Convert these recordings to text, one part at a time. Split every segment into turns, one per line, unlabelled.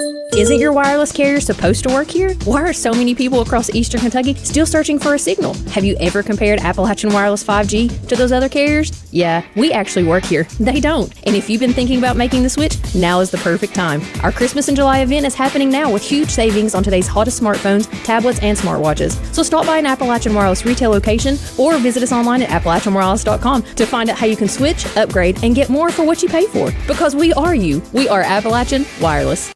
Isn't your wireless carrier supposed to work here? Why are so many people across eastern Kentucky still searching for a signal? Have you ever compared Appalachian Wireless 5G to those other carriers? Yeah, we actually work here. They don't. And if you've been thinking about making the switch, now is the perfect time. Our Christmas in July event is happening now with huge savings on today's hottest smartphones, tablets, and smartwatches. So stop by an Appalachian Wireless retail location or visit us online at AppalachianWireless.com to find out how you can switch, upgrade, and get more for what you pay for. Because we are you. We are Appalachian Wireless.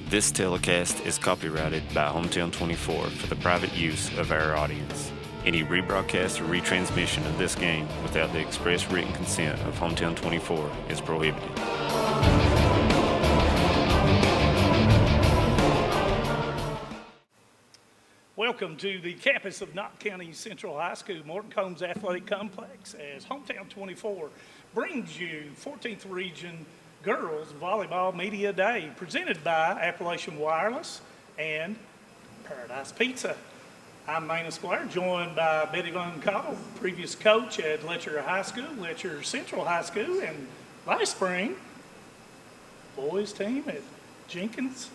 This telecast is copyrighted by HT24 for the private use of our audience. Any rebroadcast or retransmission of this game without the express written consent of HT24 is prohibited.
Welcome to the campus of Knott County Central High School, Morton Combs Athletic Complex, as Hometown 24 brings you 14th Region Girls Volleyball Media Day, presented by Appalachian Wireless and Paradise Pizza. I'm Maine Squire, joined by Betty Von Cottle, previous coach at Letcher High School, Letcher Central High School, and last spring, boys team at Jenkins,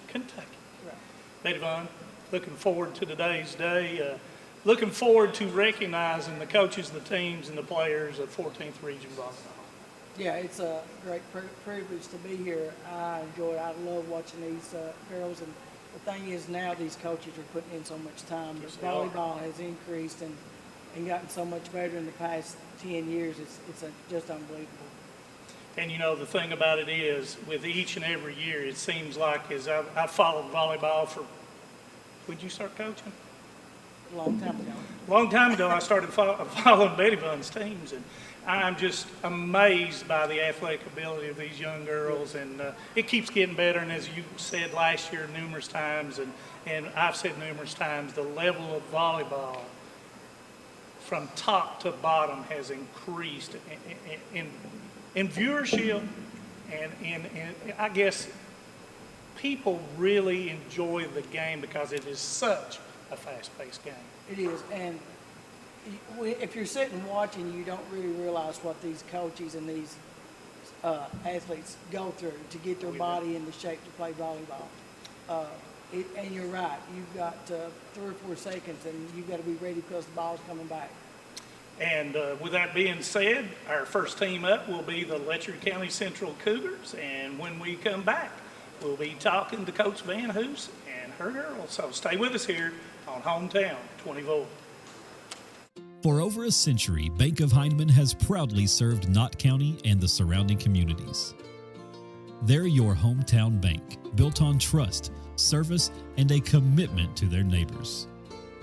Kentucky. Right. Betty Von, looking forward to today's day. Looking forward to recognizing the coaches, the teams, and the players of 14th Region Volleyball.
Yeah, it's a great privilege to be here. I enjoy it. I love watching these girls. And the thing is now these coaches are putting in so much time. Yes, volleyball has increased and gotten so much better in the past 10 years. It's just unbelievable.
And, you know, the thing about it is, with each and every year, it seems like as I've followed volleyball for, would you start coaching?
A long time ago.
Long time ago, I started following Betty Bun's teams, and I'm just amazed by the athletic ability of these young girls, and it keeps getting better. And as you said last year numerous times, and I've said numerous times, the level of volleyball from top to bottom has increased in viewership, and I guess people really enjoy the game because it is such a fast-paced game.
It is, and if you're sitting watching, you don't really realize what these coaches and these athletes go through to get their body into shape to play volleyball. And you're right. You've got 3 or 4 seconds, and you've got to be ready because the ball's coming back.
And with that being said, our first team up will be the Letcher County Central Cougars. And when we come back, we'll be talking to Coach Van Hoos and her girls. So stay with us here on Hometown 24.
For over a century, Bank of Heinemann has proudly served Knott County and the surrounding communities. They're your hometown bank, built on trust, service, and a commitment to their neighbors.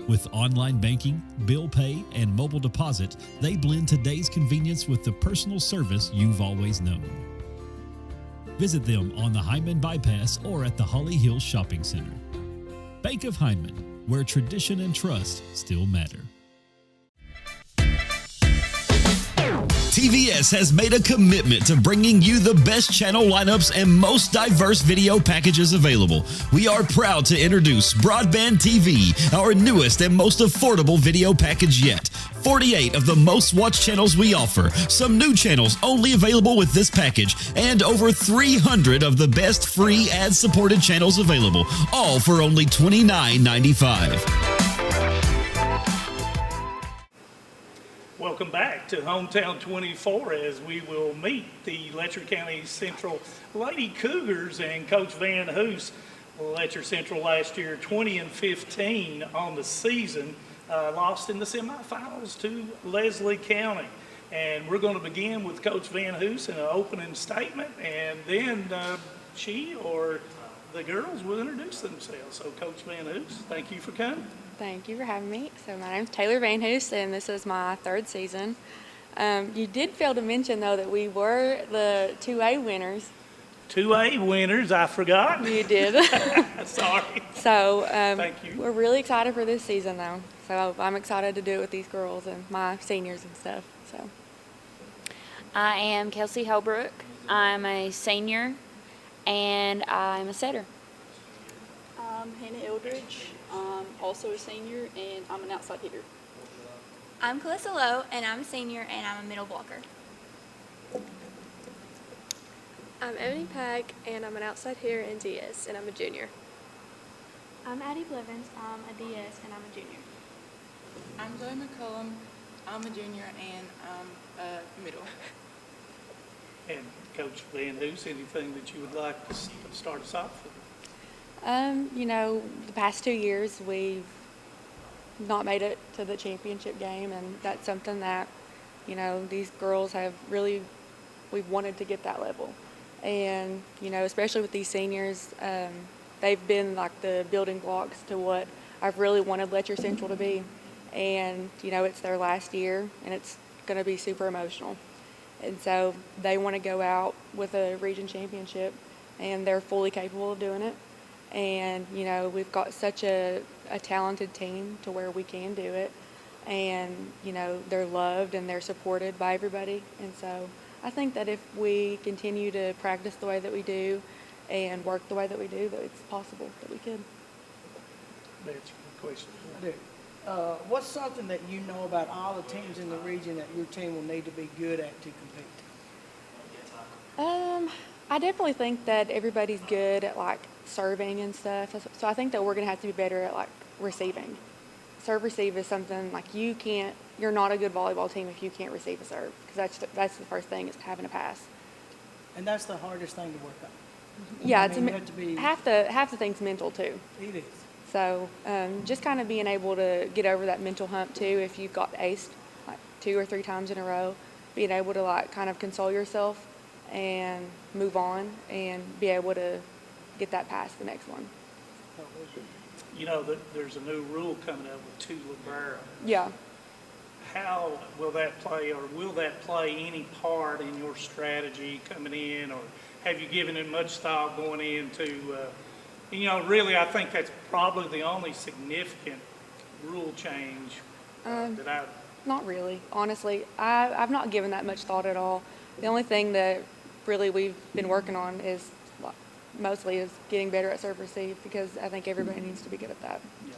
With online banking, bill pay, and mobile deposit, they blend today's convenience with the personal service you've always known. Visit them on the Hyman Bypass or at the Holly Hills Shopping Center. Bank of Heinemann, where tradition and trust still matter.
TVS has made a commitment to bringing you the best channel lineups and most diverse video packages available. We are proud to introduce Broadband TV, our newest and most affordable video package yet. 48 of the most watched channels we offer, some new channels only available with this package, and over 300 of the best free ad-supported channels available, all for only $29.95.
Welcome back to Hometown 24 as we will meet the Letcher County Central Lady Cougars and Coach Van Hoos. Letcher Central last year 20-15 on the season, lost in the semifinals to Leslie County. And we're going to begin with Coach Van Hoos in an opening statement, and then she or the girls will introduce themselves. So Coach Van Hoos, thank you for coming.
Thank you for having me. So my name's Taylor Van Hoos, and this is my 3rd season. You did fail to mention, though, that we were the 2A winners.
2A winners, I forgot.
You did.
Sorry.
So
thank you.
We're really excited for this season, though. So I'm excited to do it with these girls and my seniors and stuff. So
I am Kelsey Holbrook. I'm a senior, and I'm a setter.
I'm Hannah Eldridge. I'm also a senior, and I'm an outside hitter.
I'm Calissa Lowe, and I'm a senior, and I'm a middle blocker. I'm Ebony Pack, and I'm an outside hitter in DS, and I'm a junior.
I'm Addie Blevins. I'm a DS and I'm a junior.
I'm Zoe McCullum. I'm a junior and I'm a middle.
And Coach Van Hoos, anything that you would like to start us off with?
You know, the past 2 years we've not made it to the championship game, and that's something that, you know, these girls have really, we've wanted to get that level. And, you know, especially with these seniors, they've been like the building blocks to what I've really wanted Letcher Central to be. And, you know, it's their last year, and it's going to be super emotional. And so they want to go out with a region championship, and they're fully capable of doing it. And, you know, we've got such a talented team to where we can do it. And, you know, they're loved and they're supported by everybody. And so I think that if we continue to practice the way that we do and work the way that we do, that it's possible that we could.
That's a good question.
I do. What's something that you know about all the teams in the region that your team will need to be good at to compete?
I definitely think that everybody's good at like serving and stuff. So I think that we're going to have to be better at like receiving. Serve receive is something like you're not a good volleyball team if you can't receive a serve, because that's the first thing is having a pass.
And that's the hardest thing to work on.
Yeah,
I mean, you have to be,
half the thing's mental too.
It is.
So just kind of being able to get over that mental hump too, if you've got aced like 2 or 3 times in a row, being able to like kind of console yourself and move on and be able to get that past the next one.
You know, there's a new rule coming up with 2 libero.
Yeah.
How will that play, or will that play any part in your strategy coming in, or have you given it much thought going into, you know, really I think that's probably the only significant rule change that I've...
Not really, honestly. I've not given that much thought at all. The only thing that really we've been working on is mostly is getting better at serve receive, because I think everybody needs to be good at that.
Yeah.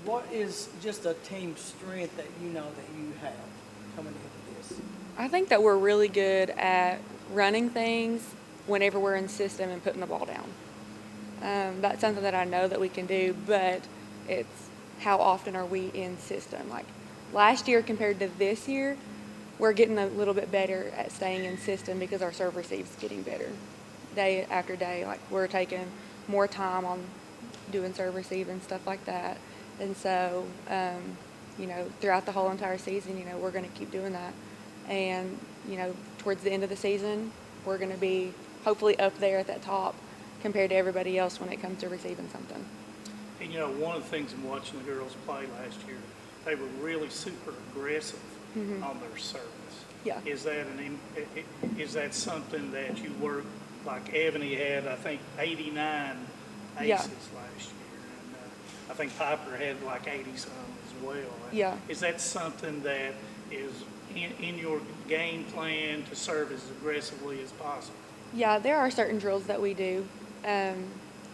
What is just a team strength that you know that you have coming into this?
I think that we're really good at running things whenever we're in system and putting the ball down. That's something that I know that we can do, but it's how often are we in system. Like last year compared to this year, we're getting a little bit better at staying in system because our serve receive's getting better day after day. Like we're taking more time on doing serve receive and stuff like that. And so, you know, throughout the whole entire season, you know, we're going to keep doing that. And, you know, towards the end of the season, we're going to be hopefully up there at that top compared to everybody else when it comes to receiving something.
And, you know, one of the things in watching the girls play last year, they were really super aggressive on their service.
Yeah.
Is that something that you work, like Ebony had, I think, 89 aces last year. And I think Piper had like 80-some as well.
Yeah.
Is that something that is in your game plan to serve as aggressively as possible?
Yeah, there are certain drills that we do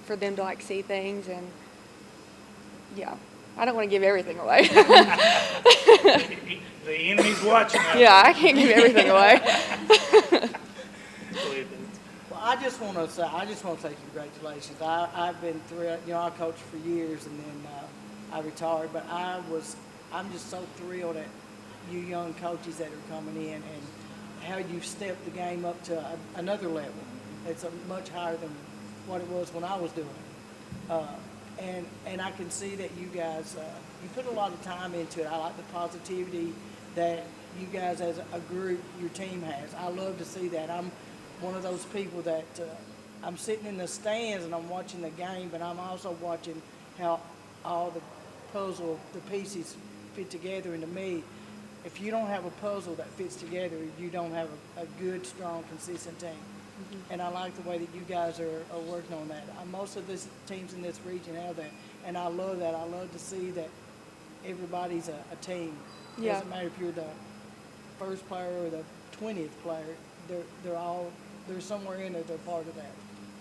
for them to like see things, and yeah, I don't want to give everything away.
The enemy's watching.
Yeah, I can't give everything away.
Well, I just want to say congratulations. I've been through it. You know, I coached for years, and then I retired. But I'm just so thrilled at you young coaches that are coming in and how you've stepped the game up to another level. It's much higher than what it was when I was doing it. And I can see that you guys, you put a lot of time into it. I like the positivity that you guys as a group, your team has. I love to see that. I'm one of those people that I'm sitting in the stands and I'm watching the game, but I'm also watching how all the pieces fit together. And to me, if you don't have a puzzle that fits together, you don't have a good, strong, consistent team. Mm-hmm. And I like the way that you guys are working on that. Most of the teams in this region have that, and I love that. I love to see that everybody's a team. It doesn't matter if you're the first player or the 20th player. They're somewhere in it. They're part of that.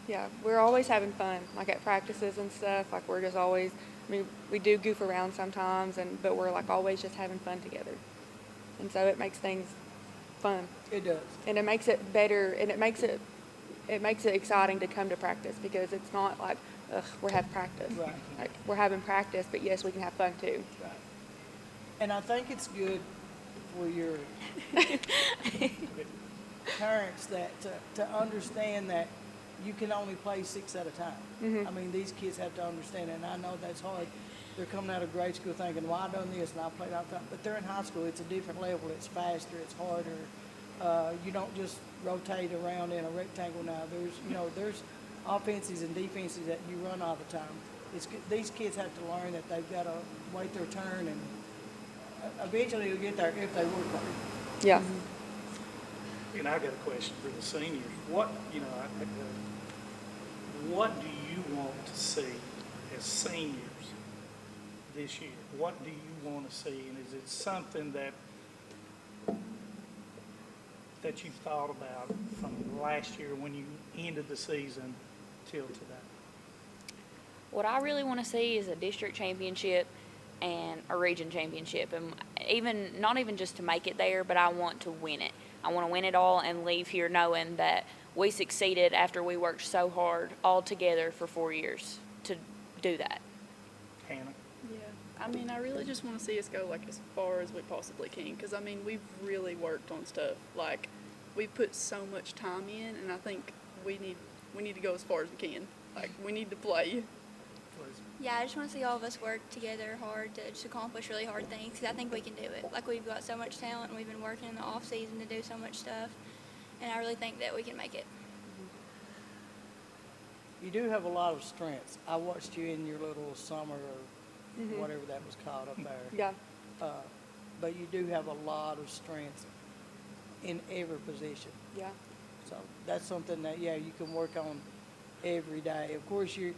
Yeah, we're always having fun, like at practices and stuff. Like we're just always, I mean, we do goof around sometimes, but we're like always just having fun together. And so it makes things fun.
It does.
And it makes it better, and it makes it exciting to come to practice because it's not like, ugh, we're having practice.
Right.
Like, we're having practice, but yes, we can have fun too.
Right. And I think it's good for your parents that to understand that you can only play 6 at a time. I mean, these kids have to understand it, and I know that's hard. They're coming out of grade school thinking, well, I've done this and I played all the time. But they're in high school. It's a different level. It's faster. It's harder. You don't just rotate around in a rectangle now. There's offenses and defenses that you run all the time. These kids have to learn that they've got to wait their turn, and eventually they'll get there if they work hard.
Yeah.
And I got a question for the seniors. What do you want to see as seniors this year? What do you want to see, and is it something that you've thought about from last year when you ended the season till today?
What I really want to see is a district championship and a region championship, and not even just to make it there, but I want to win it. I want to win it all and leave here knowing that we succeeded after we worked so hard all together for 4 years to do that.
Hannah?
Yeah, I mean, I really just want to see us go like as far as we possibly can, because I mean, we've really worked on stuff. Like, we put so much time in, and I think we need to go as far as we can. Like, we need to play.
Yeah, I just want to see all of us work together hard to just accomplish really hard things, because I think we can do it. Like, we've got so much talent, and we've been working in the off season to do so much stuff, and I really think that we can make it.
You do have a lot of strengths. I watched you in your little summer or whatever that was called up there.
Yeah.
But you do have a lot of strengths in every position.
Yeah.
So that's something that, you can work on every day. Of course, you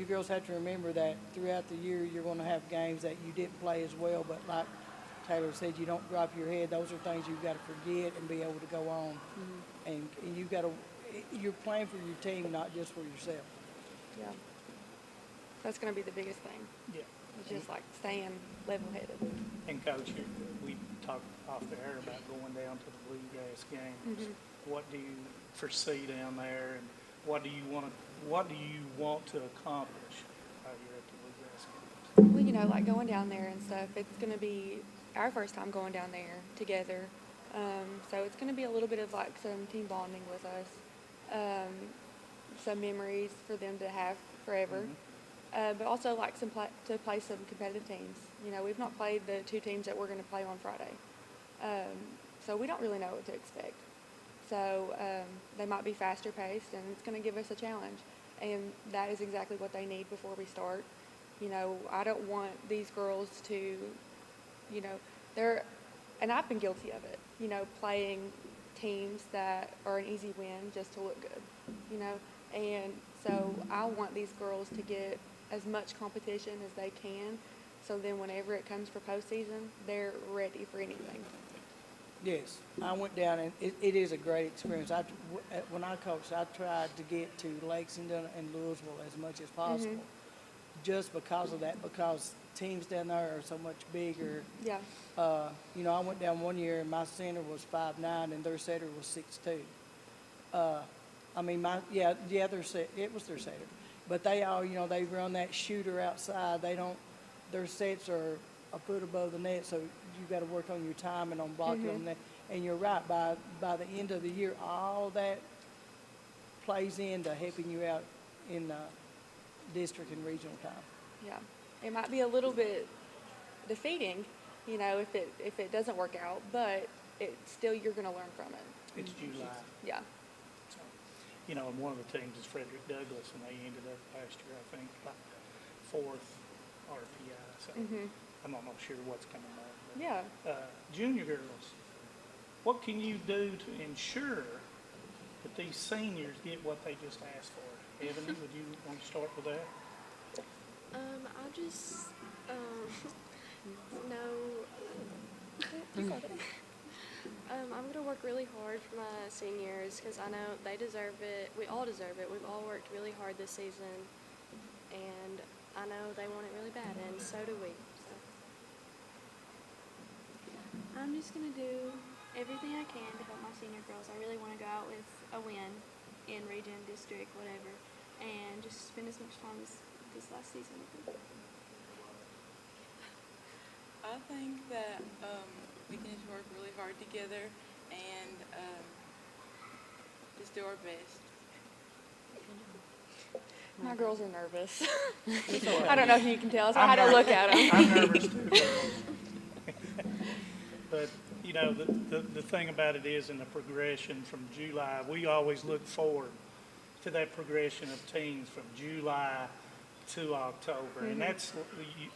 girls have to remember that throughout the year you're going to have games that you didn't play as well, but like Taylor said, you don't drop your head. Those are things you've got to forget and be able to go on. And you've got to, you're playing for your team, not just for yourself.
Yeah. That's going to be the biggest thing.
Yeah.
It's just like staying level-headed.
And Coach, we talked off the air about going down to the Bluegrass games. What do you foresee down there, and what do you want to accomplish while you're at the Bluegrass games?
Well, you know, like going down there and stuff, it's going to be our first time going down there together. So it's going to be a little bit of like some team bonding with us, some memories for them to have forever. But also like to play some competitive teams. You know, we've not played the 2 teams that we're going to play on Friday. So we don't really know what to expect. So they might be faster paced, and it's going to give us a challenge. And that is exactly what they need before we start. You know, I don't want these girls to, you know, and I've been guilty of it, you know, playing teams that are an easy win just to look good, you know. And so I want these girls to get as much competition as they can, so then whenever it comes for postseason, they're ready for anything.
Yes, I went down, and it is a great experience. When I coached, I tried to get to Lexington and Louisville as much as possible, just because of that, because teams down there are so much bigger.
Yeah.
You know, I went down one year, and my center was 5'9", and their setter was 6'2". I mean, it was their setter. But they all, you know, they run that shooter outside. Their sets are a foot above the net, so you've got to work on your time and on blocking on that. And you're right, by the end of the year, all that plays into helping you out in district and regional time.
Yeah. It might be a little bit defeating, you know, if it doesn't work out, but it's still, you're going to learn from it.
It's July.
Yeah.
So, you know, and one of the teams is Frederick Douglass, and they ended up last year, I think, like 4th RPI. So I'm not sure what's coming up. But,
Yeah.
Junior girls, what can you do to ensure that these seniors get what they just asked for? Ebony, would you want to start with that?
I just I'm going to work really hard for my seniors, because I know they deserve it. We all deserve it. We've all worked really hard this season, and I know they want it really bad, and so do we. So. I'm just going to do everything I can to help my senior girls. I really want to go out with a win in region, district, whatever, and just spend as much time as this last season with them.
I think that we can just work really hard together and just do our best.
My girls are nervous. I don't know if you can tell, so I had to look at them.
I'm nervous too. But, you know, the thing about it is in the progression from July, we always look forward to that progression of teams from July to October. And that's,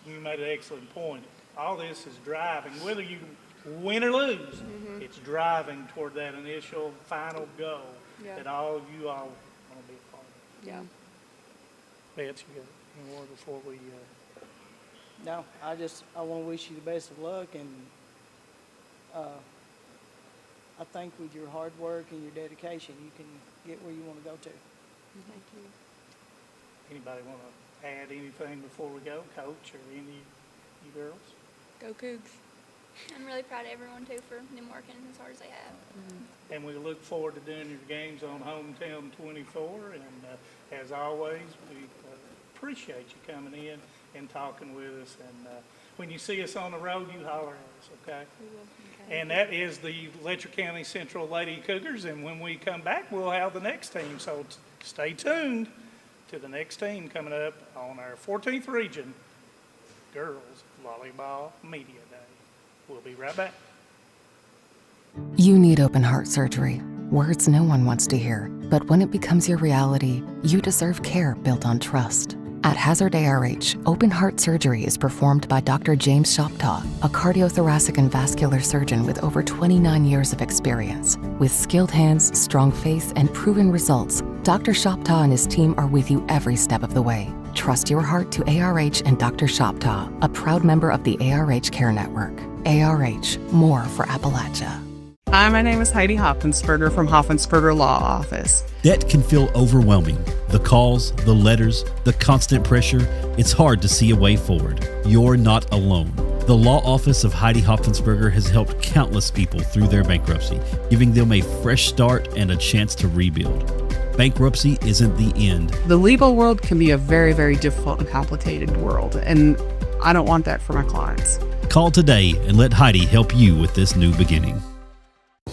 you made an excellent point. All this is driving, whether you win or lose, it's driving toward that initial final goal that all you all want to be a part of.
Yeah.
Beth, you got any more before we...
No, I want to wish you the best of luck, and I think with your hard work and your dedication, you can get where you want to go to.
Thank you.
Anybody want to add anything before we go, Coach, or any of you girls?
Go Cougs.
I'm really proud of everyone too for them working as hard as they have.
And we look forward to doing your games on Hometown 24. And as always, we appreciate you coming in and talking with us. And when you see us on the road, you holler at us, okay?
Okay.
And that is the Letcher County Central Lady Cougars. And when we come back, we'll have the next team. So stay tuned to the next team coming up on our 14th Region Girls Volleyball Media Day. We'll be right back.
You need open heart surgery. Words no one wants to hear. But when it becomes your reality, you deserve care built on trust. At Hazard ARH, open heart surgery is performed by Dr. James Shoptaw, a cardiothoracic and vascular surgeon with over 29 years of experience. With skilled hands, strong faith, and proven results, Dr. Shoptaw and his team are with you every step of the way. Trust your heart to ARH and Dr. Shoptaw, a proud member of the ARH Care Network. ARH, more for Appalachia.
Hi, my name is Heidi Hoffensperger from Hoffensperger Law Office.
Debt can feel overwhelming. The calls, the letters, the constant pressure, it's hard to see a way forward. You're not alone. The law office of Heidi Hoffensperger has helped countless people through their bankruptcy, giving them a fresh start and a chance to rebuild. Bankruptcy isn't the end.
The legal world can be a very, very difficult and complicated world, and I don't want that for my clients.
Call today and let Heidi help you with this new beginning.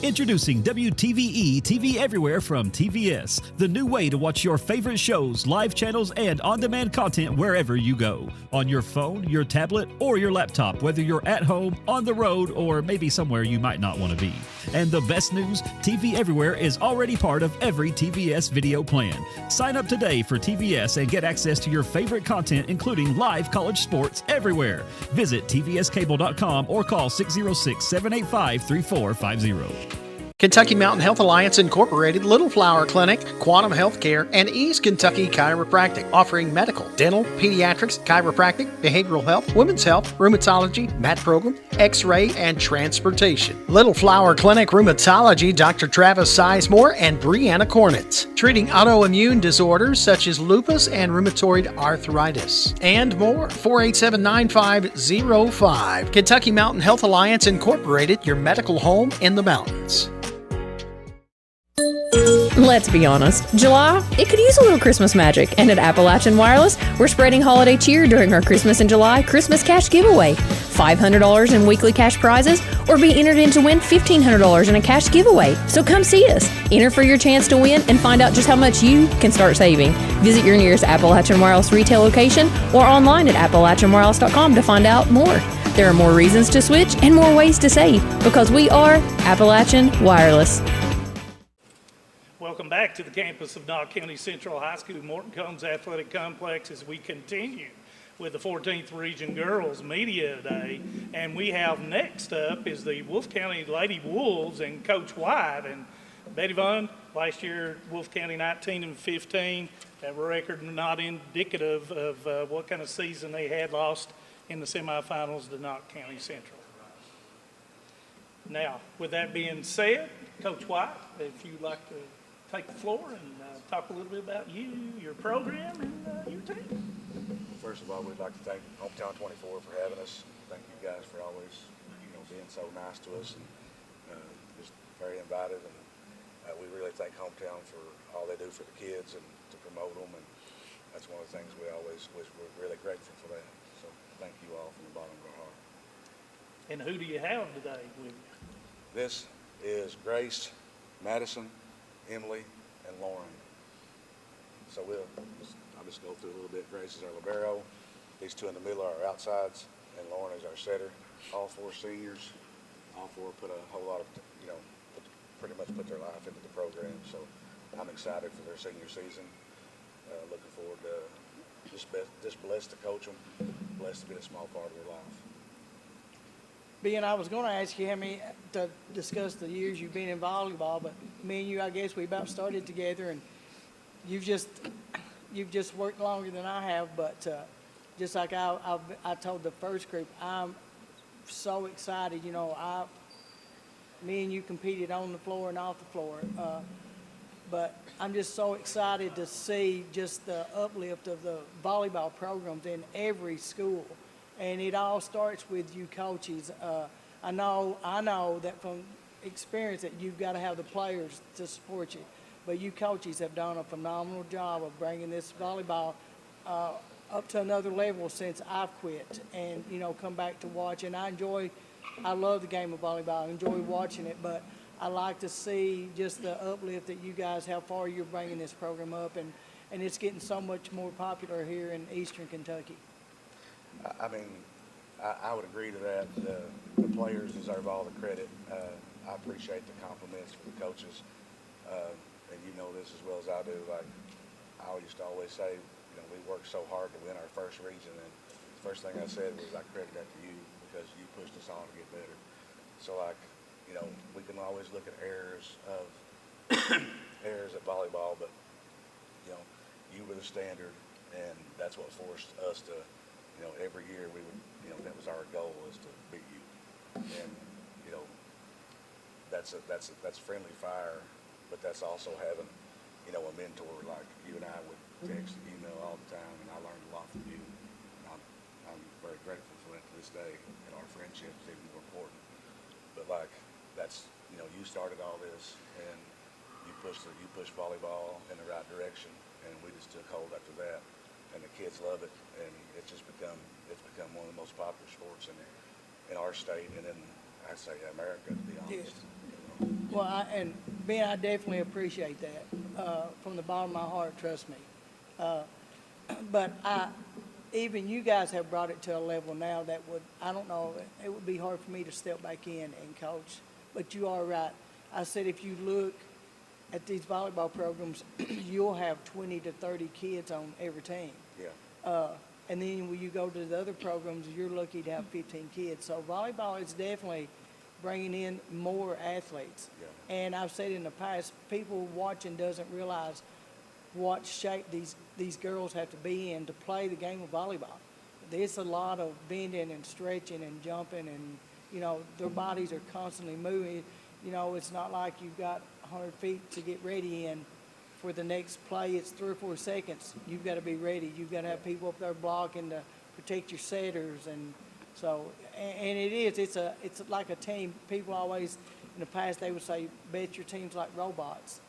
Introducing WTVE TV Everywhere from TVS, the new way to watch your favorite shows, live channels, and on-demand content wherever you go. On your phone, your tablet, or your laptop, whether you're at home, on the road, or maybe somewhere you might not want to be. And the best news, TV Everywhere is already part of every TVS video plan. Sign up today for TVS and get access to your favorite content, including live college sports everywhere. Visit tvscable.com or call 606-785-3450.
Kentucky Mountain Health Alliance Incorporated, Little Flower Clinic, Quantum Healthcare, and East Kentucky Chiropractic, offering medical, dental, pediatrics, chiropractic, behavioral health, women's health, rheumatology, mat program, x-ray, and transportation. Little Flower Clinic Rheumatology, Dr. Travis Sizemore and Brianna Cornitz, treating autoimmune disorders such as lupus and rheumatoid arthritis, and more. 487-9505. Kentucky Mountain Health Alliance Incorporated, your medical home in the mountains.
Let's be honest, July, it could use a little Christmas magic, and at Appalachian Wireless, we're spreading holiday cheer during our Christmas in July Christmas Cash Giveaway. $500 in weekly cash prizes, or be entered in to win $1,500 in a cash giveaway. So come see us, enter for your chance to win, and find out just how much you can start saving. Visit your nearest Appalachian Wireless retail location or online at AppalachianWireless.com to find out more. There are more reasons to switch and more ways to save, because we are Appalachian Wireless.
Welcome back to the campus of Knott County Central High School, Morton Combs Athletic Complex, as we continue with the 14th Region Girls Media Day. And we have next up is the Wolfe County Lady Wolves and Coach White. And Betty Vaughn, last year Wolfe County 19-15, that record not indicative of what kind of season they had, lost in the semifinals to Knott County Central. Now, with that being said, Coach White, if you'd like to take the floor and talk a little bit about you, your program, and your team.
First of all, we'd like to thank Hometown 24 for having us. Thank you guys for always, being so nice to us. And very invited, and we really thank Hometown for all they do for the kids and to promote them, and that's one of the things we're really grateful for that. So thank you all from the bottom of our heart.
And who do you have today with you?
This is Grace, Madison, Emily, and Lauren. So I'll just go through a little bit. Grace is our libero. These two in the middle are our outsides, and Lauren is our setter. All four seniors. All four put a whole lot of, pretty much put their life into the program. So I'm excited for their senior season. Looking forward to just blessed to coach them, blessed to be a small part of their life.
Ben, I was going to ask you to discuss the years you've been in volleyball, but me and you, I guess we about started together, and you've just worked longer than I have. But just like I told the first group, I'm so excited. Me and you competed on the floor and off the floor, but I'm just so excited to see just the uplift of the volleyball programs in every school. And it all starts with you coaches. I know that from experience that you've got to have the players to support you, but you coaches have done a phenomenal job of bringing this volleyball up to another level since I've quit and, come back to watch. And I love the game of volleyball. I enjoy watching it, but I like to see just the uplift that you guys, how far you're bringing this program up, and it's getting so much more popular here in Eastern Kentucky.
I would agree to that. The players deserve all the credit. I appreciate the compliments for the coaches, and you know this as well as I do. Like I used to always say, we worked so hard to win our first region, and the first thing I said was I credit that to you because you pushed us all to get better. So we can always look at errors at volleyball, but you were the standard, and that's what forced us to. Every year we would, that was our goal, was to beat you. And, that's friendly fire, but that's also having, a mentor like you and I would text and email all the time, and I learned a lot from you. And I'm very grateful for that to this day, and our friendship is even more important. But that's, you started all this, and you pushed volleyball in the right direction, and we just took hold after that. And the kids love it, and it's become one of the most popular sports in our state, and in I'd say America, to be honest.
Yes. Well, and Ben, I definitely appreciate that from the bottom of my heart. Trust me. But even you guys have brought it to a level now that I don't know, it would be hard for me to step back in and coach. But you are right. I said if you look at these volleyball programs, you'll have 20 to 30 kids on every team.
Yeah.
And then when you go to the other programs, you're lucky to have 15 kids. So volleyball is definitely bringing in more athletes.
Yeah.
And I've said in the past, people watching doesn't realize what shape these girls have to be in to play the game of volleyball. There's a lot of bending and stretching and jumping, and their bodies are constantly moving. It's not like you've got 100 feet to get ready in. For the next play, it's 3 or 4 seconds. You've got to be ready. You've got to have people up there blocking to protect your setters, and so it's like a team. People always in the past they would say, "Bet your team's like robots."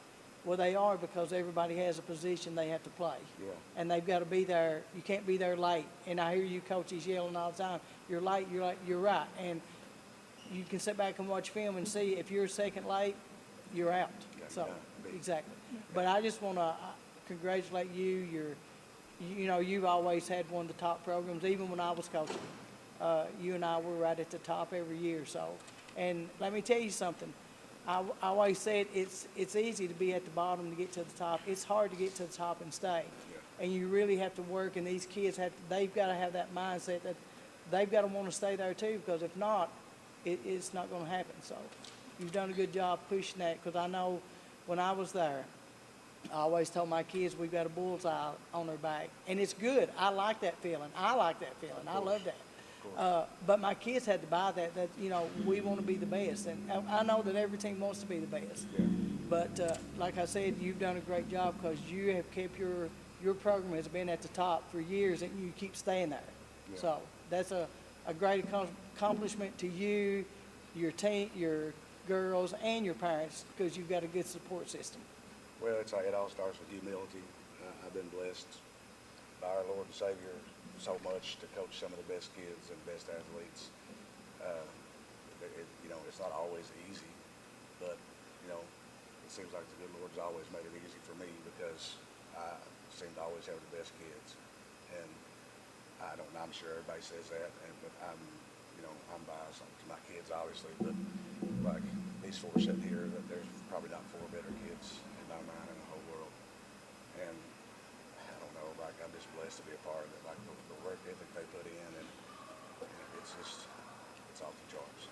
Well, they are, because everybody has a position they have to play, and they've got to be there. You can't be there late. And I hear you coaches yelling all the time, "You're late. You're late." You're right, and you can sit back and watch film and see if you're a second late, you're out. So exactly. But I just want to congratulate you. You've always had one of the top programs, even when I was coaching. You and I were right at the top every year. So, and let me tell you something. I always said it's easy to be at the bottom to get to the top. It's hard to get to the top and stay. And you really have to work. And these kids they've got to have that mindset that they've got to want to stay there too. Because if not, it's not going to happen. So, you've done a good job pushing that. Because I know when I was there, I always told my kids we've got a bullseye on their back. And it's good. I like that feeling. I love that. But my kids had to buy that we want to be the best. And I know that every team wants to be the best.
Yeah.
But like I said, you've done a great job because you have kept your program has been at the top for years, and you keep staying there.
Yeah.
So that's a great accomplishment to you, your team, your girls and your parents because you've got a good support system?
Well, it's like it all starts with humility. I've been blessed by our Lord and Savior so much to coach some of the best kids and best athletes. It's not always easy, but it seems like the good Lord's always made it easy for me because I seem to always have the best kids, and I'm sure everybody says that, but I'm biased to my kids obviously, but like these four sitting here, that there's probably not four better kids in my mind in the whole world, and I don't know, like I'm just blessed to be a part of it, like the work ethic they put in, and it's off the charts.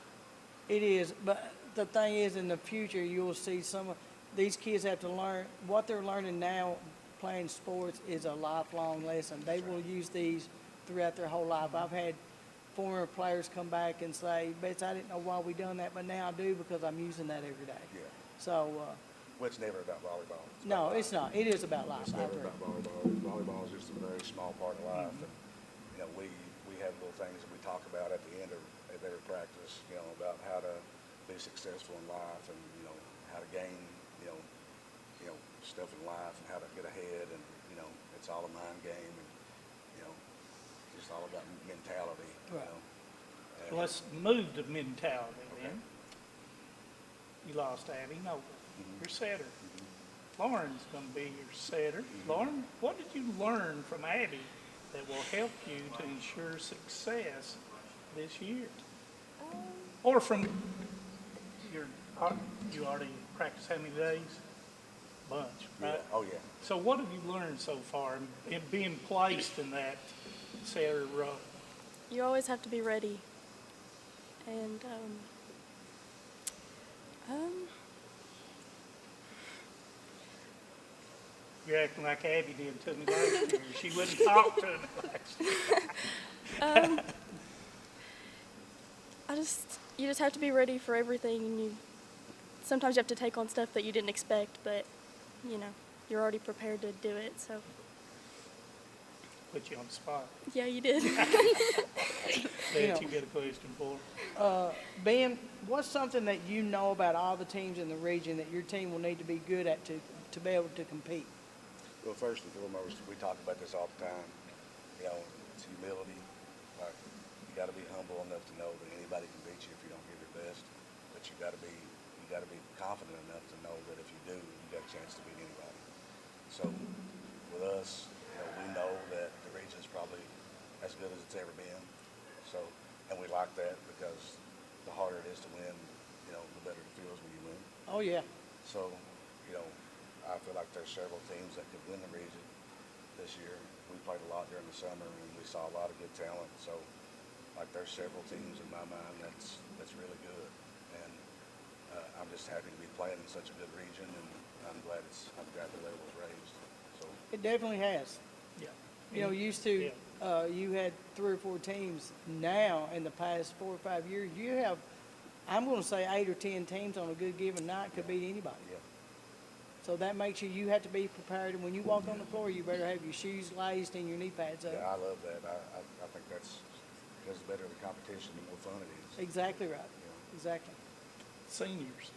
It is, but the thing is, in the future, you'll see some of these kids have to learn what they're learning now. Playing sports is a lifelong lesson. They will use these throughout their whole life. I've had former players come back and say, "Bets, I didn't know why we done that, but now I do because I'm using that every day."
Yeah.
So.
Well, it's never about volleyball.
No, it's not. It is about life.
It's never about volleyball. Volleyball is just a very small part of life, and we have little things that we talk about at the end of every practice. About how to be successful in life, and how to gain stuff in life, and how to get ahead, and it's all a mind game, and just all about mentality.
Right. Let's move to mentality then. You lost Abby Noble, your setter. Lauren's going to be your setter. Lauren, what did you learn from Abby that will help you to ensure success this year? Or from you already practiced how many days? Bunch, right?
Yeah. Oh, yeah.
So what have you learned so far in being placed in that setter role?
You always have to be ready. And,
You're acting like Abby did to me last year. She wouldn't talk to me last year.
you just have to be ready for everything, and sometimes you have to take on stuff that you didn't expect, but, you're already prepared to do it, so.
Put you on the spot.
Yeah, you did.
Did you get a question for?
Ben, what's something that you know about all the teams in the region that your team will need to be good at to be able to compete?
Well, first and foremost, we talk about this all the time. It's humility. Like, you got to be humble enough to know that anybody can beat you if you don't give your best. But you got to be confident enough to know that if you do, you got a chance to beat anybody. So, with us, we know that the region's probably as good as it's ever been. So, and we like that because the harder it is to win, the better it feels when you win.
Oh yeah.
So, I feel like there's several teams that could win the region this year. We played a lot during the summer, and we saw a lot of good talent. So, like, there's several teams in my mind that's really good, and I'm just happy to be playing in such a good region, and I'm glad the level's raised. So
It definitely has.
Yeah.
Used to, you had 3 or 4 teams. Now, in the past 4 or 5 years, you have, I'm going to say 8 or 10 teams on a good given night could beat anybody.
Yeah.
So that makes you have to be prepared. And when you walk on the floor, you better have your shoes laced and your knee pads up.
Yeah, I love that. I think that's because the better the competition, the more fun it is.
Exactly right. Exactly.
Seniors,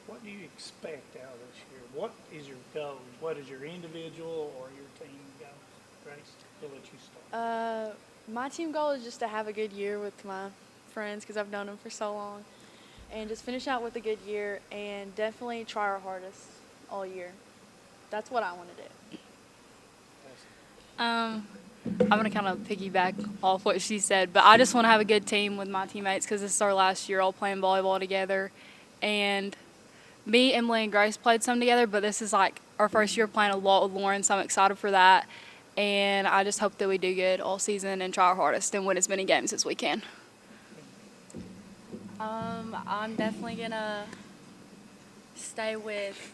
what do you expect out of this year? What is your goals? What is your individual or your team goals? Grace, I'll let you start.
My team goal is just to have a good year with my friends because I've known them for so long, and just finish out with a good year and definitely try our hardest all year. That's what I want to do.
I'm going to kind of piggyback off what she said, but I just want to have a good team with my teammates because this is our last year all playing volleyball together. And me, Emily, and Grace played some together, but this is like our first year playing a lot with Lauren, so I'm excited for that. And I just hope that we do good all season and try our hardest and win as many games as we can.
I'm definitely going to stay with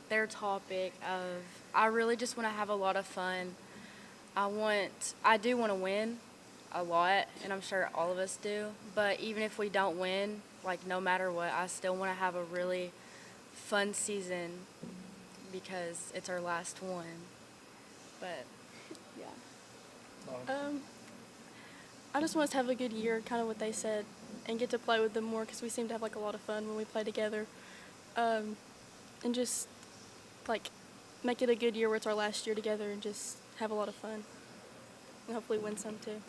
their topic of I really just want to have a lot of fun. I do want to win a lot, and I'm sure all of us do, but even if we don't win, no matter what, I still want to have a really fun season because it's our last one. But, yeah.
I just want us to have a good year, kind of what they said.
and get to play with them more because we seem to have like a lot of fun when we play together. And just like make it a good year where it's our last year together and just have a lot of fun. And hopefully win some too.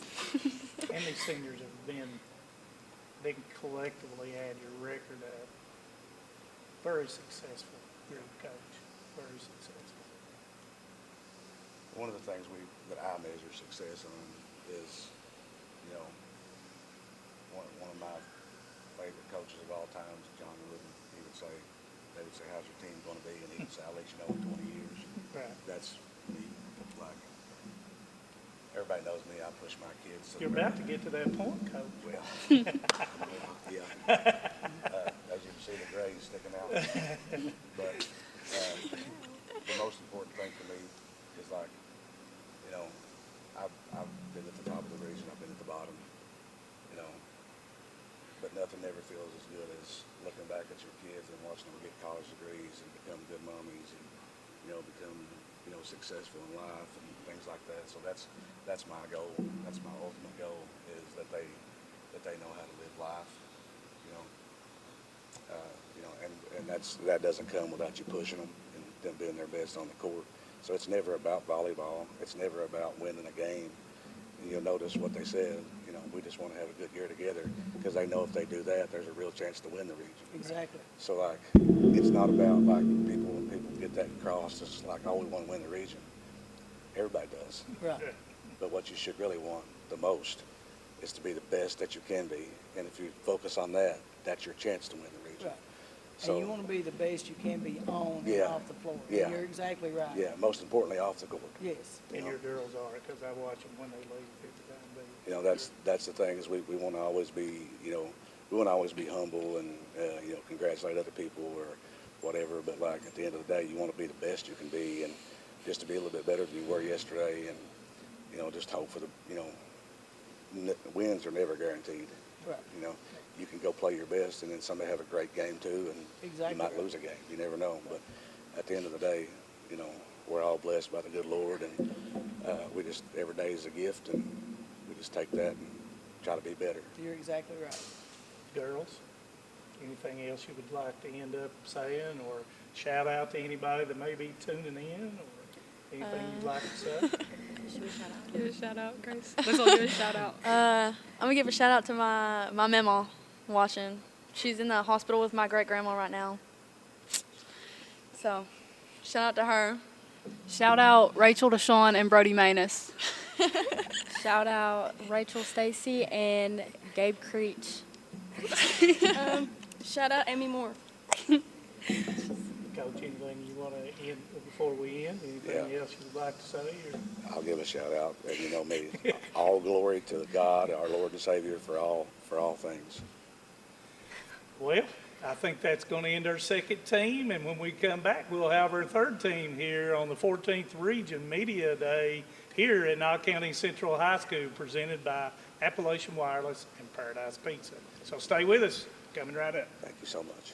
And these seniors have been, they can collectively add your record up. Very successful group coach, very successful.
One of the things that I measure success on is, you know, one of my favorite coaches of all time is John Wooden. They would say, how's your team going to be? And he would say, I'll let you know in 20 years.
Right.
That's me. Like, everybody knows me. I push my kids.
You're about to get to that point, Coach.
Well, yeah. As you can see, the gray's sticking out. But the most important thing for me is, like, you know, I've been at the top of the region. I've been at the bottom, you know, but nothing ever feels as good as looking back at your kids and watching them get college degrees and become good mommies and, you know, become, you know, successful in life and things like that. So that's my goal. That's my ultimate goal, is that they know how to live life, you know, and that doesn't come without you pushing them and them doing their best on the court. So it's never about volleyball. It's never about winning a game. And you'll notice what they said, you know, we just want to have a good year together, because they know if they do that, there's a real chance to win the region.
Exactly.
So, like, it's not about, like, when people get that across, it's like, oh, we want to win the region. Everybody does.
Right.
But what you should really want the most is to be the best that you can be. And if you focus on that, that's your chance to win the region.
Right.
So,
and you want to be the best you can be on
Yeah.
and off the floor.
Yeah.
You're exactly right.
Yeah, most importantly, off the court.
Yes.
And your girls are, because I watch them when they leave every time they.
You know, that's the thing, is we want to always be, you know, we want to always be humble and, you know, congratulate other people or whatever. But, like, at the end of the day, you want to be the best you can be, and just to be a little bit better than you were yesterday, and, you know, just hope for the, you know, wins are never guaranteed.
Right.
You know, you can go play your best and then somebody have a great game too, and
Exactly
you might
right.
lose a game. You never know. But at the end of the day, you know, we're all blessed by the good Lord, and we just, every day is a gift, and we just take that and try to be better.
You're exactly right.
Girls, anything else you would like to end up saying, or shout out to anybody that may be tuning in, or anything you'd like to say?
Should we shout out?
Give a shout out, Grace. Let's all give a shout out.
I'm gonna give a shout out to my mama watching. She's in the hospital with my great grandma right now. So, shout out to her.
Shout out Rachel Deshawn and Brody Manus.
Shout out Rachel Stacy and Gabe Creech.
Shout out Amy Moore.
Coach, anything you want to end before we end? Anything else you'd like to say? Or?
I'll give a shout out, and you know me, all glory to God, our Lord and Savior, for all things.
Well, I think that's going to end our second team, and when we come back, we'll have our third team here on the 14th Region Media Day here at Knott County Central High School, presented by Appalachian Wireless and Paradise Pizza. So stay with us. Coming right up.
Thank you so much.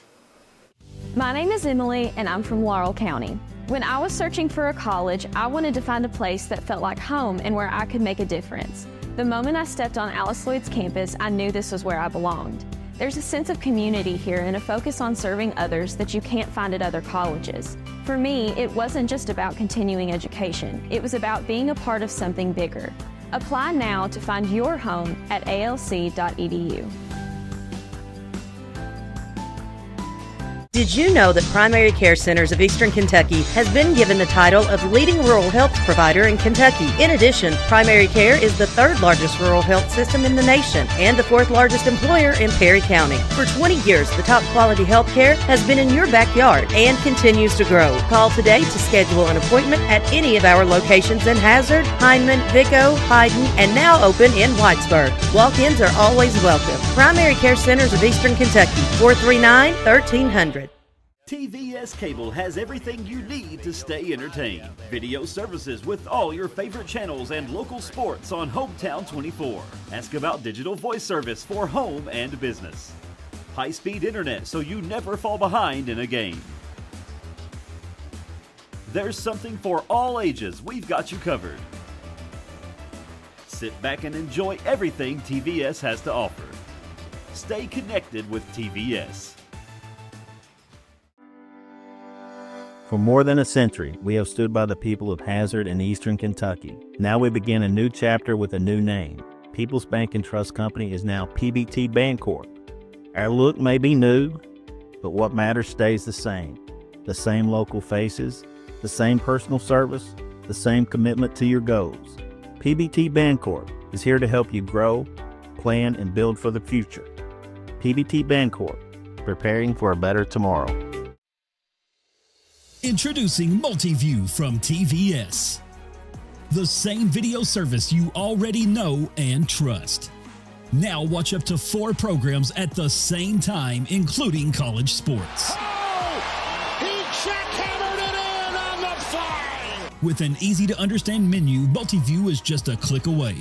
My name is Emily, and I'm from Laurel County. When I was searching for a college, I wanted to find a place that felt like home and where I could make a difference. The moment I stepped on Alice Lloyd's campus, I knew this was where I belonged. There's a sense of community here and a focus on serving others that you can't find at other colleges. For me, it wasn't just about continuing education. It was about being a part of something bigger. Apply now to find your home at alc.edu.
Did you know that Primary Care Centers of Eastern Kentucky has been given the title of leading rural health provider in Kentucky? In addition, Primary Care is the third largest rural health system in the nation and the fourth largest employer in Perry County. For 20 years, the top quality health care has been in your backyard and continues to grow. Call today to schedule an appointment at any of our locations in Hazard, Hindman, Vico, Hyden, and now open in Whitesburg. Walk-ins are always welcome. Primary Care Centers of Eastern Kentucky, 439-1300.
TVS Cable has everything you need to stay entertained. Video services with all your favorite channels and local sports on Hometown 24. Ask about digital voice service for home and business. High-speed internet so you never fall behind in a game. There's something for all ages. We've got you covered. Sit back and enjoy everything TVS has to offer. Stay connected with TVS.
For more than a century, we have stood by the people of Hazard and Eastern Kentucky. Now we begin a new chapter with a new name. People's Bank and Trust Company is now PBT Bancorp. Our look may be new, but what matters stays the same. The same local faces, the same personal service, the same commitment to your goals. PBT Bancorp is here to help you grow, plan, and build for the future. PBT Bancorp, preparing for a better tomorrow.
Introducing Multiview from TVS. The same video service you already know and trust. Now watch up to 4 programs at the same time, including college sports.
He jackhammered it in on the fly.
With an easy-to-understand menu, Multiview is just a click away.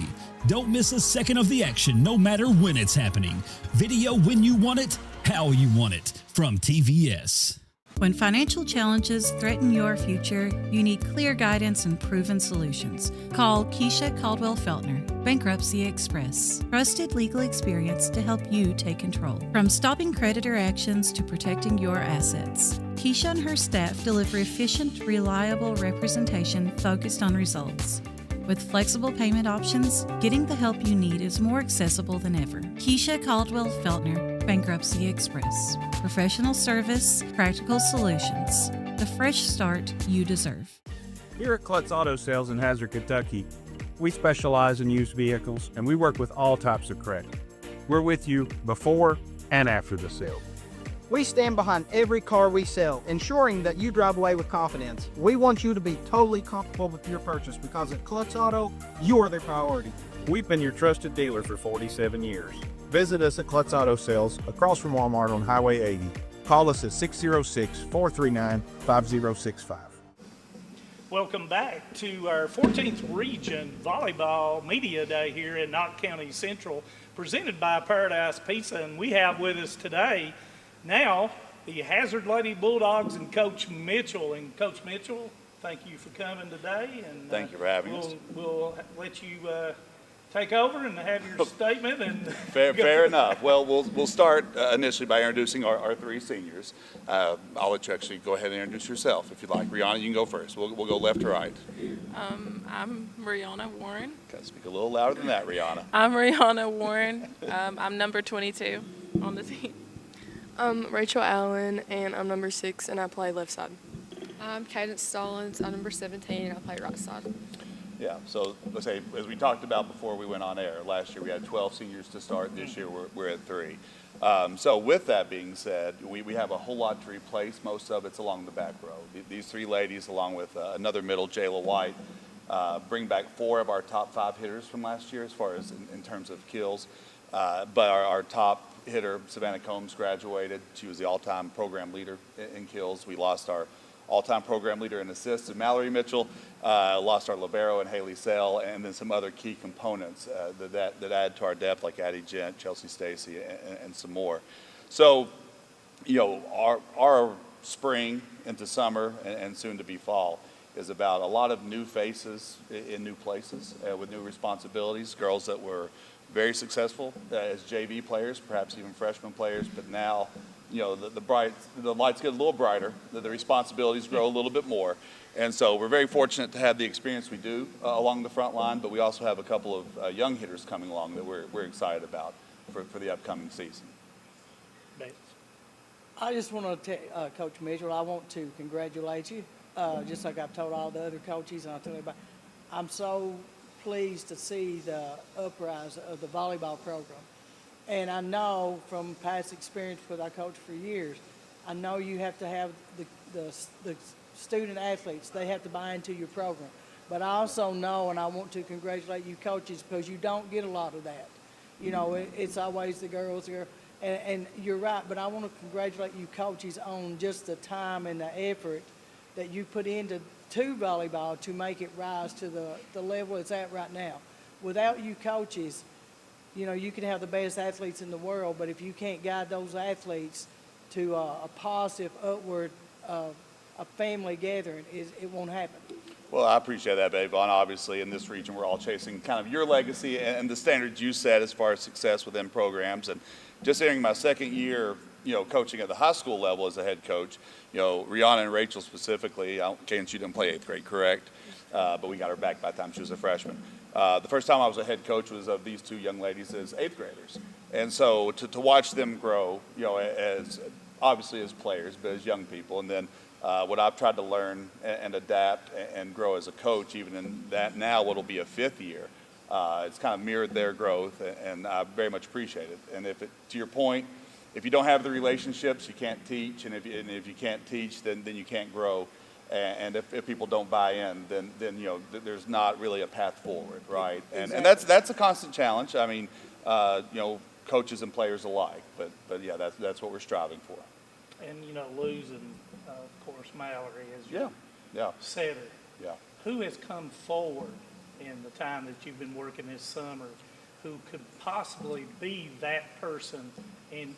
Don't miss a second of the action, no matter when it's happening. Video when you want it, how you want it. From TVS.
When financial challenges threaten your future, you need clear guidance and proven solutions. Call Keisha Caldwell Feltner, Bankruptcy Express. Trusted legal experience to help you take control. From stopping creditor actions to protecting your assets. Keisha and her staff deliver efficient, reliable representation focused on results. With flexible payment options, getting the help you need is more accessible than ever. Keisha Caldwell Feltner, Bankruptcy Express. Professional service, practical solutions. The fresh start you deserve.
Here at Klutz Auto Sales in Hazard, Kentucky, we specialize in used vehicles and we work with all types of credit. We're with you before and after the sale.
We stand behind every car we sell, ensuring that you drive away with confidence. We want you to be totally comfortable with your purchase because at Klutz Auto, you are the priority.
We've been your trusted dealer for 47 years. Visit us at Klutz Auto Sales across from Walmart on Highway 80. Call us at 606-439-5065.
Welcome back to our 14th Region Volleyball Media Day here in Knott County Central, presented by Paradise Pizza. And we have with us today now the Hazard Lady Bulldogs and Coach Mitchell. And Coach Mitchell, thank you for coming today. And
thank you for having us.
We'll let you take over and have your statement. And
fair enough. Well, we'll start initially by introducing our 3 seniors. I'll let you actually go ahead and introduce yourself if you'd like. Rihanna, you can go first. We'll go left to right.
I'm Rihanna Warren.
Okay, speak a little louder than that, Rihanna.
I'm Rihanna Warren. I'm number 22 on the team.
I'm Rachel Allen, and I'm number 6, and I play left side.
I'm Cadence Stallings. I'm number 17, and I play right side.
Yeah, so let's say, as we talked about before we went on air, last year we had 12 seniors to start. This year we're at 3. So with that being said, we have a whole lot to replace. Most of it's along the back row. These 3 ladies, along with another middle, Jayla White, bring back 4 of our top 5 hitters from last year as far as in terms of kills. But our top hitter, Savannah Combs, graduated. She was the all-time program leader in kills. We lost our all-time program leader in assists, and Mallory Mitchell, lost our libero and Haley Sell, and then some other key components that add to our depth, like Addie Gent, Chelsea Stacy, and some more. So, you know, our spring into summer and soon to be fall is about a lot of new faces in new places with new responsibilities, girls that were very successful as JV players, perhaps even freshman players, but now, you know, the lights get a little brighter, the responsibilities grow a little bit more. And so we're very fortunate to have the experience we do along the front line, but we also have a couple of young hitters coming along that we're excited about for the upcoming season.
I just want to tell Coach Mitchell, I want to congratulate you, just like I've told all the other coaches, and I'll tell everybody. I'm so pleased to see the uprise of the volleyball program. And I know from past experience with our coach for years, I know you have to have the student athletes, they have to buy into your program. But I also know, and I want to congratulate you coaches, because you don't get a lot of that. You know, it's always the girls, and you're right, but I want to congratulate you coaches on just the time and the effort that you put into volleyball to make it rise to the level it's at right now. Without you coaches, you know, you can have the best athletes in the world, but if you can't guide those athletes to a positive, upward, a family gathering, it won't happen.
Well, I appreciate that, Babe. And obviously, in this region, we're all chasing kind of your legacy and the standards you set as far as success within programs. And just entering my second year, coaching at the high school level as a head coach, Rihanna and Rachel specifically, Cadence, you didn't play 8th grade, correct? But we got her back by the time she was a freshman. The first time I was a head coach was of these two young ladies as 8th graders. And so to watch them grow, as obviously as players, but as young people, and then what I've tried to learn and adapt and grow as a coach, even in that now what'll be a 5th year, it's kind of mirrored their growth, and I very much appreciate it. And to your point, if you don't have the relationships, you can't teach, and if you can't teach, then you can't grow. And if people don't buy in, then there's not really a path forward, right?
Exactly.
And that's a constant challenge. I mean, coaches and players alike. But yeah, that's what we're striving for.
And losing, of course, Mallory as your setter.
Yeah.
Who has come forward in the time that you've been working this summer, who could possibly be that person and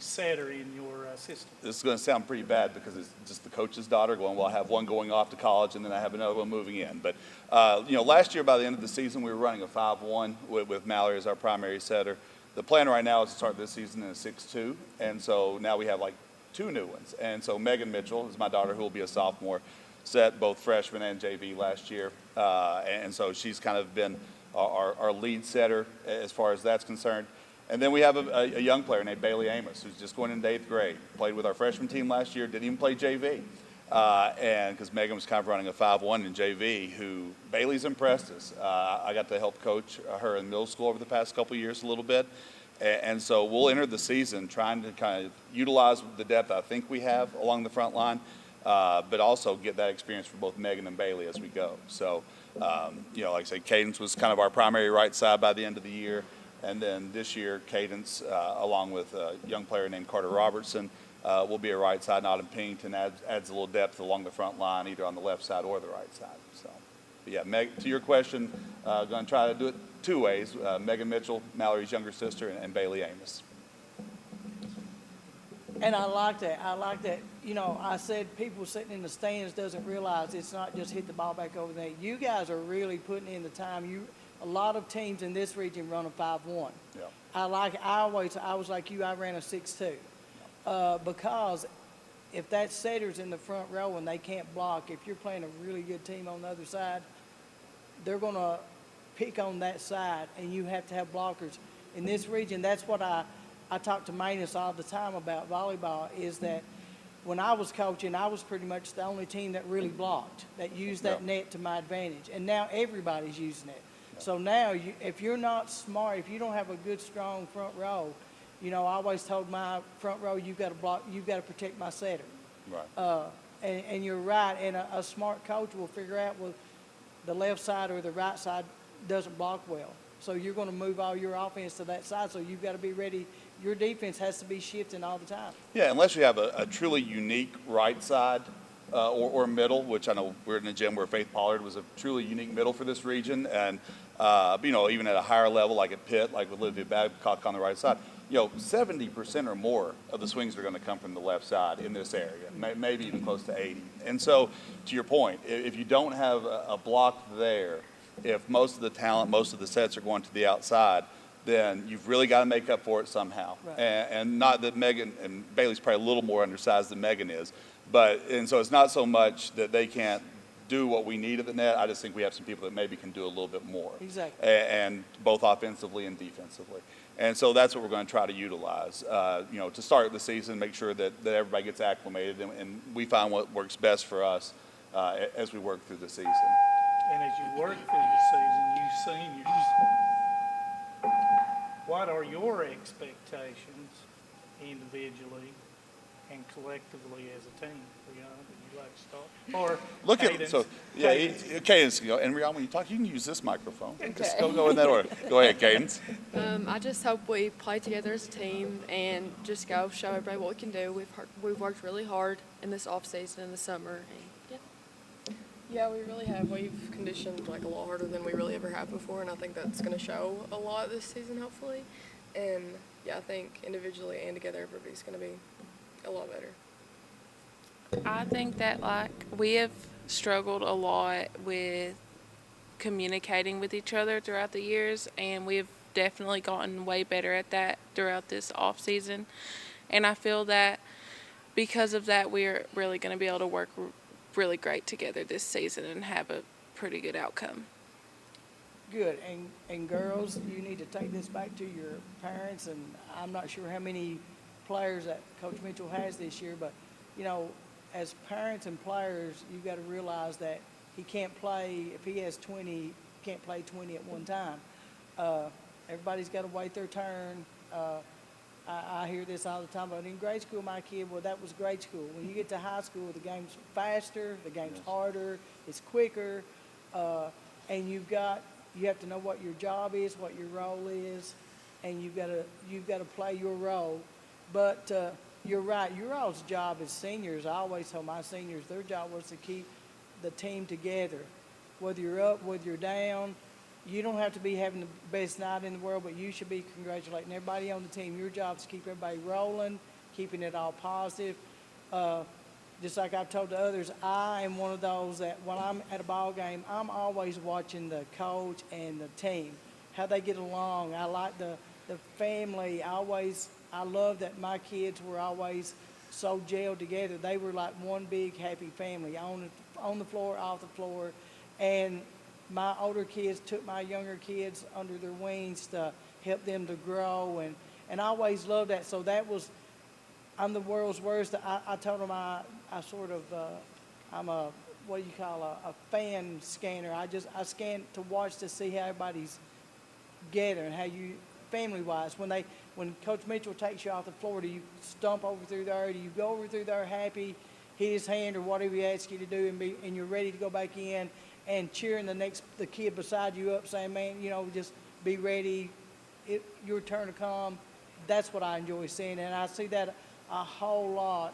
setter in your system?
This is going to sound pretty bad because it's just the coach's daughter going, well, I have one going off to college and then I have another one moving in. But, last year by the end of the season, we were running a 5-1 with Mallory as our primary setter. The plan right now is to start this season in a 6-2. And so now we have like 2 new ones. And so Megan Mitchell is my daughter, who will be a sophomore, set both freshman and JV last year. And so she's kind of been our lead setter as far as that's concerned. And then we have a young player named Bailey Amos, who's just going into 8th grade. Played with our freshman team last year, didn't even play JV. And because Megan was kind of running a 5-1 in JV, who Bailey's impressed us. I got to help coach her in middle school over the past couple of years a little bit. And so we'll enter the season trying to kind of utilize the depth I think we have along the front line, but also get that experience for both Megan and Bailey as we go. So, like I say, Cadence was kind of our primary right side by the end of the year. And then this year, Cadence, along with a young player named Carter Robertson, will be a right side. Autumn Pennington adds a little depth along the front line, either on the left side or the right side. So, but yeah, to your question, going to try to do it 2 ways. Megan Mitchell, Mallory's younger sister, and Bailey Amos.
And I like that. I said people sitting in the stands doesn't realize it's not just hit the ball back over there. You guys are really putting in the time. A lot of teams in this region run a 5-1.
Yeah.
I was like you, I ran a 6-2. Because if that setter's in the front row and they can't block, if you're playing a really good team on the other side, they're going to pick on that side, and you have to have blockers. In this region, that's what I talk to Manus all the time about volleyball, is that when I was coaching, I was pretty much the only team that really blocked, that used that net to my advantage. And now everybody's using it. So now, if you're not smart, if you don't have a good, strong front row, I always told my front row, you've got to block, you've got to protect my setter.
Right.
And you're right. And a smart coach will figure out, well, the left side or the right side doesn't block well. So you're going to move all your offense to that side. So you've got to be ready. Your defense has to be shifting all the time.
Yeah, unless you have a truly unique right side or middle, which I know we're in a gym where Faith Pollard was a truly unique middle for this region. And, even at a higher level, like at Pitt, like with Olivia Babcock on the right side, 70% or more of the swings are going to come from the left side in this area, maybe even close to 80. And so, to your point, if you don't have a block there, if most of the talent, most of the sets are going to the outside, then you've really got to make up for it somehow.
Right.
And not that Megan and Bailey's probably a little more undersized than Megan is, and so it's not so much that they can't do what we need at the net. I just think we have some people that maybe can do a little bit more.
Exactly.
And both offensively and defensively. And so that's what we're going to try to utilize, to start the season, make sure that everybody gets acclimated, and we find what works best for us as we work through the season.
And as you work through the season, you seniors, what are your expectations individually and collectively as a team? Rihanna, would you like to start? Or
look
Cadence.
Cadence, and Rihanna, when you talk, you can use this microphone. Okay. Just go in that order. Go ahead, Cadence.
I just hope we play together as a team and just go show everybody what we can do. We've worked really hard in this off season in the summer. And,
Yeah, we really have. We've conditioned a lot harder than we really ever have before, and I think that's going to show a lot this season, hopefully. And I think individually and together, everybody's going to be a lot better.
I think that we have struggled a lot with communicating with each other throughout the years, and we've definitely gotten way better at that throughout this off season, and I feel that because of that, we're really going to be able to work really great together this season and have a pretty good outcome.
Good. And girls, you need to take this back to your parents, and I'm not sure how many players that Coach Mitchell has this year, but, you know, as parents and players, you got to realize that he can't play, if he has 20, can't play 20 at one time. Everybody's got to wait their turn. I hear this all the time, but in grade school, my kid, well, that was grade school. When you get to high school, the game's faster, the game's harder, it's quicker, and you have to know what your job is, what your role is, and you've got to play your role. But you're right, your all's job as seniors, I always told my seniors, their job was to keep the team together. Whether you're up, whether you're down, you don't have to be having the best night in the world, but you should be congratulating everybody on the team. Your job is to keep everybody rolling, keeping it all positive. Just like I've told the others, I am one of those that when I'm at a ball game, I'm always watching the coach and the team, how they get along. I like the family. I love that my kids were always so gelled together. They were like one big happy family on the floor, off the floor, and my older kids took my younger kids under their wings to help them to grow, and I always loved that. So that was, I'm the world's worst. I told them I'm a, what do you call a fan scanner. I scan to watch to see how everybody's together and how you, family-wise, when Coach Mitchell takes you off the floor, do you stomp over through there? Do you go over through there happy, hit his hand or whatever he asks you to do, and you're ready to go back in and cheering the kid beside you up, saying, man, you know, just be ready, your turn to come. That's what I enjoy seeing, and I see that a whole lot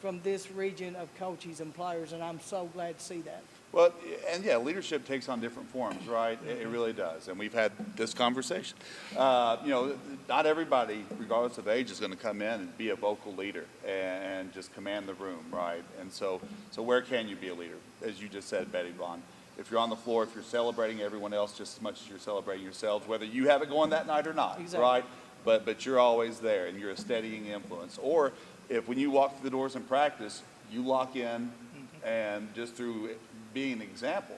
from this region of coaches and players, and I'm so glad to see that.
Well, and yeah, leadership takes on different forms, right? It really does, and we've had this conversation. You know, not everybody, regardless of age, is going to come in and be a vocal leader and just command the room, right? And so where can you be a leader? As you just said, Betty Vaughn, if you're on the floor, if you're celebrating everyone else just as much as you're celebrating yourselves, whether you have it going that night or not,
exactly.
Right? But you're always there, and you're a steadying influence. Or if when you walk through the doors in practice, you lock in, and just through being an example,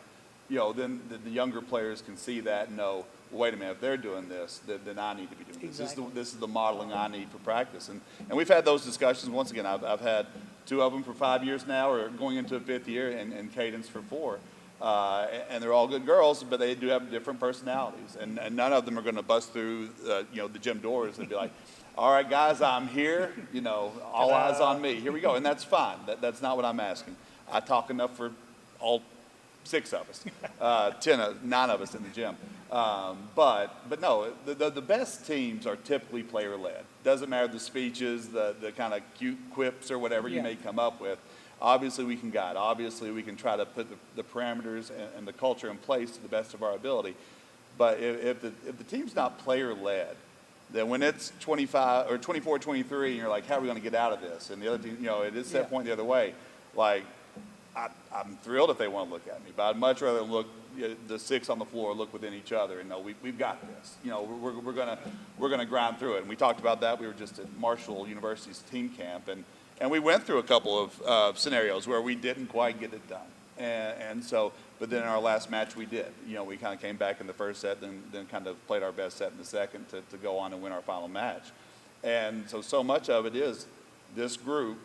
you know, then the younger players can see that and know, well, wait a minute, if they're doing this, then I need to be doing this.
Exactly.
This is the modeling I need for practice. And we've had those discussions. Once again, I've had 2 of them for 5 years now, or going into a 5th year, and Cadence for 4. And they're all good girls, but they do have different personalities. And none of them are going to bust through, you know, the gym doors and be like, all right, guys, I'm here. You know, all eyes on me. Here we go. And that's fine. That's not what I'm asking. I talk enough for all 6 of us, 9 of us in the gym. But no, the best teams are typically player-led. Doesn't matter the speeches, the kind of cute quips or whatever you may come up with. Obviously, we can guide. Obviously, we can try to put the parameters and the culture in place to the best of our ability. But if the team's not player-led, then when it's 25 or 24-23, and you're like, how are we going to get out of this? And the other team, you know, it is set point the other way. Like, I'm thrilled if they want to look at me, but I'd much rather look the 6 on the floor look within each other and know we've got this. You know, we're gonna grind through it. And we talked about that. We were just at Marshall University's team camp, and we went through a couple of scenarios where we didn't quite get it done. And so, but then in our last match we did. You know, we kind of came back in the first set, then kind of played our best set in the second to go on and win our final match. And so much of it is this group,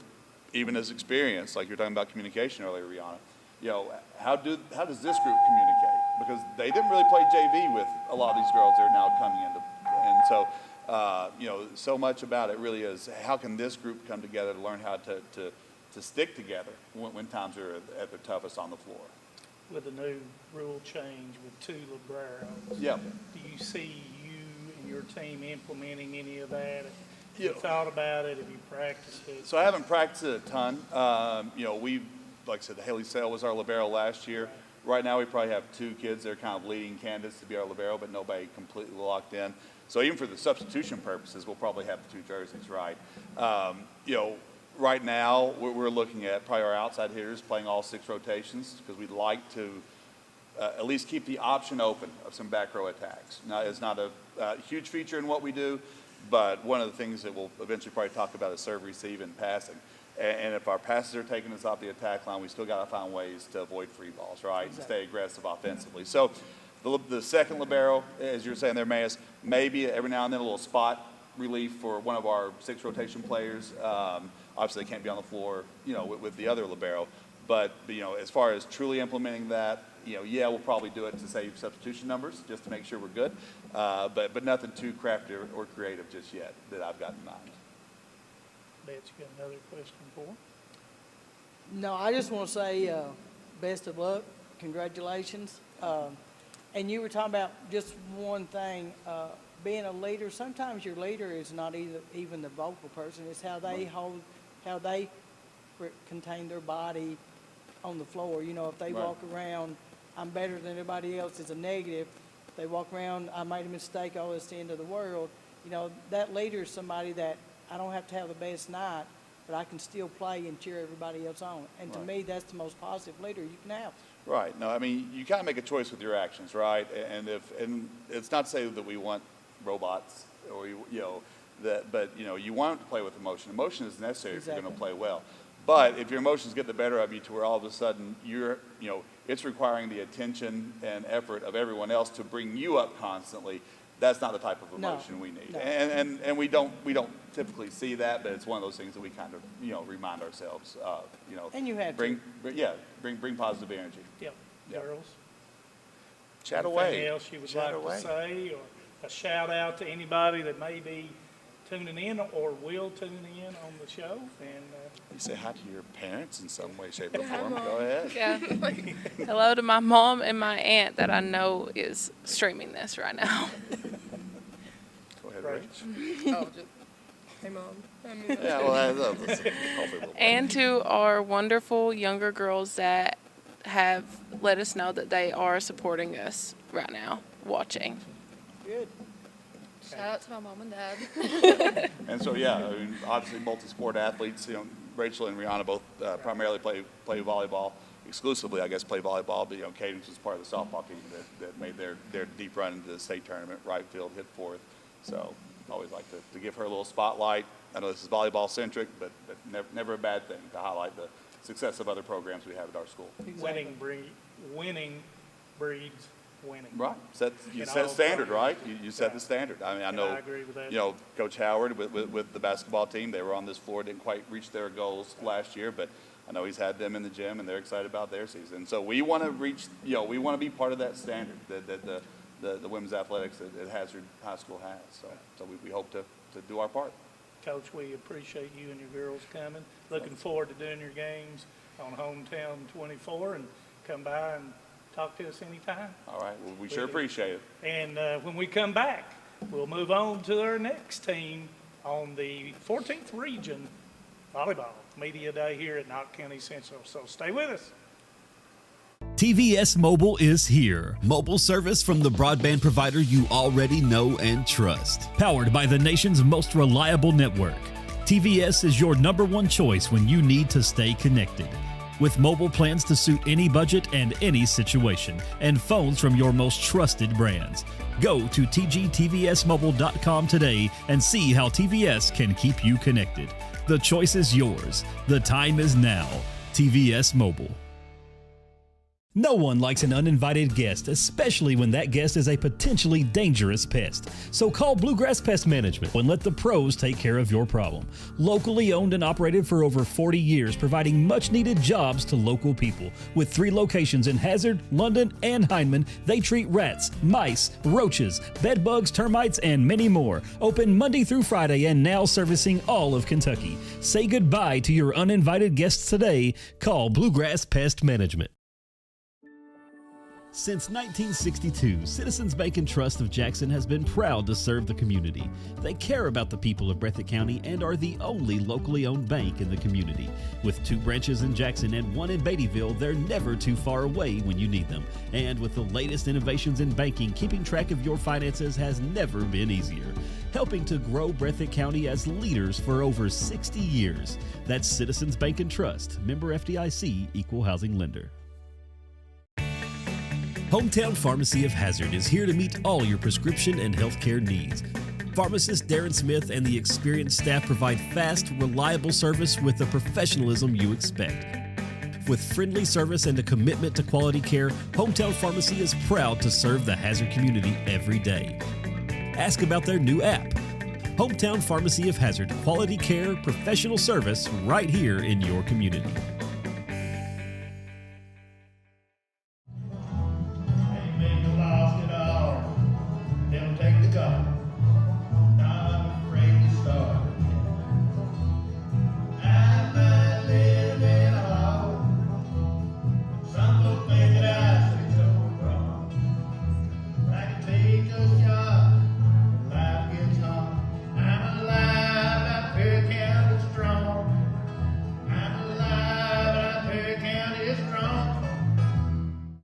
even as experienced, like you're talking about communication earlier, Rihanna, you know, how does this group communicate? Because they didn't really play JV with a lot of these girls that are now coming into, and so, you know, so much about it really is how can this group come together to learn how to stick together when times are at their toughest on the floor.
With the new rule change with 2 libreros,
yep.
Do you see you and your team implementing any of that? Have you thought about it? Have you practiced it?
So I haven't practiced it a ton. You know, like I said, Haley Sale was our libero last year. Right now we probably have 2 kids that are kind of leading candidates to be our libero, but nobody completely locked in. So even for the substitution purposes, we'll probably have the 2 jerseys, right? You know, right now we're looking at probably our outside hitters playing all 6 rotations because we'd like to at least keep the option open of some back row attacks. Now, it's not a huge feature in what we do, but one of the things that we'll eventually probably talk about is serve, receive, and passing. And if our passes are taking us off the attack line, we still got to find ways to avoid free balls, right? And stay aggressive offensively. So the second libero, as you're saying there, Mayes, maybe every now and then a little spot relief for one of our 6 rotation players. Obviously, they can't be on the floor, with the other libero. But, as far as truly implementing that, yeah, we'll probably do it to save substitution numbers, just to make sure we're good. But nothing too crafty or creative just yet that I've got in mind.
Bet you got another question for him?
No, I just want to say best of luck, congratulations. And you were talking about just one thing, being a leader. Sometimes your leader is not even the vocal person. It's how they contain their body on the floor. If they walk around, I'm better than everybody else, is a negative. If they walk around, I made a mistake, oh, it's the end of the world. That leader is somebody that I don't have to have the best night, but I can still play and cheer everybody else on. And to me, that's the most positive leader you can have.
Right. No, I mean, you kind of make a choice with your actions, right? And it's not to say that we want robots or, but you want to play with emotion. Emotion is necessary if you're going to play well. But if your emotions get the better of you to where all of a sudden it's requiring the attention and effort of everyone else to bring you up constantly, that's not the type of emotion we need. No. And we don't typically see that, but it's one of those things that we kind of, remind ourselves of,
And you have
bring positive energy.
Yep. Girls?
Chat
Anything
away.
else you would like to say, or a shout out to anybody that may be tuning in or will tune in on the show? And
you say hi to your parents in some way, shape, or form. Go ahead.
Yeah. Hello to my mom and my aunt that I know is streaming this right now.
Go ahead, Rach.
Hey, Mom.
Yeah, well,
And to our wonderful younger girls that have let us know that they are supporting us right now, watching.
Good.
Shout out to my mom and dad.
And so, yeah, obviously multi-sport athletes, Rachel and Rihanna both primarily play volleyball, exclusively, I guess, play volleyball, but, Cadence was part of the softball team that made their deep run into the state tournament, right field, hit fourth. So always like to give her a little spotlight. I know this is volleyball-centric, but never a bad thing to highlight the success of other programs we have at our school.
Exactly. Winning breeds winning.
Right. You set standard, right? You set the standard. I mean, I know,
I agree with that.
Coach Howard with the basketball team, they were on this floor, didn't quite reach their goals last year, but I know he's had them in the gym and they're excited about their season. So we want to reach, we want to be part of that standard that the women's athletics at Hazard High School has. So we hope to do our part.
Coach, we appreciate you and your girls coming. Looking forward to doing your games on Hometown 24, and come by and talk to us anytime.
All right. Well, we sure appreciate it.
And when we come back, we'll move on to our next team on the 14th Region Volleyball Media Day here at Knott County Central. So stay with us.
TVS Mobile is here. Mobile service from the broadband provider you already know and trust. Powered by the nation's most reliable network, TVS is your #1 choice when you need to stay connected. With mobile plans to suit any budget and any situation, and phones from your most trusted brands. Go to tgtvsmobile.com today and see how TVS can keep you connected. The choice is yours. The time is now. TVS Mobile. No one likes an uninvited guest, especially when that guest is a potentially dangerous pest. So call Bluegrass Pest Management and let the pros take care of your problem. Locally owned and operated for over 40 years, providing much-needed jobs to local people. With 3 locations in Hazard, London, and Hindman, they treat rats, mice, roaches, bed bugs, termites, and many more. Open Monday through Friday and now servicing all of Kentucky. Say goodbye to your uninvited guests today. Call Bluegrass Pest Management. Since 1962, Citizens Bank and Trust of Jackson has been proud to serve the community. They care about the people of Breathitt County and are the only locally owned bank in the community. With 2 branches in Jackson and 1 in Beattyville, they're never too far away when you need them. And with the latest innovations in banking, keeping track of your finances has never been easier. Helping to grow Breathitt County as leaders for over 60 years. That's Citizens Bank and Trust, member FDIC, equal housing lender.
Hometown Pharmacy of Hazard is here to meet all your prescription and healthcare needs. Pharmacist Darren Smith and the experienced staff provide fast, reliable service with the professionalism you expect. With friendly service and a commitment to quality care, Hometown Pharmacy is proud to serve the Hazard community every day. Ask about their new app. Hometown Pharmacy of Hazard, quality care, professional service right here in your community.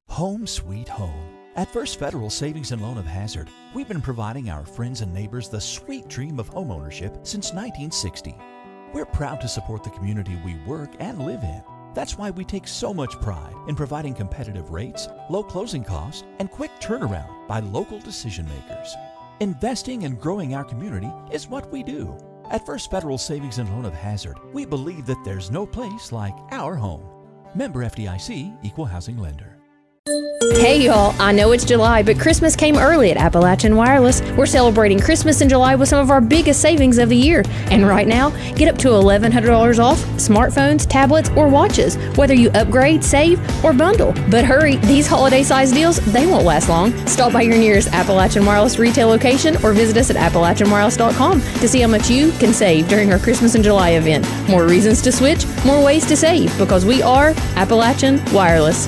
Home sweet home. At First Federal Savings and Loan of Hazard, we've been providing our friends and neighbors the sweet dream of homeownership since 1960. We're proud to support the community we work and live in. That's why we take so much pride in providing competitive rates, low closing costs, and quick turnaround by local decision makers. Investing and growing our community is what we do. At First Federal Savings and Loan of Hazard, we believe that there's no place like our home. Member FDIC, Equal Housing Lender.
Hey y'all, I know it's July, but Christmas came early at Appalachian Wireless. We're celebrating Christmas in July with some of our biggest savings of the year. And right now, get up to $1,100 off smartphones, tablets, or watches, whether you upgrade, save, or bundle. But hurry, these holiday size deals, they won't last long. Stop by your nearest Appalachian Wireless retail location or visit us at AppalachianWireless.com to see how much you can save during our Christmas in July event. More reasons to switch, more ways to save, because we are Appalachian Wireless.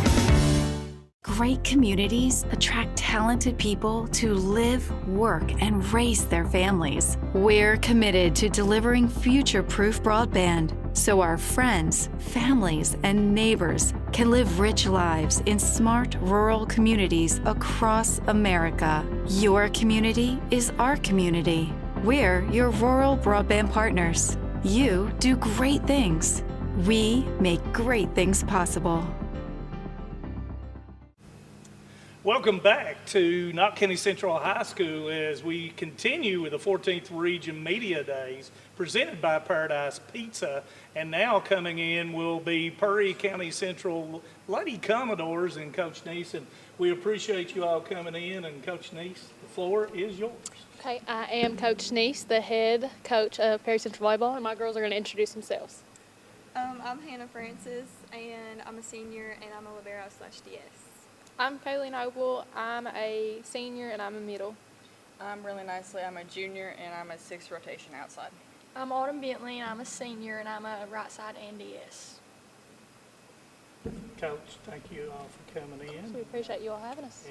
Great communities attract talented people to live, work, and raise their families. We're committed to delivering future-proof broadband so our friends, families, and neighbors can live rich lives in smart rural communities across America. Your community is our community. We're your rural broadband partners. You do great things. We make great things possible.
Welcome back to Knott County Central High School as we continue with the 14th Region Media Days presented by Paradise Pizza. And now coming in will be Perry County Central Lady Commodores and Coach Neese. And we appreciate you all coming in. And Coach Neese, the floor is yours.
Okay, I am Coach Neese, the head coach of Perry Central Volleyball, and my girls are going to introduce themselves.
I'm Hannah Francis, and I'm a senior, and I'm a libero/DS.
I'm Kaylee Noble. I'm a senior and I'm a middle.
I'm really nicely. I'm a junior and I'm a 6th rotation outside.
I'm Autumn Bentley and I'm a senior and I'm a right side and DS.
Coach, thank you all for coming in.
We appreciate you all having us.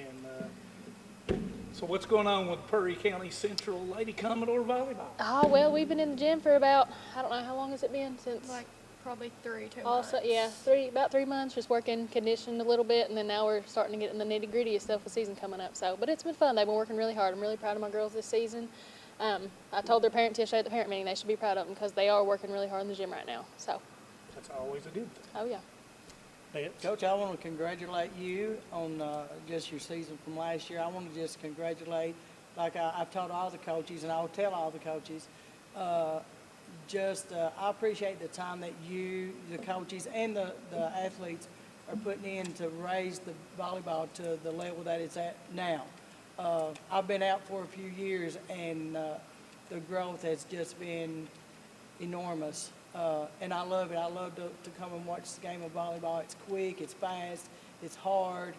And so what's going on with Perry County Central Lady Commodore Volleyball?
Oh, well, we've been in the gym for about, I don't know, how long has it been since?
Like probably 2 months.
Also, yeah, about 3 months, just working conditioned a little bit, and then now we're starting to get in the nitty gritty of stuff with season coming up. So, but it's been fun. They've been working really hard. I'm really proud of my girls this season. I told their parents yesterday at the parent meeting they should be proud of them because they are working really hard in the gym right now. So
that's always a good thing.
Oh yeah.
Coach, I want to congratulate you on just your season from last year. I want to just congratulate, like I've told all the coaches, and I will tell all the coaches. I appreciate the time that you, the coaches, and the athletes are putting in to raise the volleyball to the level that it's at now. I've been out for a few years, and the growth has just been enormous, and I love it. I love to come and watch the game of volleyball. It's quick, it's fast, it's hard,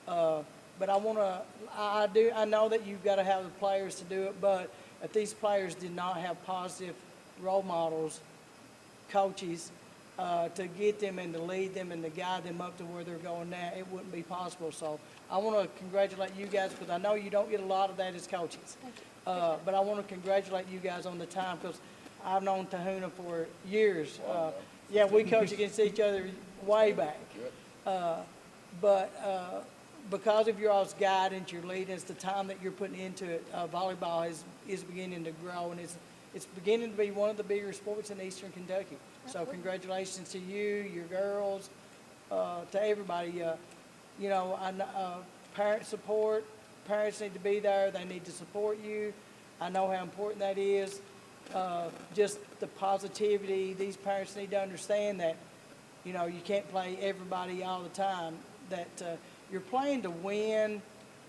but I know that you've got to have the players to do it, but if these players did not have positive role models, coaches, to get them and to lead them and to guide them up to where they're going now, it wouldn't be possible. So I want to congratulate you guys because I know you don't get a lot of that as coaches. But I want to congratulate you guys on the time because I've known Tahuna for years. Yeah, we coach against each other way back. But because of your all's guidance, your leaders, the time that you're putting into it, volleyball is beginning to grow, and it's beginning to be one of the bigger sports in Eastern Kentucky. So congratulations to you, your girls, to everybody. parent support. Parents need to be there. They need to support you. I know how important that is. Just the positivity. These parents need to understand that, you know, you can't play everybody all the time. That you're playing to win,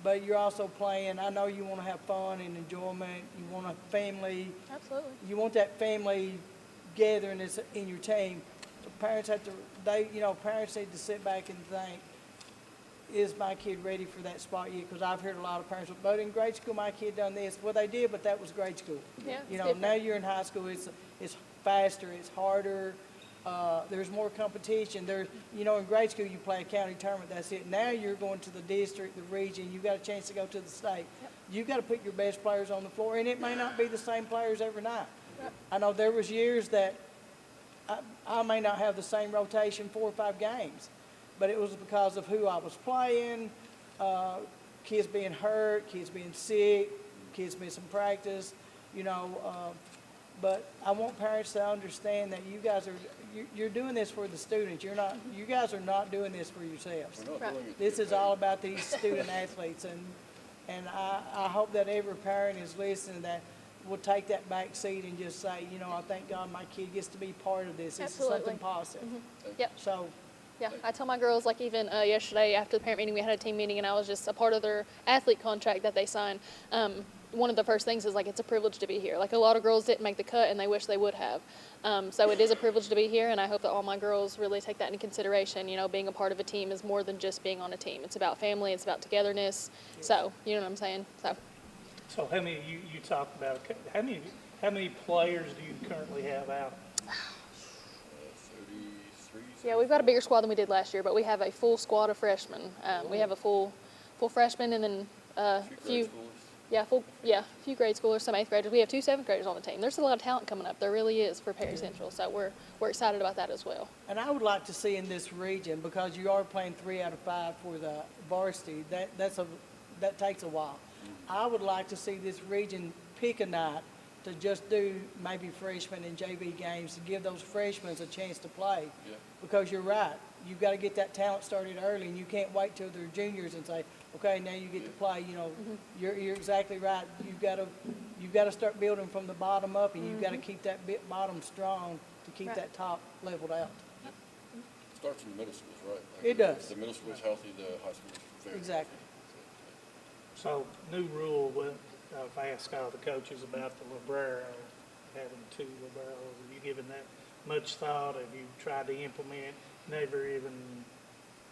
but you're also playing. I know you want to have fun and enjoyment. You want a family.
Absolutely.
You want that family gathering in your team. But parents have to. Parents need to sit back and think, is my kid ready for that spot yet? Because I've heard a lot of parents, but in grade school, my kid done this. Well, they did, but that was grade school.
Yeah,
You
it's
know,
different.
now you're in high school. It's faster. It's harder. There's more competition. In grade school, you play a county tournament. That's it. Now you're going to the district, the region. You got a chance to go to the state.
Yep.
You got to put your best players on the floor, and it may not be the same players every night. Yep. I know there was years that I may not have the same rotation 4 or 5 games, but it was because of who I was playing, kids being hurt, kids being sick, kids missing practice, but I want parents to understand that you guys you're doing this for the students. You guys are not doing this for yourselves. This is all about these student athletes, and I hope that every parent is listening that will take that back seat and just say, I thank God my kid gets to be part of this. It's something positive.
Mm-hmm. Yep.
So.
Yeah, I tell my girls, like even yesterday after the parent meeting, we had a team meeting, and I was just a part of their athlete contract that they signed. One of the first things is, like, it's a privilege to be here. Like, a lot of girls didn't make the cut, and they wish they would have. So it is a privilege to be here, and I hope that all my girls really take that into consideration. Being a part of a team is more than just being on a team. It's about family. It's about togetherness. Yes. So, you know what I'm saying?
So how many, you talked about, how many players do you currently have out?
Yeah, we've got a bigger squad than we did last year, but we have a full squad of freshmen. We have a full freshman, and then a few grade schoolers, some 8th graders. We have 2 7th graders on the team. There's a lot of talent coming up. There really is for Perry Central, so we're excited about that as well.
And I would like to see in this region, because you are playing 3 out of 5 for the varsity, that takes a while. I would like to see this region pick a night to just do maybe freshman and JV games to give those freshmen a chance to play. Yeah. Because you're right, you've got to get that talent started early, and you can't wait till they're juniors and say, okay, now you get to play. You're exactly right. You've got to start building from the bottom up, and you've got to keep that bottom strong to keep that top leveled out.
It starts in the middle schools, right?
It does.
The middle school is healthy, the high school is very
exactly.
So new rule, I've asked all the coaches about the libero, having 2 liberos. Have you given that much thought? Have you tried to implement? Never even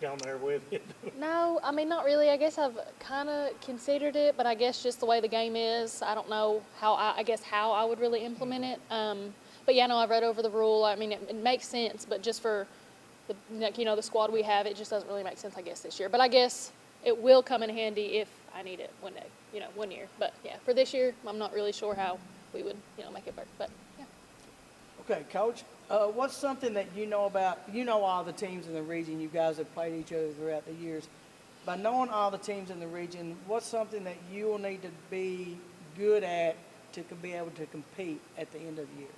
gone there with it?
No, I mean, not really. I guess I've kind of considered it, but I guess just the way the game is, I don't know how I would really implement it. But yeah, no, I've read over the rule. I mean, it makes sense, but just for the squad we have, it just doesn't really make sense, I guess, this year. But I guess it will come in handy if I need it one day, 1 year. But yeah, for this year, I'm not really sure how we would, make it work. But yeah.
Okay, Coach, what's something that you know about? You know all the teams in the region. You guys have played each other throughout the years. By knowing all the teams in the region, what's something that you will need to be good at to be able to compete at the end of the year?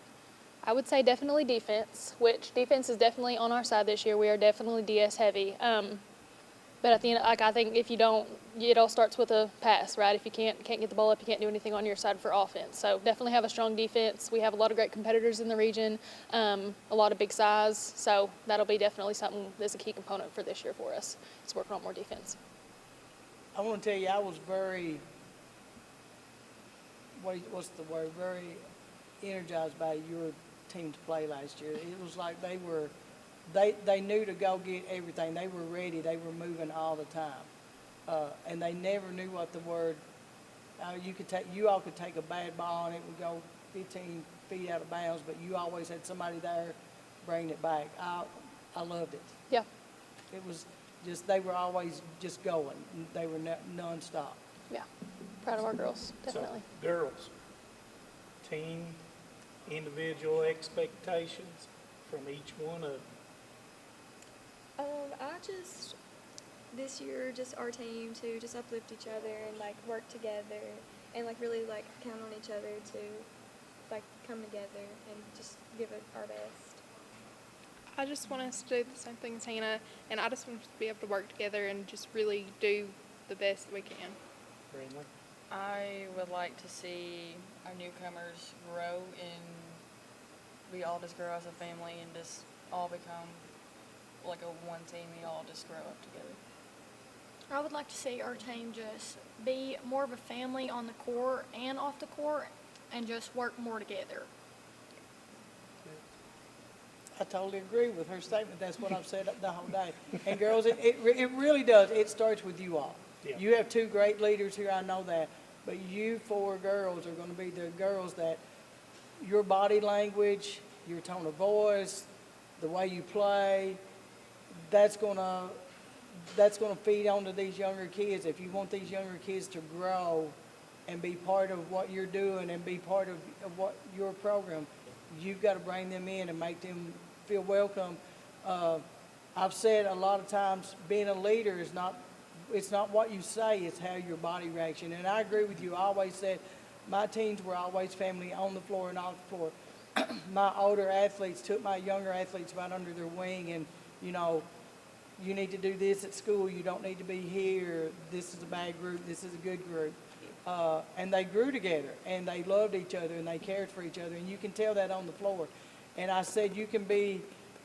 I would say definitely defense, which defense is definitely on our side this year. We are definitely DS heavy. But at the end, I think if you don't, it all starts with a pass, right? If you can't get the ball up, you can't do anything on your side for offense. So definitely have a strong defense. We have a lot of great competitors in the region, a lot of big size. So that'll be definitely something that's a key component for this year for us. It's working on more defense.
I want to tell you, I was very, very energized by your team to play last year. It was like they knew to go get everything. They were ready. They were moving all the time. And they never knew what the word, you all could take a bad ball and it would go 15 feet out of bounds, but you always had somebody there bringing it back. I loved it.
Yeah.
It was just, they were always just going. They were nonstop.
Yeah. Proud of our girls, definitely.
So, girls, team, individual expectations from each one of them.
This year, just our team to just uplift each other and, work together and, really, count on each other to, come together and just give it our best.
I just want us to do the same thing as Hannah, and I just want us to be able to work together and just really do the best we can.
Brandon?
I would like to see our newcomers grow and we all just grow as a family and just all become like a one team. We all just grow up together.
I would like to see our team just be more of a family on the court and off the court and just work more together.
I totally agree with her statement. That's what I've said the whole day. And girls, it really does. It starts with you all.
Yeah.
You have two great leaders here, I know that. But you four girls are going to be the girls that your body language, your tone of voice, the way you play, that's going to feed onto these younger kids. If you want these younger kids to grow and be part of what you're doing and be part of what your program, you've got to bring them in and make them feel welcome. I've said a lot of times being a leader is it's not what you say, it's how your body reaction. And I agree with you. I always said my teams were always family on the floor and off the floor. My older athletes took my younger athletes right under their wing and, you know, you need to do this at school, you don't need to be here, this is a bad group, this is a good group. And they grew together, and they loved each other, and they cared for each other, and you can tell that on the floor. And I said you can be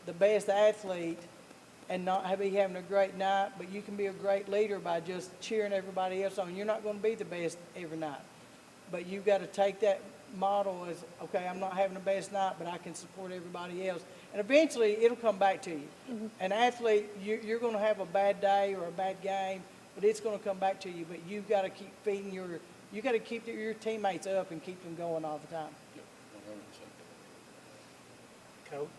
the best athlete and not be having a great night, but you can be a great leader by just cheering everybody else on. You're not going to be the best every night, but you've got to take that model as, okay, I'm not having the best night, but I can support everybody else. And eventually, it'll come back to you. Mm-hmm. An athlete, you're going to have a bad day or a bad game, but it's going to come back to you. But you've got to keep feeding you got to keep your teammates up and keep them going all the time.
Coach,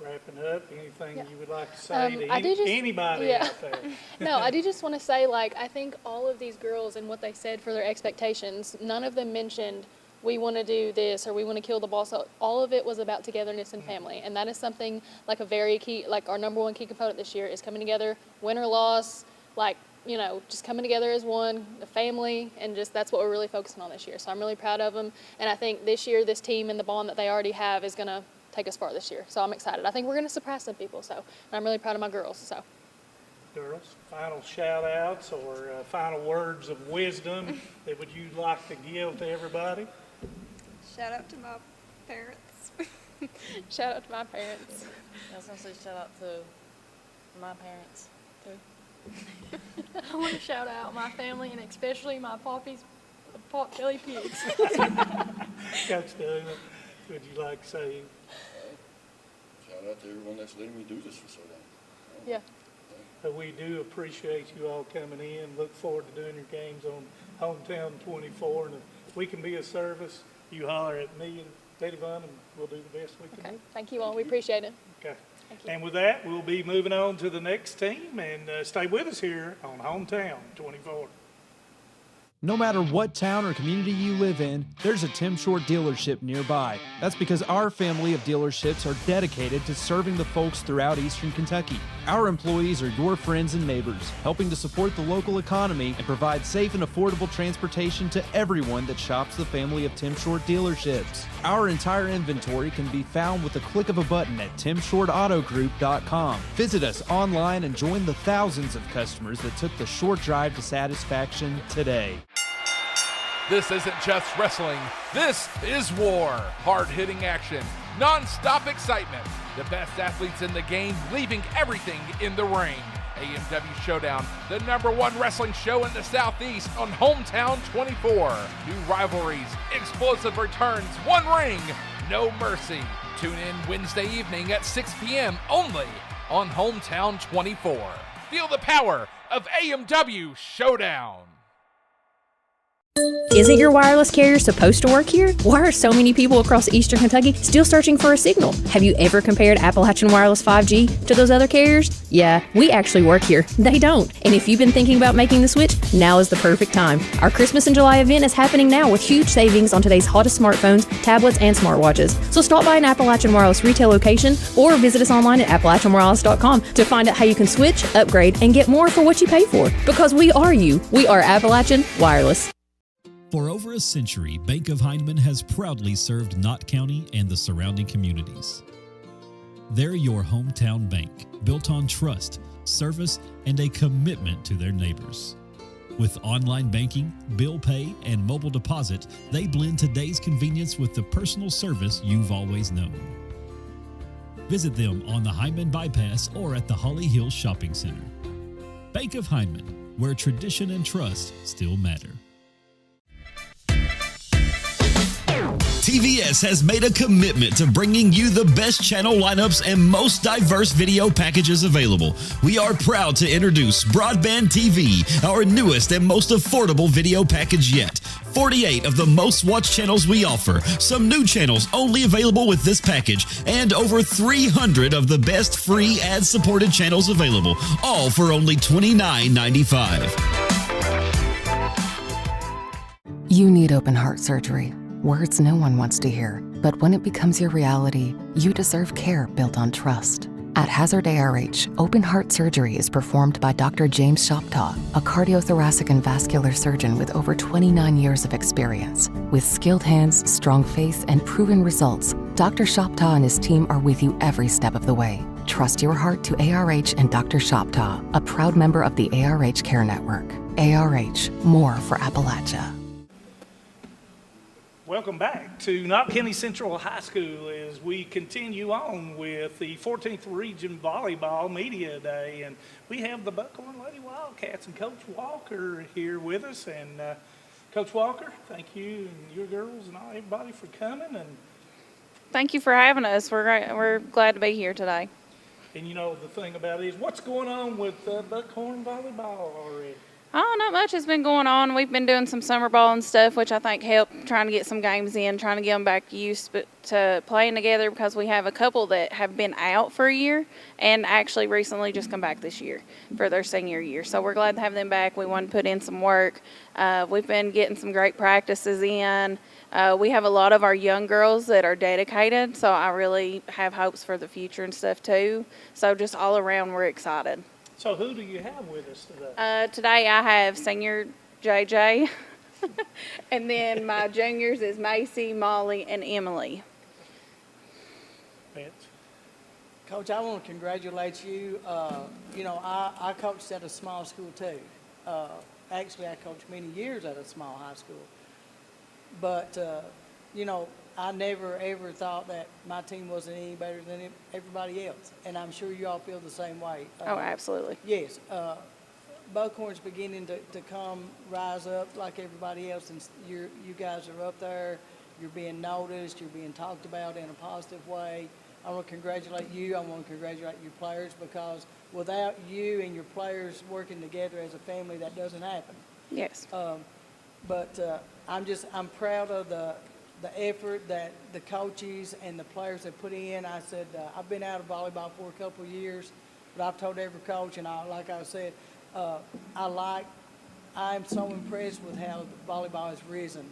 wrapping up, anything
Yeah.
you would like to say to anybody out there?
No, I do just want to say, like, I think all of these girls and what they said for their expectations, none of them mentioned we want to do this or we want to kill the ball. So all of it was about togetherness and family. And that is something like a very key, like our number one key component this year is coming together, win or loss, like, you know, just coming together as one, a family, and just that's what we're really focusing on this year. So I'm really proud of them. And I think this year, this team and the bond that they already have is going to take us far this year. So I'm excited. I think we're going to surprise some people. So, and I'm really proud of my girls. So.
Girls, final shout outs or final words of wisdom that would you like to give to everybody?
Shout out to my parents.
Shout out to my parents.
I was going to say shout out to my parents, too.
I want to shout out my family and especially my poppies, pot-belly pigs.
Coach Doug, would you like to say?
Shout out to everyone that's letting me do this for so long.
Yeah.
We do appreciate you all coming in. Look forward to doing your games on Hometown 24. And if we can be of service, you holler at me and Betty Vaughn, and we'll do the best we can do.
Thank you all. We appreciate it.
Okay. And with that, we'll be moving on to the next team, and stay with us here on Hometown 24.
No matter what town or community you live in, there's a Tim Short dealership nearby. That's because our family of dealerships are dedicated to serving the folks throughout Eastern Kentucky. Our employees are your friends and neighbors, helping to support the local economy and provide safe and affordable transportation to everyone that shops the family of Tim Short dealerships. Our entire inventory can be found with the click of a button at timshortautogroup.com. Visit us online and join the thousands of customers that took the short drive to satisfaction today.
This isn't just wrestling. This is war. Hard-hitting action, non-stop excitement. The best athletes in the game leaving everything in the ring. AMW Showdown, the #1 wrestling show in the Southeast on Hometown 24. New rivalries, explosive returns, one ring, no mercy. Tune in Wednesday evening at 6 p.m. only on Hometown 24. Feel the power of AMW Showdown.
Isn't your wireless carrier supposed to work here? Why are so many people across Eastern Kentucky still searching for a signal? Have you ever compared Appalachian Wireless 5G to those other carriers? Yeah, we actually work here. They don't. And if you've been thinking about making the switch, now is the perfect time. Our Christmas in July event is happening now with huge savings on today's hottest smartphones, tablets, and smartwatches. So stop by an Appalachian Wireless retail location or visit us online at AppalachianWireless.com to find out how you can switch, upgrade, and get more for what you pay for. Because we are you. We are Appalachian Wireless.
For over a century, Bank of Heinemann has proudly served Knott County and the surrounding communities. They're your hometown bank, built on trust, service, and a commitment to their neighbors. With online banking, bill pay, and mobile deposit, they blend today's convenience with the personal service you've always known. Visit them on the Hyman Bypass or at the Holly Hills Shopping Center. Bank of Hyman, where tradition and trust still matter.
TVS has made a commitment to bringing you the best channel lineups and most diverse video packages available. We are proud to introduce Broadband TV, our newest and most affordable video package yet. 48 of the most watched channels we offer, some new channels only available with this package, and over 300 of the best free ad-supported channels available, all for only $29.95.
You need open heart surgery. Words no one wants to hear, but when it becomes your reality, you deserve care built on trust. At Hazard ARH, open heart surgery is performed by Dr. James Shoptaw, a cardiothoracic and vascular surgeon with over 29 years of experience. With skilled hands, strong faith, and proven results, Dr. Shoptaw and his team are with you every step of the way. Trust your heart to ARH and Dr. Shoptaw, a proud member of the ARH Care Network. ARH, more for Appalachia.
Welcome back to Knott County Central High School as we continue on with the 14th Region Volleyball Media Day. And we have the Buckhorn Lady Wildcats and Coach Walker here with us. And Coach Walker, thank you and your girls and everybody for coming. And
thank you for having us. We're glad to be here today.
And you know, the thing about it is, what's going on with Buckhorn Volleyball already?
Oh, not much has been going on. We've been doing some summer ball and stuff, which I think helped trying to get some games in, trying to get them back used to playing together, because we have a couple that have been out for a year and actually recently just come back this year for their senior year. So we're glad to have them back. We want to put in some work. We've been getting some great practices in. We have a lot of our young girls that are dedicated, so I really have hopes for the future and stuff too. So just all around, we're excited.
So who do you have with us today?
Today I have senior JJ, and then my juniors is Macy, Molly, and Emily.
Coach, I want to congratulate you. You know, I coached at a small school too. Actually, I coached many years at a small high school. But, you know, I never ever thought that my team wasn't any better than everybody else, and I'm sure you all feel the same way.
Oh, absolutely.
Yes. Buckhorn's beginning to rise up like everybody else, and you guys are up there. You're being noticed. You're being talked about in a positive way. I want to congratulate you. I want to congratulate your players, because without you and your players working together as a family, that doesn't happen.
Yes.
But I'm proud of the effort that the coaches and the players have put in. I said, I've been out of volleyball for a couple of years, but I've told every coach, and like I said, I'm so impressed with how volleyball has risen.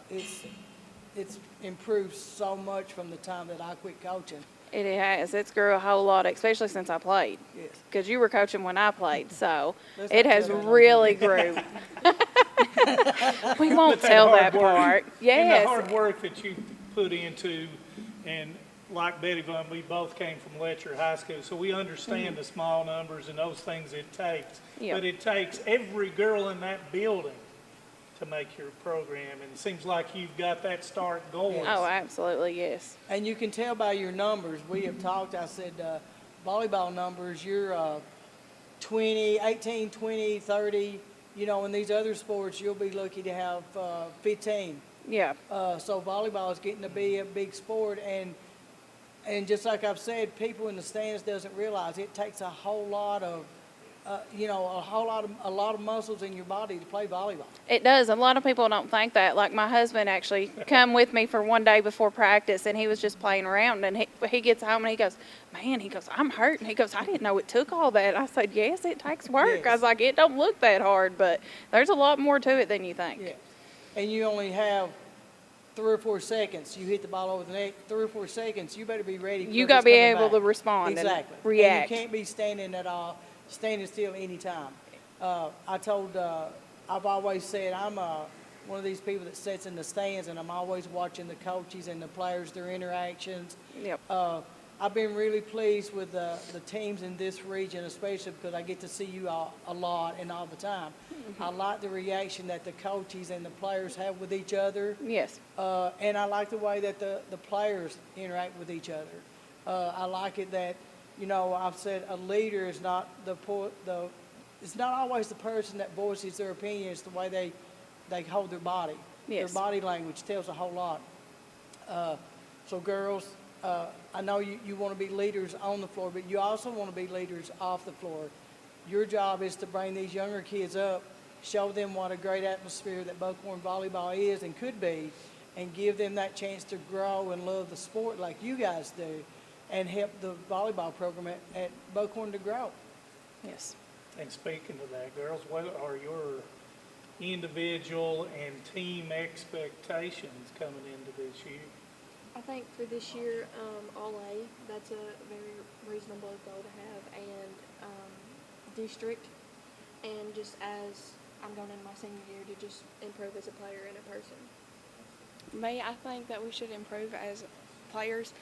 It's improved so much from the time that I quit coaching.
It has. It's grew a whole lot, especially since I played.
Yes.
Because you were coaching when I played, so it has really grew. We won't tell that part. Yes.
And the hard work that you put into, and like Betty Vaughn, we both came from Letcher High School, so we understand the small numbers and those things it takes.
Yep.
But it takes every girl in that building to make your program, and it seems like you've got that start going.
Oh, absolutely, yes.
And you can tell by your numbers. We have talked, I said, volleyball numbers, you're 20, 18, 20, 30. You know, in these other sports, you'll be lucky to have 15.
Yeah.
So volleyball is getting to be a big sport, and just like I've said, people in the stands doesn't realize it takes a whole lot of, a lot of muscles in your body to play volleyball.
It does. A lot of people don't think that. Like my husband actually come with me for one day before practice, and he was just playing around, and he gets home and he goes, man, I'm hurt. And he goes, I didn't know it took all that. I said, yes, it takes work.
Yes.
I was like, it don't look that hard, but there's a lot more to it than you think.
Yeah. And you only have 3 or 4 seconds. You hit the ball over the net, 3 or 4 seconds, you better be ready.
You got to be able to respond
exactly.
and react.
And you can't be standing still anytime. I've always said I'm one of these people that sits in the stands, and I'm always watching the coaches and the players, their interactions.
Yep.
I've been really pleased with the teams in this region, especially because I get to see you all a lot and all the time. I like the reaction that the coaches and the players have with each other.
Yes.
And I like the way that the players interact with each other. I like it that, I've said a leader is not it's not always the person that voices their opinion. It's the way they hold their body.
Yes.
Their body language tells a whole lot. So girls, I know you want to be leaders on the floor, but you also want to be leaders off the floor. Your job is to bring these younger kids up, show them what a great atmosphere that Buckhorn volleyball is and could be, and give them that chance to grow and love the sport like you guys do, and help the volleyball program at Buckhorn to grow.
Yes.
And speaking of that, girls, what are your individual and team expectations coming into this year?
I think for this year, All A, that's a very reasonable goal to have, and district, and just as I'm going into my senior year to just improve as a player and a person.
Me, I think that we should improve as players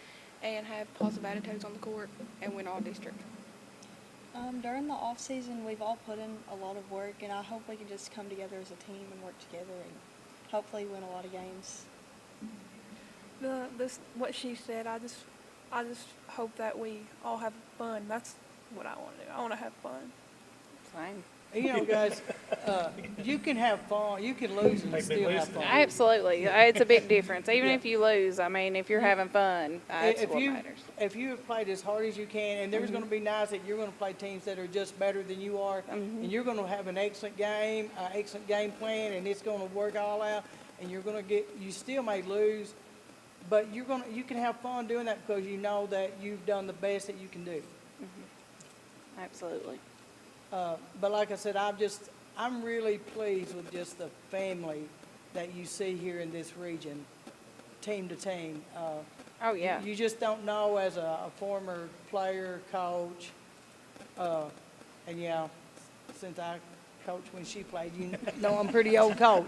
and have positive attitudes on the court and win all district.
During the off season, we've all put in a lot of work, and I hope we can just come together as a team and work together and hopefully win a lot of games.
What she said, I just hope that we all have fun. That's what I want to do. I want to have fun.
Same.
Guys, you can have fun. You can lose and still have fun.
Absolutely. It's a big difference. Even if you lose, if you're having fun, that's what matters.
If you have played as hard as you can, and there's going to be nights that you're going to play teams that are just better than you are, and you're going to have an excellent game plan, and it's going to work all out, and you still may lose, but you can have fun doing that because you know that you've done the best that you can do.
Absolutely.
But like I said, I'm really pleased with just the family that you see here in this region, team to team.
Oh, yeah.
You just don't know as a former player, coach, and since I coached when she played, you know I'm pretty old coach.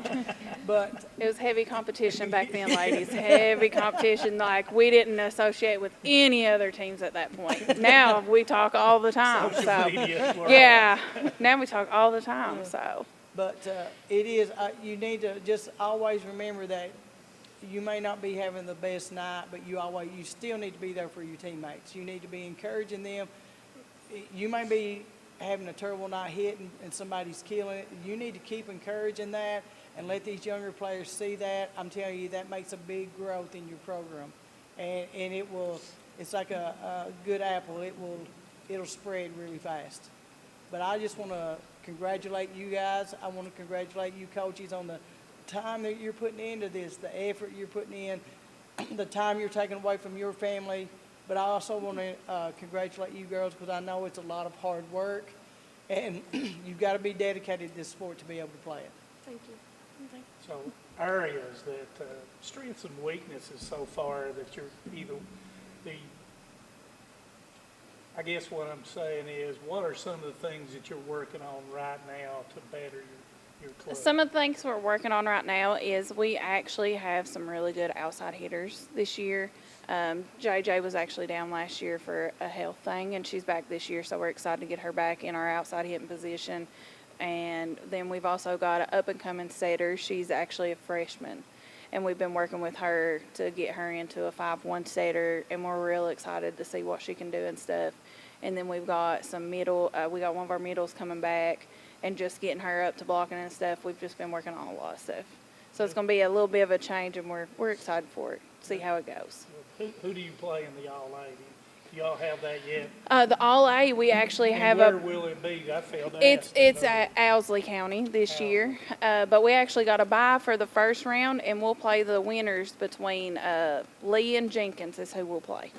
But
it was heavy competition back then, ladies. Heavy competition. Like, we didn't associate with any other teams at that point. Now we talk all the time. Yeah. Now we talk all the time.
But it is. You need to just always remember that you may not be having the best night, but you still need to be there for your teammates. You need to be encouraging them. You may be having a terrible night hitting and somebody's killing it. You need to keep encouraging that and let these younger players see that. I'm telling you, that makes a big growth in your program. And it's like a good apple. It'll spread really fast. But I just want to congratulate you guys. I want to congratulate you coaches on the time that you're putting into this, the effort you're putting in, the time you're taking away from your family. But I also want to congratulate you girls because I know it's a lot of hard work, and you've got to be dedicated to this sport to be able to play it.
Thank you.
So areas that strengths and weaknesses so far that you're I guess what I'm saying is, what are some of the things that you're working on right now to better your club?
Some of the things we're working on right now is we actually have some really good outside hitters this year. JJ was actually down last year for a health thing, and she's back this year, so we're excited to get her back in our outside hitting position. And then we've also got an up-and-coming setter. She's actually a freshman, and we've been working with her to get her into a 5-1 setter, and we're real excited to see what she can do and stuff. And then we've got some middle. We got one of our middles coming back, and just getting her up to blocking and stuff. We've just been working on a lot of stuff. So it's going to be a little bit of a change, and we're excited for it. See how it goes.
Who do you play in the All-A? Do y'all have that yet?
The All-A, we actually have
where will it be? I failed to ask.
It's at Owsley County this year. But we actually got a bye for the first round, and we'll play the winners between Lee and Jenkins is who we'll play.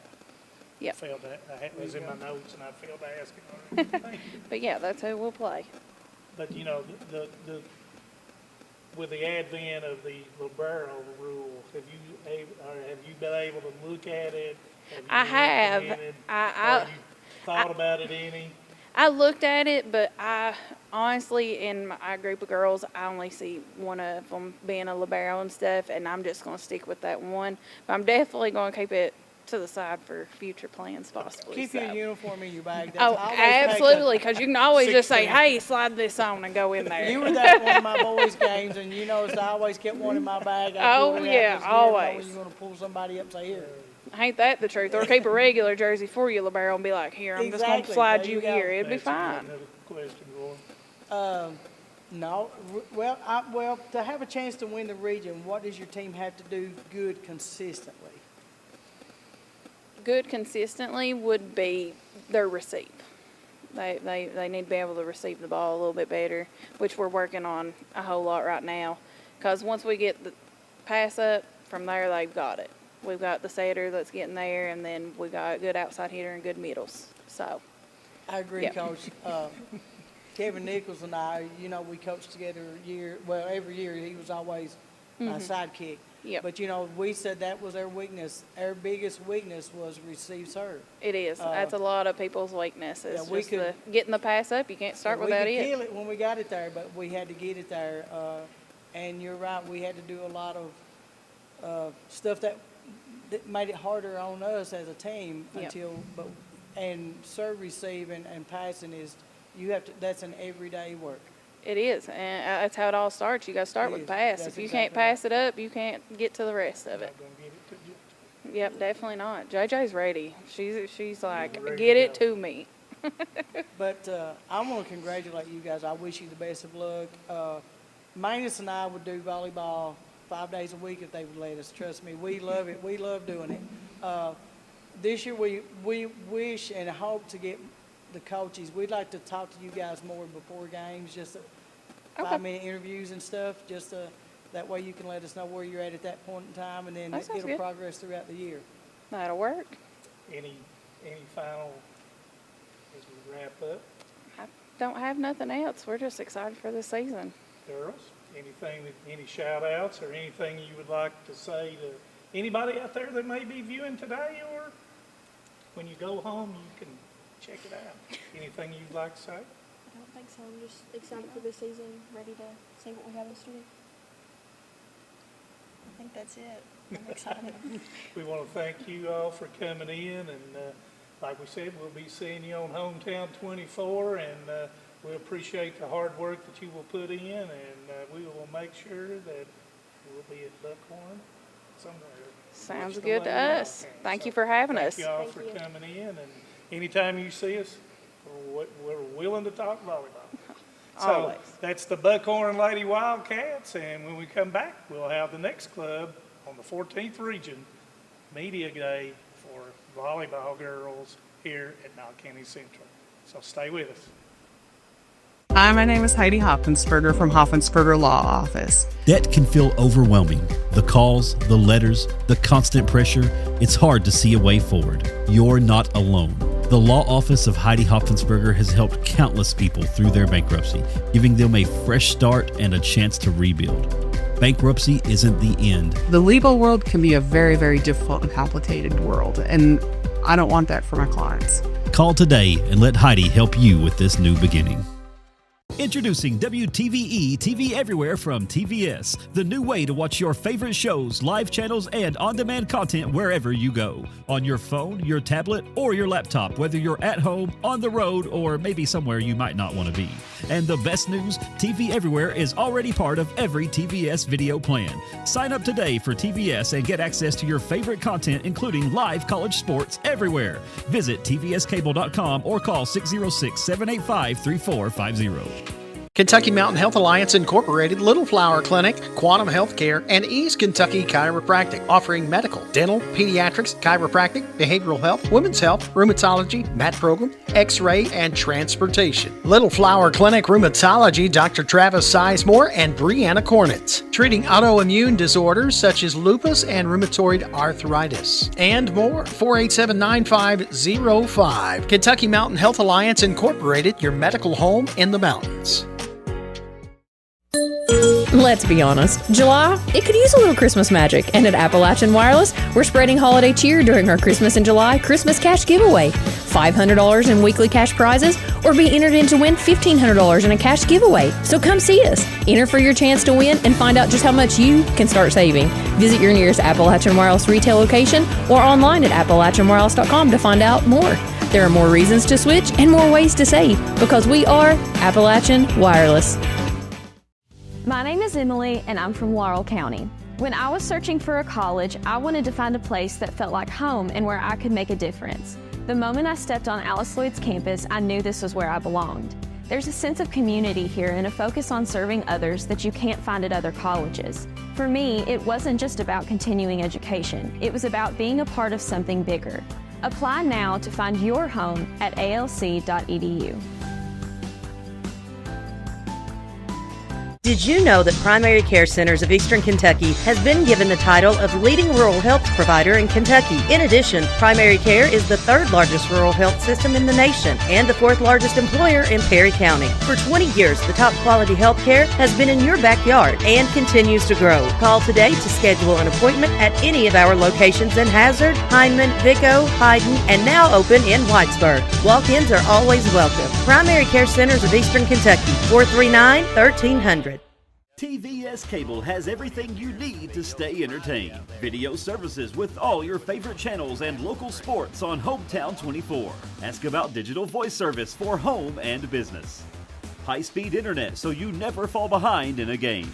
Yep.
It was in my notes, and I failed to ask it.
But, yeah, that's who we'll play.
But, with the advent of the libero rule, have you been able to look at it?
I have.
Have you thought about it any?
I looked at it, but I honestly, in my group of girls, I only see one of them being a libero and stuff, and I'm just going to stick with that one. But I'm definitely going to keep it to the side for future plans possibly.
Keep
so.
your uniform in your bag.
Oh,
I always pack
absolutely, because you can always just say,
16.
hey, slide this on and go in there.
You were at one of my boys' games, and you noticed I always kept one in my bag.
Oh, yeah, always.
You're going to pull somebody up and say, here.
Ain't that the truth? Or keep a regular jersey for you, LeBarrel, and be like, here, I'm just going to slide
There
you
you go.
here. It'd be fine.
Another question, Roy.
No. Well, to have a chance to win the region, what does your team have to do good consistently?
Good consistently would be their receive. They need to be able to receive the ball a little bit better, which we're working on a whole lot right now. Because once we get the pass up, from there they've got it. We've got the setter that's getting there, and then we've got a good outside hitter and good middles. So,
I agree,
yep.
Coach. Kevin Nichols and I, we coached together every year. He was always my sidekick.
Yep.
But, we said that was our weakness. Our biggest weakness was receive serve.
It is. That's a lot of people's weakness. It's
we
just getting the pass up. You can't start without
it. We
it.
could kill it when we got it there, but we had to get it there. And you're right, we had to do a lot of stuff that made it harder on us as a team
Yep.
and serve, receive, and passing is, that's an everyday work.
It is, and that's how it all starts. You got to start with the pass.
That's
If you
exactly
can't pass it up, you can't get to the rest of it. Yep, definitely not. JJ's ready. She's like, get it to me.
But I want to congratulate you guys. I wish you the best of luck. Manus and I would do volleyball 5 days a week if they would let us. Trust me, we love it. We love doing it. This year we wish and hope to get the coaches. We'd like to talk to you guys more before games, just 5-minute interviews and stuff, just that way you can let us know where you're at that point in time, and then it'll
good.
progress throughout the year.
That'll work.
Any final as we wrap up?
I don't have nothing else. We're just excited for this season.
Girls, any shout outs or anything you would like to say to anybody out there that may be viewing today, or when you go home you can check it out? Anything you'd like to say?
I don't think so. I'm just excited for this season, ready to see what we have in store. I think that's it. I'm excited.
We want to thank you all for coming in, and like we said, we'll be seeing you on Hometown 24, and we appreciate the hard work that you will put in, and we will make sure that we'll be at Buckhorn somewhere.
Sounds good to us. Thank you for having us.
Thank you all for coming in, and anytime you see us, we're willing to talk volleyball. So
Always.
that's the Buckhorn Lady Wildcats, and when we come back, we'll have the next club on the 14th Region Media Day for volleyball girls here at Knott County Central. So stay with us.
Hi, my name is Heidi Hoffensperger from Hoffensperger Law Office.
Debt can feel overwhelming. The calls, the letters, the constant pressure, it's hard to see a way forward. You're not alone. The law office of Heidi Hoffensperger has helped countless people through their bankruptcy, giving them a fresh start and a chance to rebuild. Bankruptcy isn't the end.
The legal world can be a very, very difficult and complicated world, and I don't want that for my clients.
Call today and let Heidi help you with this new beginning. Introducing WTVE TV Everywhere from TVS, the new way to watch your favorite shows, live channels, and on-demand content wherever you go. On your phone, your tablet, or your laptop, whether you're at home, on the road, or maybe somewhere you might not want to be. And the best news, TV Everywhere is already part of every TVS video plan. Sign up today for TVS and get access to your favorite content, including live college sports everywhere. Visit tvscable.com or call 606-785-3450.
Kentucky Mountain Health Alliance Incorporated, Little Flower Clinic, Quantum Healthcare, and East Kentucky Chiropractic, offering medical, dental, pediatrics, chiropractic, behavioral health, women's health, rheumatology, mat program, x-ray, and transportation. Little Flower Clinic Rheumatology, Dr. Travis Sizemore and Brianna Cornitz, treating autoimmune disorders such as lupus and rheumatoid arthritis, and more. 487-9505. Kentucky Mountain Health Alliance Incorporated, your medical home in the mountains.
Let's be honest, July, it could use a little Christmas magic, and at Appalachian Wireless, we're spreading holiday cheer during our Christmas in July Christmas Cash Giveaway. $500 in weekly cash prizes, or be entered in to win $1,500 in a cash giveaway. So come see us, enter for your chance to win, and find out just how much you can start saving. Visit your nearest Appalachian Wireless retail location or online at AppalachianWireless.com to find out more. There are more reasons to switch and more ways to save, because we are Appalachian Wireless.
My name is Emily, and I'm from Laurel County. When I was searching for a college, I wanted to find a place that felt like home and where I could make a difference. The moment I stepped on Alice Lloyd's campus, I knew this was where I belonged. There's a sense of community here and a focus on serving others that you can't find at other colleges. For me, it wasn't just about continuing education. It was about being a part of something bigger. Apply now to find your home at alc.edu.
Did you know that Primary Care Centers of Eastern Kentucky has been given the title of leading rural health provider in Kentucky? In addition, Primary Care is the third largest rural health system in the nation and the fourth largest employer in Perry County. For 20 years, the top quality health care has been in your backyard and continues to grow. Call today to schedule an appointment at any of our locations in Hazard, Hindman, Vico, Hyden, and now open in Whitesburg. Walk-ins are always welcome. Primary Care Centers of Eastern Kentucky, 439-1300.
TVS Cable has everything you need to stay entertained. Video services with all your favorite channels and local sports on Hometown 24. Ask about digital voice service for home and business. High-speed internet so you never fall behind in a game.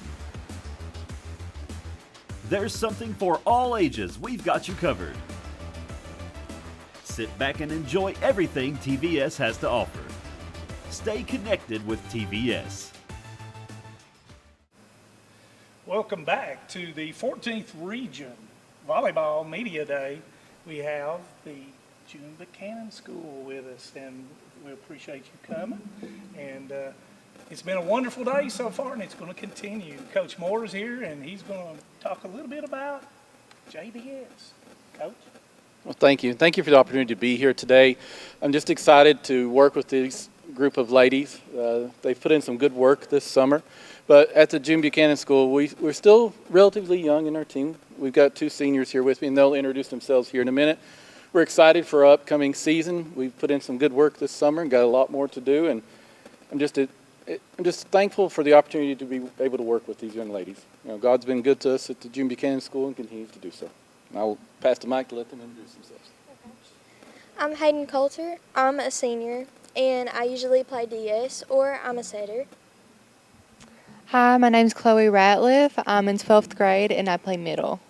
There's something for all ages. We've got you covered. Sit back and enjoy everything TVS has to offer. Stay connected with TVS.
Welcome back to the 14th Region Volleyball Media Day. We have the June Buchanan School with us, and we appreciate you coming. And it's been a wonderful day so far, and it's going to continue. Coach Moore is here, and he's going to talk a little bit about JBS. Coach?
Well, thank you. Thank you for the opportunity to be here today. I'm just excited to work with this group of ladies. They've put in some good work this summer. But at the June Buchanan School, we're still relatively young in our team. We've got two seniors here with me, and they'll introduce themselves here in a minute. We're excited for our upcoming season. We've put in some good work this summer and got a lot more to do. And I'm just thankful for the opportunity to be able to work with these young ladies. You know, God's been good to us at the June Buchanan School and continues to do so. And I will pass the mic to let them introduce themselves.
I'm Hayden Coulter. I'm a senior, and I usually play DS or I'm a setter.
Hi, my name's Chloe Ratliff. I'm in 12th grade and I play middle.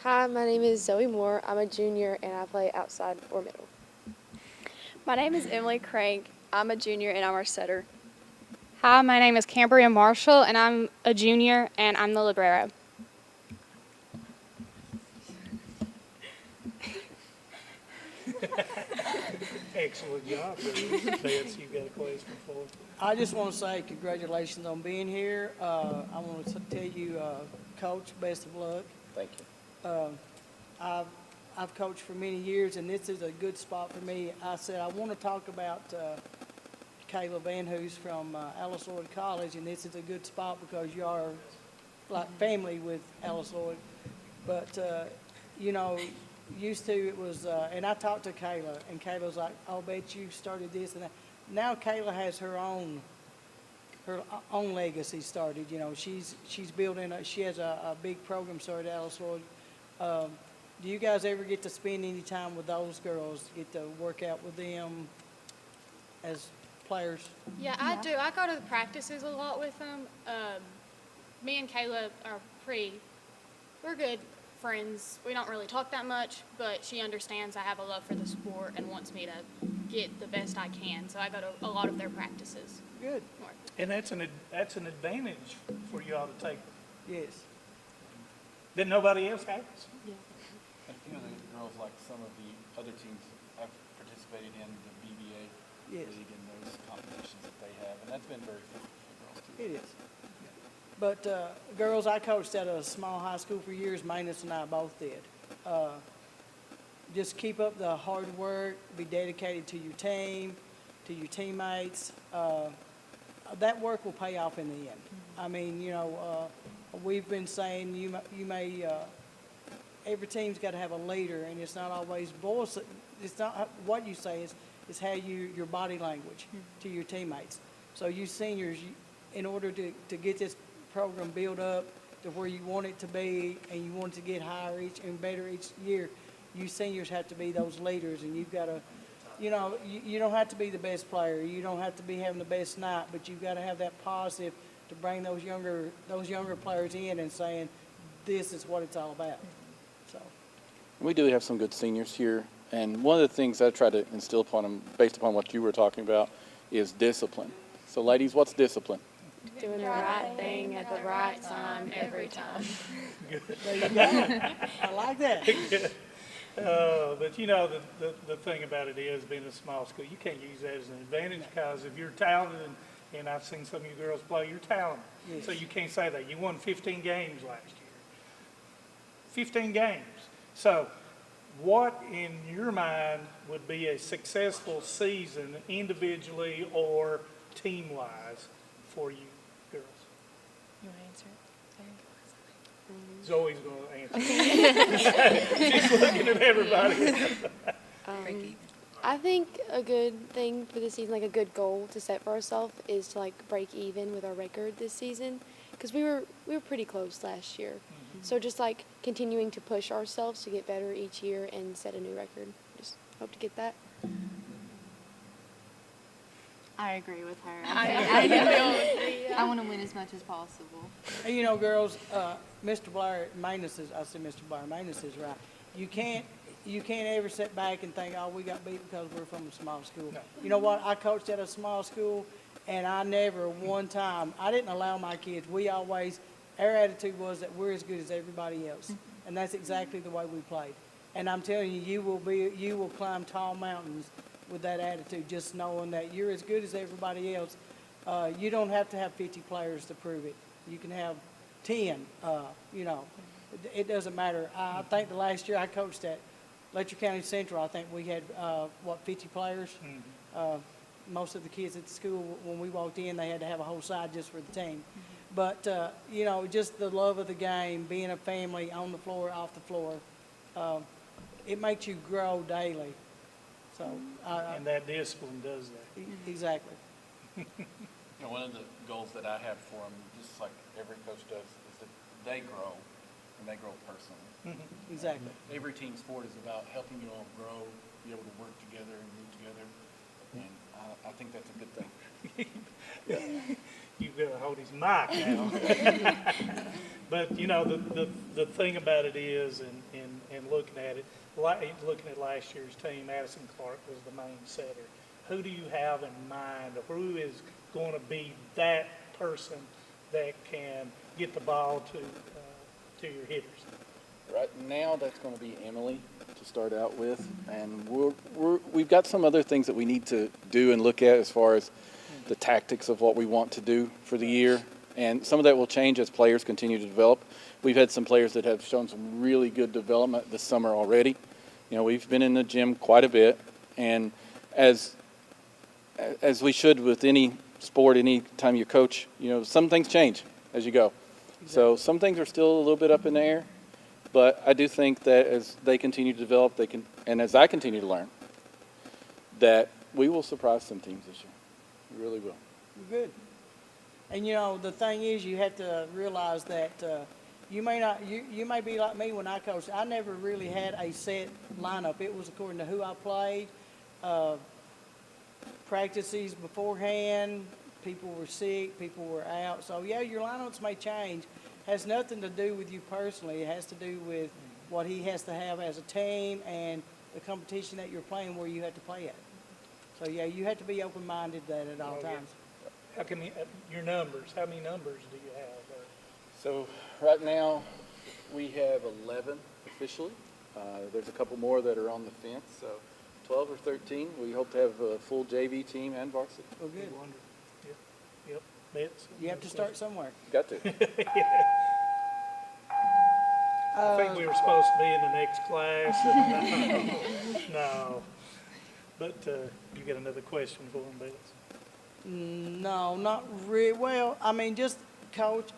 Hi, my name is Zoe Moore. I'm a junior and I play outside or middle.
My name is Emily Crank. I'm a junior and I'm our setter.
Hi, my name is Cambria Marshall and I'm a junior and I'm the libero.
Excellent job. Vance, you got a question for us?
I just want to say congratulations on being here. I want to tell you, Coach, best of luck.
Thank you.
I've coached for many years, and this is a good spot for me. I said I want to talk about Kayla Van Hoos from Alice Lloyd College, and this is a good spot because you are like family with Alice Lloyd. But, you know, used to it was, and I talked to Kayla, and Kayla was like, I'll bet you started this and that. Now Kayla has her own legacy started. You know, she's building. She has a big program started at Alice Lloyd. Do you guys ever get to spend any time with those girls? Get to work out with them as players?
Yeah, I do. I go to the practices a lot with them. Me and Kayla are we're good friends. We don't really talk that much, but she understands I have a love for the sport and wants me to get the best I can. So I go to a lot of their practices.
Good.
And that's an advantage for y'all to take.
Yes.
That nobody else has.
Yeah. A few of the girls, like some of the other teams, have participated in the BBA
Yes.
league and those competitions that they have, and that's been very fun for girls too.
It is. But girls, I coached at a small high school for years. Magnus and I both did. Just keep up the hard work. Be dedicated to your team, to your teammates. that work will pay off in the end. I mean, you know, we've been saying you may every team's got to have a leader, and it's not always boys. It's not what you say is how your body language to your teammates. So you seniors, in order to get this program built up to where you want it to be, and you want it to get higher and better each year, you seniors have to be those leaders, and you've got to. You know, you don't have to be the best player. You don't have to be having the best night, but you've got to have that positive to bring those younger players in and saying, this is what it's all about. So
We do have some good seniors here, and one of the things I try to instill upon them, based upon what you were talking about, is discipline. So, ladies, what's discipline?
Doing the right thing at the right time every time.
There you go. I like that.
But you know, the thing about it is, being a small school, you can't use that as an advantage, because if you're talented, and I've seen some of you girls play, you're talented.
Yes.
So you can't say that. You won 15 games last year. 15 games. So what in your mind would be a successful season individually or team-wise for you girls?
You want to answer it?
Zoe's going to answer. She's looking at everybody.
I think a good thing for this season, like a good goal to set for ourselves, is to like break even with our record this season, because we were pretty close last year. So just like continuing to push ourselves to get better each year and set a new record. Just hope to get that.
I agree with her.
I
want to win as much as possible.
And you know, girls, Mr. Blair, Manus is right. You can't ever sit back and think, oh, we got beat because we're from a small school.
No.
You know what? I coached at a small school, and I never one time, I didn't allow my kids. Our attitude was that we're as good as everybody else. And that's exactly the way we played. And I'm telling you, you will climb tall mountains with that attitude, just knowing that you're as good as everybody else. You don't have to have 50 players to prove it. You can have 10, you know. It doesn't matter. I think the last year I coached at Letcher County Central, I think we had, 50 players. Most of the kids at the school, when we walked in, they had to have a whole side just for the team. But, you know, just the love of the game, being a family on the floor, off the floor, it makes you grow daily. So,
and that discipline does that.
Exactly.
One of the goals that I have for them, just like every coach does, is that they grow, and they grow personally.
Exactly.
Every team sport is about helping you all grow, be able to work together and move together, and I think that's a good thing.
You've got to hold his mic now. But you know, the thing about it is, and looking at it, looking at last year's team, Addison Clark was the main setter. Who do you have in mind, or who is going to be that person that can get the ball to your hitters?
Right now, that's going to be Emily to start out with, and we've got some other things that we need to do and look at as far as the tactics of what we want to do for the year, and some of that will change as players continue to develop. We've had some players that have shown some really good development this summer already. You know, we've been in the gym quite a bit, and as we should with any sport, any time you coach, you know, some things change as you go. Exactly. So some things are still a little bit up in the air, but I do think that as they continue to develop, and as I continue to learn, that we will surprise some teams this year. We really will.
Good. And you know, the thing is, you have to realize that you may be like me when I coached. I never really had a set lineup. It was according to who I played, practices beforehand, people were sick, people were out. So yeah, your lineups may change. Has nothing to do with you personally. It has to do with what he has to have as a team and the competition that you're playing where you have to play at. So yeah, you have to be open-minded that at all times.
How can your numbers? How many numbers do you have?
So right now we have 11 officially. There's a couple more that are on the fence. So 12 or 13. We hope to have a full JV team and varsity.
Oh, good.
Yep. Bits.
You have to start somewhere.
Got to.
I think we were supposed to be in the next class. No. But you got another question for him, Bets?
No, not really. Well, I mean, just coach,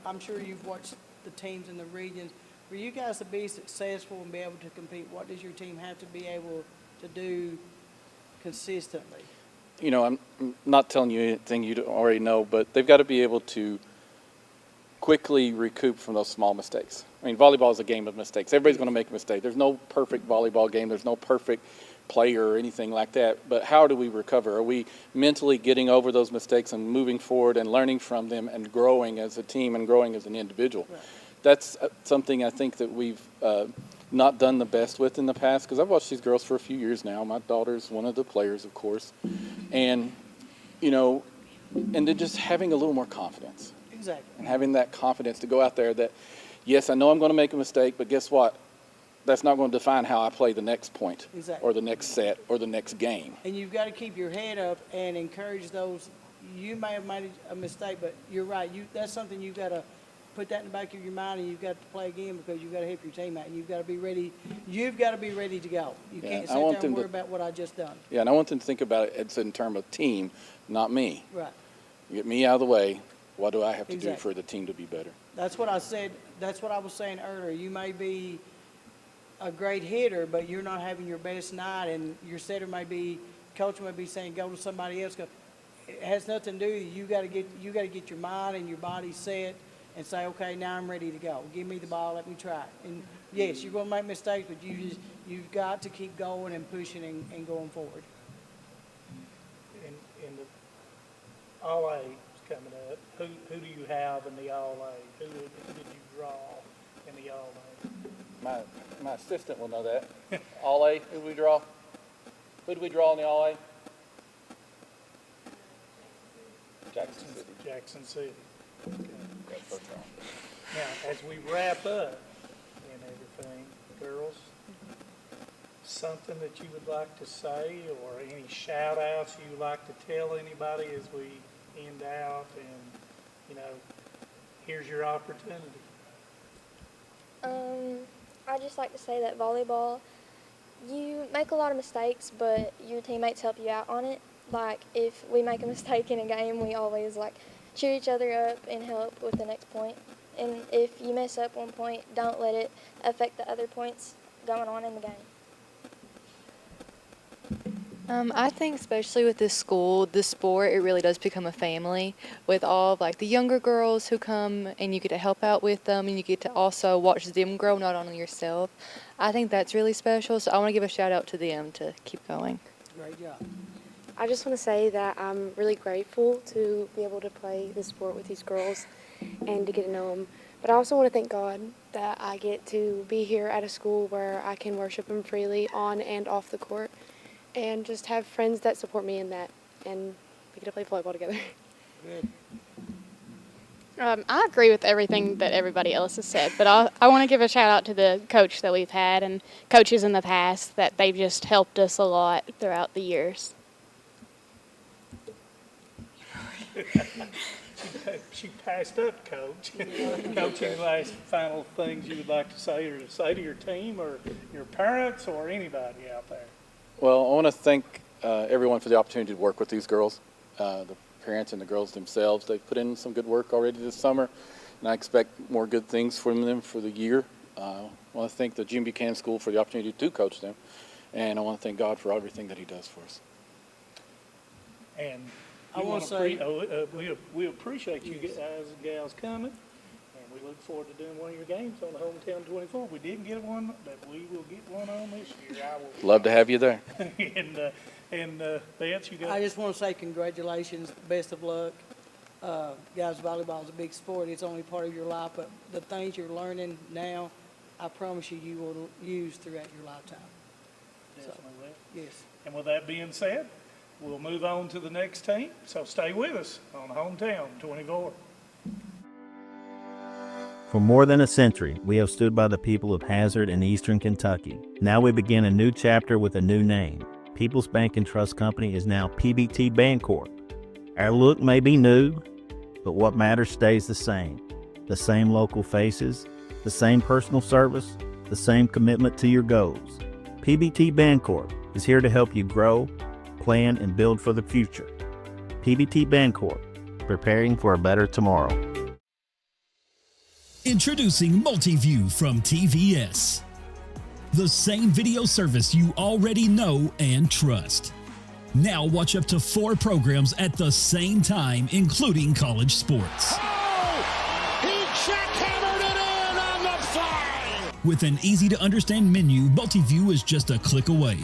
I'm sure you've watched the teams in the regions. For you guys to be successful and be able to compete, what does your team have to be able to do consistently?
You know, I'm not telling you anything you already know, but they've got to be able to quickly recoup from those small mistakes. I mean, volleyball is a game of mistakes. Everybody's going to make a mistake. There's no perfect volleyball game. There's no perfect player or anything like that. But how do we recover? Are we mentally getting over those mistakes and moving forward and learning from them and growing as a team and growing as an individual? Right. That's something I think that we've not done the best with in the past, because I've watched these girls for a few years now. My daughter's one of the players, of course. And, you know, and then just having a little more confidence.
Exactly.
And having that confidence to go out there that, yes, I know I'm going to make a mistake, but guess what? That's not going to define how I play the next point.
Exactly.
Or the next set or the next game.
And you've got to keep your head up and encourage those. You may have made a mistake, but you're right. That's something you've got to put that in the back of your mind, and you've got to play again, because you've got to help your team out. And you've got to be ready. You've got to be ready to go. You can't sit there and worry about what I just done.
Yeah, and I want them to think about it in terms of team, not me.
Right.
Get me out of the way. What do I have to do for the team to be better?
That's what I said. That's what I was saying earlier. You may be a great hitter, but you're not having your best night, and your setter coach may be saying, go to somebody else. It has nothing to do with you. You got to get your mind and your body set and say, okay, now I'm ready to go. Give me the ball, let me try it. And yes, you're going to make mistakes, but you've got to keep going and pushing and going forward.
In the All A coming up, who do you have in the All A? Who did you draw in the All A?
My assistant will know that. All A, who do we draw? Who do we draw in the All A? Jackson City.
Jackson City. Okay. Now, as we wrap up and everything, girls, something that you would like to say, or any shout outs you would like to tell anybody as we end out, and, you know, here's your opportunity.
I just like to say that volleyball, you make a lot of mistakes, but your teammates help you out on it. Like, if we make a mistake in a game, we always, cheer each other up and help with the next point. And if you mess up one point, don't let it affect the other points going on in the game.
I think especially with this school, this sport, it really does become a family with all of the younger girls who come, and you get to help out with them, and you get to also watch them grow, not only yourself. I think that's really special, so I want to give a shout out to them to keep going.
Great job.
I just want to say that I'm really grateful to be able to play this sport with these girls and to get to know them. But I also want to thank God that I get to be here at a school where I can worship Him freely on and off the court, and just have friends that support me in that, and we get to play volleyball together.
Good.
I agree with everything that everybody else has said, but I want to give a shout out to the coach that we've had and coaches in the past, that they've just helped us a lot throughout the years.
She passed up, Coach. Coach, any last final things you would like to say, or to say to your team or your parents or anybody out there?
Well, I want to thank everyone for the opportunity to work with these girls, the parents and the girls themselves. They've put in some good work already this summer, and I expect more good things from them for the year. I want to thank the Jim Buchanan School for the opportunity to coach them, and I want to thank God for everything that He does for us.
And
I want to say
we appreciate you guys and gals coming, and we look forward to doing one of your games on the Hometown 24. We didn't get one, but we will get one on this year. I will.
Love to have you there.
and Beth, you got.
I just want to say congratulations, best of luck. Guys, volleyball is a big sport. It's only part of your life, but the things you're learning now, I promise you, you will use throughout your lifetime.
Definitely will.
Yes.
And with that being said, we'll move on to the next team. So stay with us on Hometown 24.
For more than a century, we have stood by the people of Hazard and Eastern Kentucky. Now we begin a new chapter with a new name. People's Bank and Trust Company is now PBT Bancorp. Our look may be new, but what matters stays the same. The same local faces, the same personal service, the same commitment to your goals. PBT Bancorp is here to help you grow, plan, and build for the future. PBT Bancorp, preparing for a better tomorrow.
Introducing Multiview from TVS. The same video service you already know and trust. Now watch up to 4 programs at the same time, including college sports.
He jackhammered it in on the fly!
With an easy-to-understand menu, Multiview is just a click away.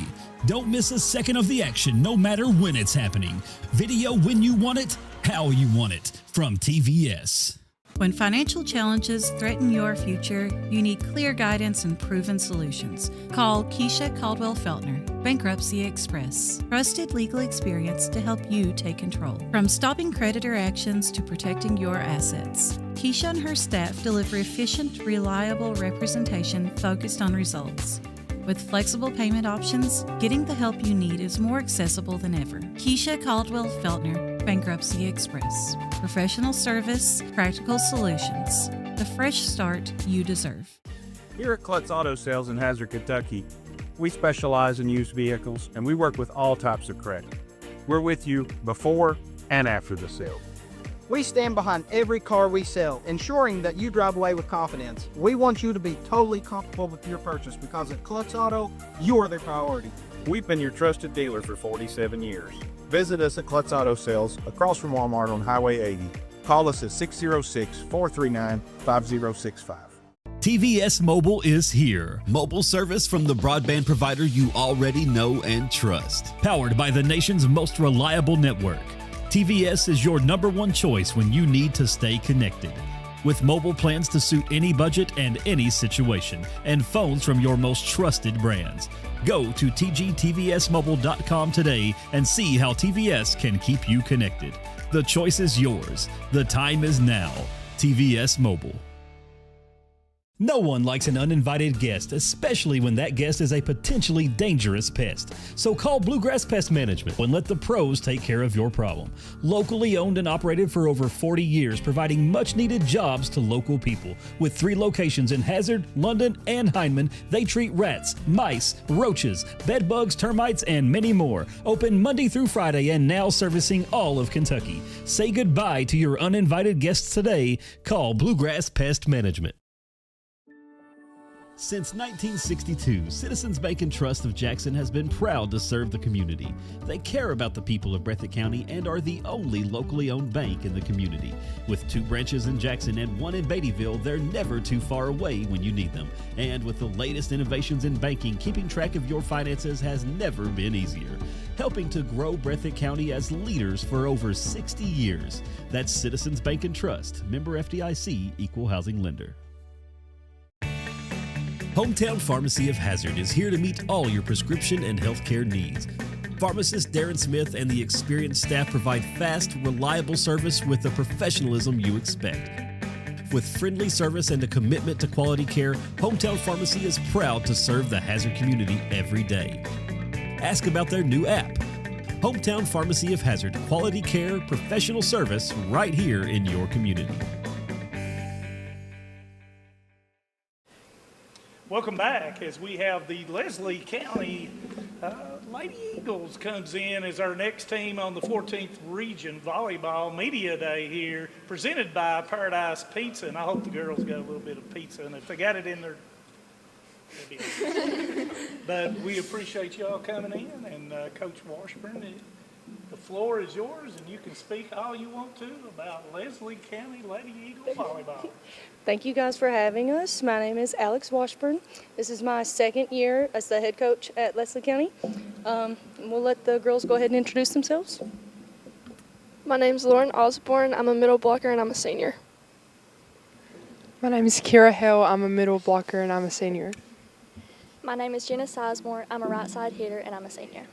Don't miss a second of the action, no matter when it's happening. Video when you want it, how you want it. From TVS.
When financial challenges threaten your future, you need clear guidance and proven solutions. Call Keisha Caldwell Feltner, Bankruptcy Express. Trusted legal experience to help you take control. From stopping creditor actions to protecting your assets. Keisha and her staff deliver efficient, reliable representation focused on results. With flexible payment options, getting the help you need is more accessible than ever. Keisha Caldwell Feltner, Bankruptcy Express. Professional service, practical solutions. The fresh start you deserve.
Here at Klutz Auto Sales in Hazard, Kentucky, we specialize in used vehicles and we work with all types of credit. We're with you before and after the sale.
We stand behind every car we sell, ensuring that you drive away with confidence. We want you to be totally comfortable with your purchase because at Klutz Auto, you're the priority.
We've been your trusted dealer for 47 years. Visit us at Klutz Auto Sales across from Walmart on Highway 80. Call us at 606-439-5065.
TVS Mobile is here. Mobile service from the broadband provider you already know and trust. Powered by the nation's most reliable network. TVS is your #1 choice when you need to stay connected. With mobile plans to suit any budget and any situation, and phones from your most trusted brands. Go to tgtvsmobile.com today and see how TVS can keep you connected. The choice is yours. The time is now. TVS Mobile. No one likes an uninvited guest, especially when that guest is a potentially dangerous pest. So call Bluegrass Pest Management and let the pros take care of your problem. Locally owned and operated for over 40 years, providing much-needed jobs to local people. With 3 locations in Hazard, London, and Hindman, they treat rats, mice, roaches, bed bugs, termites, and many more. Open Monday through Friday and now servicing all of Kentucky. Say goodbye to your uninvited guests today. Call Bluegrass Pest Management. Since 1962, Citizens Bank and Trust of Jackson has been proud to serve the community. They care about the people of Breathitt County and are the only locally owned bank in the community. With 2 branches in Jackson and 1 in Beattyville, they're never too far away when you need them. And with the latest innovations in banking, keeping track of your finances has never been easier. Helping to grow Breathitt County as leaders for over 60 years. That's Citizens Bank and Trust, member FDIC, equal housing lender. Hometown Pharmacy of Hazard is here to meet all your prescription and healthcare needs. Pharmacist Darren Smith and the experienced staff provide fast, reliable service with the professionalism you expect. With friendly service and a commitment to quality care, Hometown Pharmacy is proud to serve the Hazard community every day. Ask about their new app. Hometown Pharmacy of Hazard, quality care, professional service right here in your community.
Welcome back as we have the Leslie County Lady Eagles comes in as our next team on the 14th Region Volleyball Media Day here, presented by Paradise Pizza. And I hope the girls got a little bit of pizza, and if they got it in their... But we appreciate y'all coming in, and Coach Washburn, the floor is yours, and you can speak all you want to about Leslie County Lady Eagle Volleyball.
Thank you guys for having us. My name is Alex Washburn. This is my 2nd year as the head coach at Leslie County. We'll let the girls go ahead and introduce themselves.
My name's Lauren Osborne. I'm a middle blocker and I'm a senior.
My name is Kira Hill. I'm a middle blocker and I'm a senior.
My name is Jenna Sizemore. I'm a right side hitter and I'm a senior.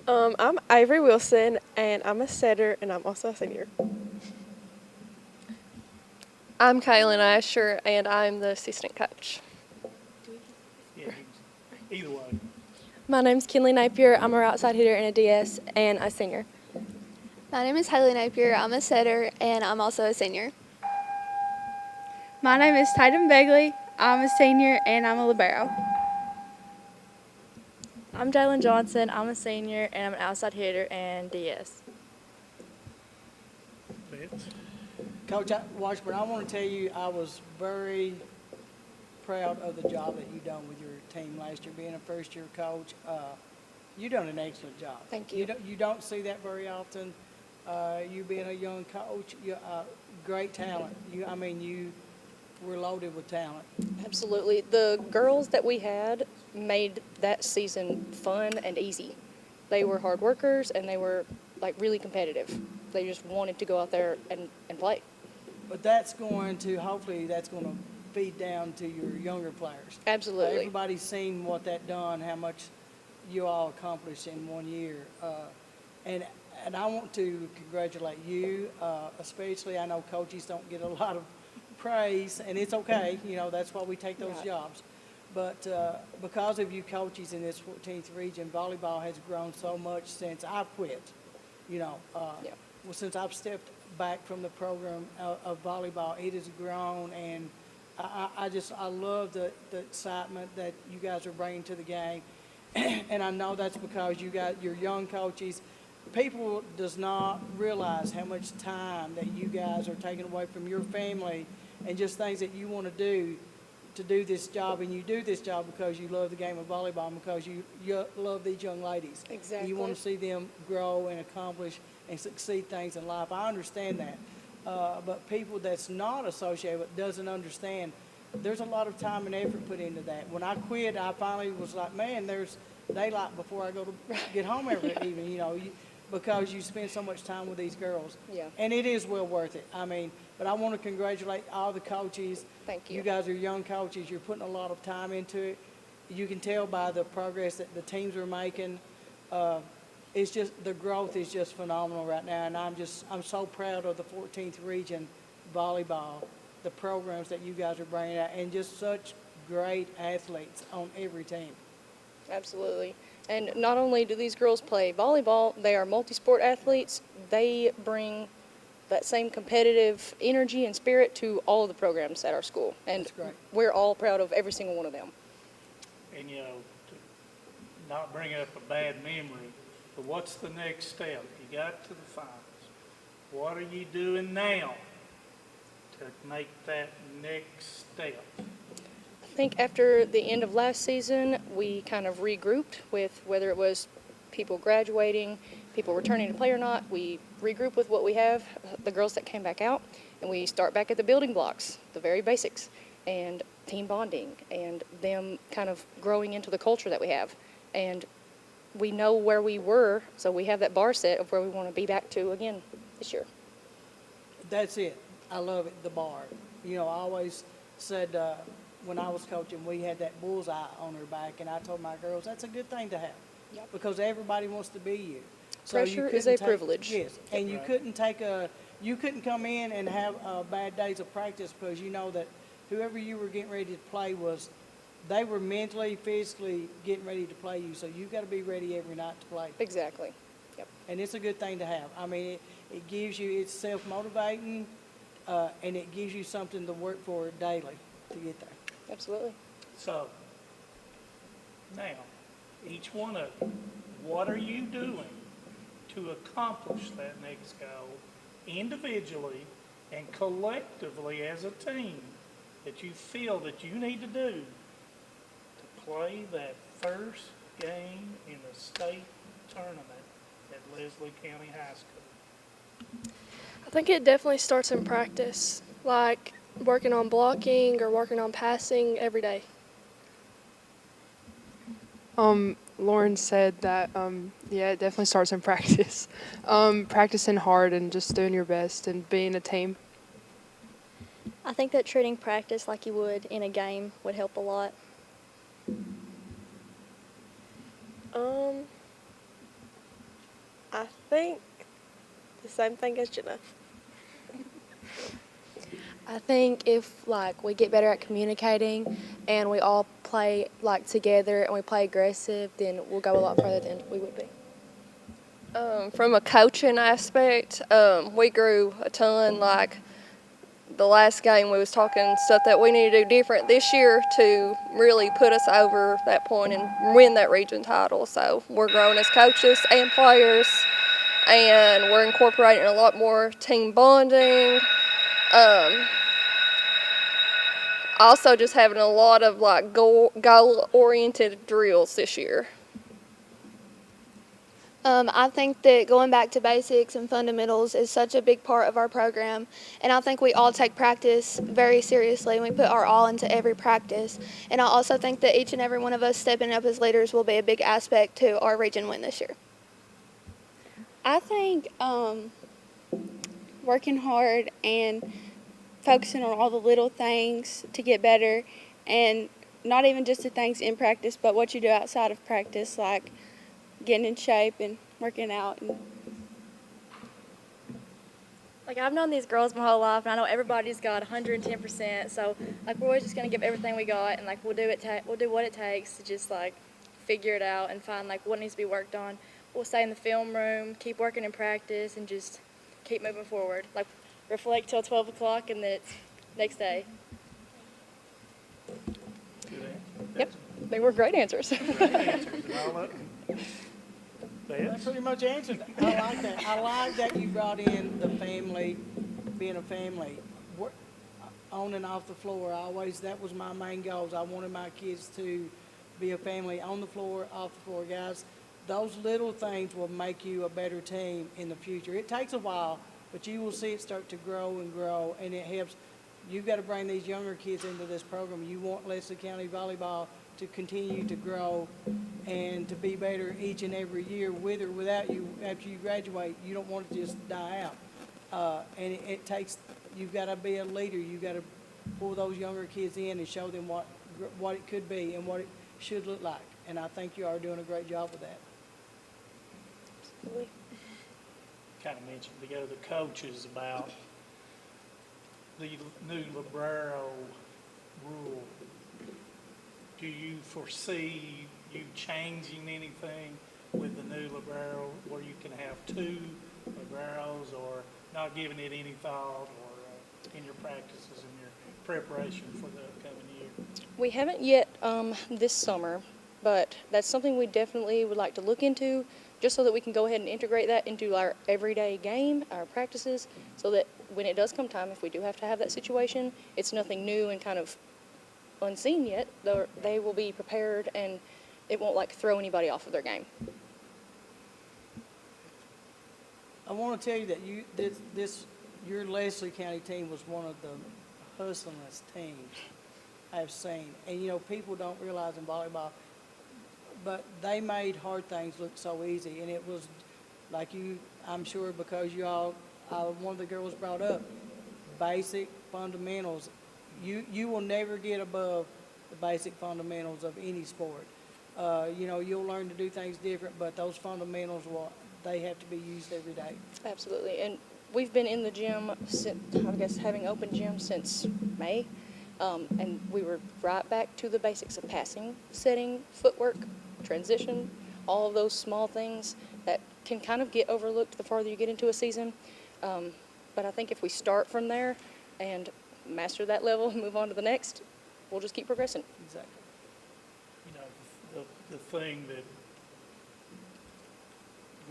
I'm Avery Wilson and I'm a setter and I'm also a senior.
I'm Kaylin Asher and I'm the assistant coach.
Yeah, either way.
My name's Kinley Napier. I'm a right side hitter and a DS and a senior.
My name is Haley Napier. I'm a setter and I'm also a senior.
My name is Tatum Begley. I'm a senior and I'm a libero.
I'm Jalen Johnson. I'm a senior and I'm an outside hitter and DS.
comments.
Coach Washburn, I want to tell you I was very proud of the job that you done with your team last year. Being a first-year coach, you done an excellent job.
Thank you.
You don't see that very often. You being a young coach, great talent. You were loaded with talent.
Absolutely. The girls that we had made that season fun and easy. They were hard workers and they were like really competitive. They just wanted to go out there and play.
But hopefully that's going to feed down to your younger players.
Absolutely.
Everybody's seen what that done, how much you all accomplished in 1 year. And I want to congratulate you, especially I know coaches don't get a lot of praise, and it's okay. That's why we take those jobs. But because of you coaches in this 14th region, volleyball has grown so much since I've quit. Well, since I've stepped back from the program of volleyball, it has grown, and I love the excitement that you guys are bringing to the game. And I know that's because you're young coaches. People does not realize how much time that you guys are taking away from your family and just things that you want to do this job. And you do this job because you love the game of volleyball and because you love these young ladies.
Exactly.
You want to see them grow and accomplish and succeed things in life. I understand that. But people that's not associated with doesn't understand. There's a lot of time and effort put into that. When I quit, I finally was like, man, there's daylight before I go to get home every evening, because you spend so much time with these girls.
Yeah.
And it is well worth it. But I want to congratulate all the coaches.
Thank you.
You guys are young coaches. You're putting a lot of time into it. You can tell by the progress that the teams are making. It's just, the growth is just phenomenal right now. And I'm so proud of the 14th region volleyball, the programs that you guys are bringing out, and just such great athletes on every team.
Absolutely. And not only do these girls play volleyball, they are multi-sport athletes. They bring that same competitive energy and spirit to all of the programs at our school. And
That's great.
We're all proud of every single one of them.
And, to not bring up a bad memory, but what's the next step? You got to the finals. What are you doing now to make that next step?
I think after the end of last season, we kind of regrouped with whether it was people graduating, people returning to play or not. We regroup with what we have, the girls that came back out, and we start back at the building blocks, the very basics, and team bonding, and them kind of growing into the culture that we have. And we know where we were, so we have that bar set of where we want to be back to again this year.
That's it. I love it, the bar. I always said when I was coaching, we had that bullseye on our back, and I told my girls, that's a good thing to have.
Yep.
Because everybody wants to be you.
Pressure is a privilege.
Yes, and you couldn't come in and have bad days of practice because you know that whoever you were getting ready to play they were mentally, physically getting ready to play you. So you've got to be ready every night to play.
Exactly. Yep.
And it's a good thing to have. It gives you, it's self-motivating, and it gives you something to work for daily to get there.
Absolutely.
So, now, each one of you, what are you doing to accomplish that next goal individually and collectively as a team that you feel that you need to do to play that first game in the state tournament at Leslie County High School?
I think it definitely starts in practice, like working on blocking or working on passing every day.
Lauren said that, it definitely starts in practice. Practicing hard and just doing your best and being a team.
I think that treating practice like you would in a game would help a lot.
I think the same thing as Jenna.
I think if we get better at communicating and we all play together and we play aggressive, then we'll go a lot further than we would be.
From a coaching aspect, we grew a ton. The last game we was talking stuff that we need to do different this year to really put us over that point and win that region title. So we're growing as coaches and players, and we're incorporating a lot more team bonding. Also just having a lot of like goal-oriented drills this year.
I think that going back to basics and fundamentals is such a big part of our program, and I think we all take practice very seriously and we put our all into every practice. And I also think that each and every one of us stepping up as leaders will be a big aspect to our region win this year.
I think working hard and focusing on all the little things to get better, and not even just the things in practice, but what you do outside of practice, like getting in shape and working out. And
like, I've known these girls my whole life, and I know everybody's got 110%. So like, we're always just gonna give everything we got, and like we'll do what it takes to just like figure it out and find like what needs to be worked on. We'll stay in the film room, keep working in practice, and just keep moving forward. Like, reflect till 12 o'clock, and then it's next day.
Yep, they were great answers.
That pretty much answered it. I like that. I like that you brought in the family, being a family. On and off the floor, that was my main goals. I wanted my kids to be a family on the floor, off the floor. Guys, those little things will make you a better team in the future. It takes a while, but you will see it start to grow, and it helps. You've got to bring these younger kids into this program. You want Leslie County Volleyball to continue to grow and to be better each and every year, with or without you. After you graduate, you don't want to just die out. And it takes, you've got to be a leader. You've got to pull those younger kids in and show them what it could be and what it should look like. And I think you are doing a great job with that.
Absolutely. Kind of mentioned the other coaches about the new libero rule. Do you foresee you changing anything with the new libero, where you can have 2 liberos, or not giving it any thought, or in your practices and your preparation for the upcoming year?
We haven't yet this summer, but that's something we definitely would like to look into, just so that we can go ahead and integrate that into our everyday game, our practices, so that when it does come time, if we do have to have that situation, it's nothing new and kind of unseen yet. They will be prepared, and it won't like throw anybody off of their game.
I want to tell you that your Leslie County team was one of the hustlingest teams I've seen. And you know, people don't realize in volleyball, but they made hard things look so easy. And it was like I'm sure because you all, one of the girls brought up, basic fundamentals. You will never get above the basic fundamentals of any sport. You know, you'll learn to do things different, but those fundamentals, they have to be used every day.
Absolutely. And we've been in the gym since, I guess, having open gym since May. And we were right back to the basics of passing, setting, footwork, transition, all of those small things that can kind of get overlooked the farther you get into a season. But I think if we start from there and master that level and move on to the next, we'll just keep progressing.
Exactly.
You know, the thing that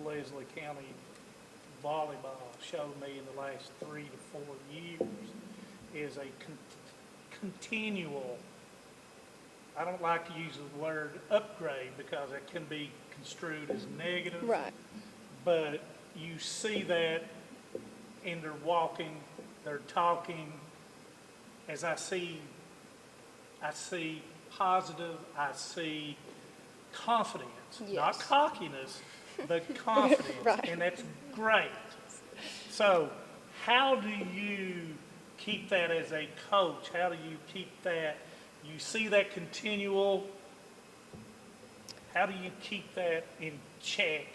Leslie County Volleyball showed me in the last 3 to 4 years is a continual, I don't like to use the word upgrade because it can be construed as negative.
Right.
But you see that in their walking, their talking. As I see positive, I see confidence, not cockiness, but confidence,
Right.
And that's great. So how do you keep that as a coach? How do you keep that? You see that continual, how do you keep that in check?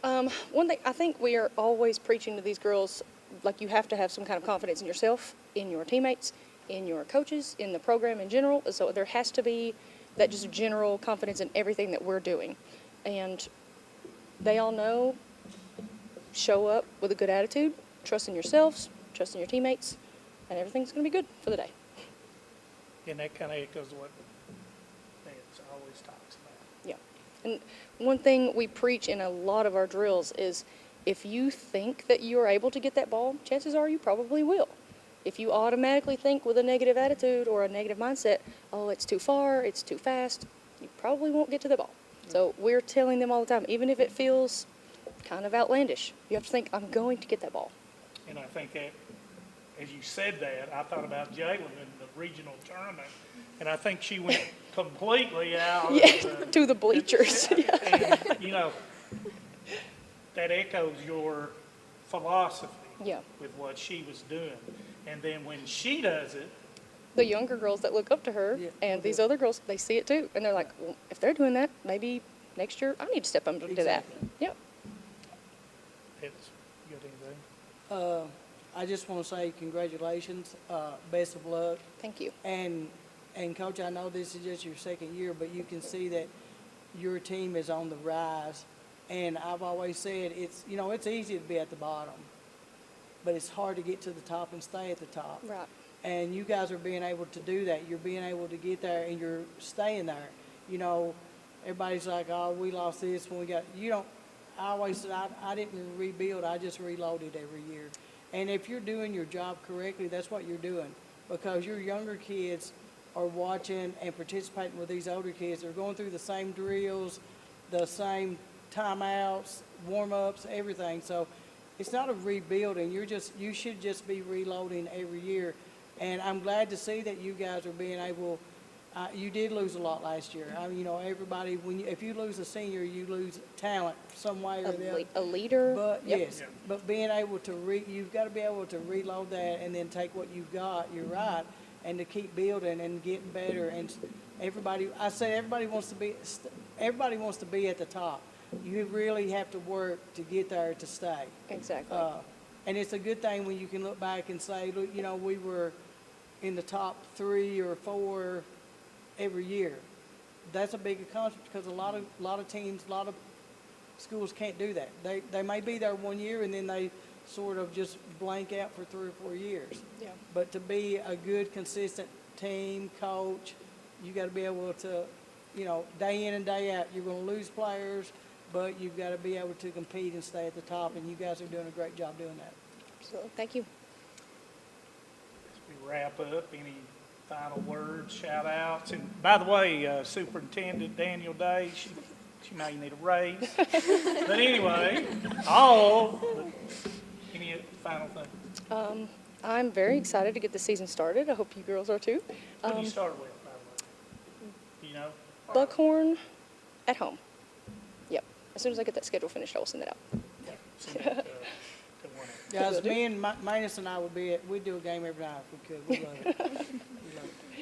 One thing, I think we are always preaching to these girls, like, you have to have some kind of confidence in yourself, in your teammates, in your coaches, in the program in general. So there has to be that just general confidence in everything that we're doing. And they all know, show up with a good attitude, trust in yourselves, trust in your teammates, and everything's going to be good for the day.
And that kind of echoes what Vance always talks about.
Yeah. And one thing we preach in a lot of our drills is if you think that you are able to get that ball, chances are you probably will. If you automatically think with a negative attitude or a negative mindset, oh, it's too far, it's too fast, you probably won't get to the ball. So we're telling them all the time, even if it feels kind of outlandish, you have to think, I'm going to get that ball.
And I think that, as you said that, I thought about Jalen in the regional tournament, and I think she went completely out of
to the bleachers.
And, you know, that echoes your philosophy with what she was doing. And then when she does it,
the younger girls that look up to her and these other girls, they see it too. And they're like, well, if they're doing that, maybe next year I need to step up and do that. Yep.
you got anything?
I just want to say congratulations, best of luck.
Thank you.
And Coach, I know this is just your second year, but you can see that your team is on the rise. And I've always said it's easy to be at the bottom, but it's hard to get to the top and stay at the top.
Right.
And you guys are being able to do that. You're being able to get there, and you're staying there. You know, everybody's like, oh, we lost this when we got, I always said I didn't rebuild, I just reloaded every year. And if you're doing your job correctly, that's what you're doing, because your younger kids are watching and participating with these older kids. They're going through the same drills, the same timeouts, warm-ups, everything. So it's not a rebuilding. You should just be reloading every year. And I'm glad to see that you guys are being able. You did lose a lot last year. Everybody, if you lose a senior, you lose talent some way or the other.
A leader.
But yes, but being able to you've got to be able to reload that and then take what you've got. You're right, and to keep building and getting better. And everybody wants to be at the top. You really have to work to get there to stay.
Exactly.
And it's a good thing when you can look back and say, look, we were in the top 3 or 4 every year. That's a big accomplishment, because a lot of teams, a lot of schools can't do that. They may be there 1 year and then they sort of just blank out for 3 or 4 years.
Yeah.
But to be a good, consistent team, coach, you got to be able to, day in and day out, you're going to lose players, but you've got to be able to compete and stay at the top, and you guys are doing a great job doing that.
Absolutely. Thank you.
As we wrap up, any final words, shout outs? And by the way, Superintendent Daniel Day, she may need a raise. But anyway, any final thing?
I'm very excited to get the season started. I hope you girls are too.
What do you start with, by the way? Do you know?
Buckhorn at home. Yep. As soon as I get that schedule finished, I will send it out.
Guys, me and Manus and I we'd do a game every night if we could. We love it.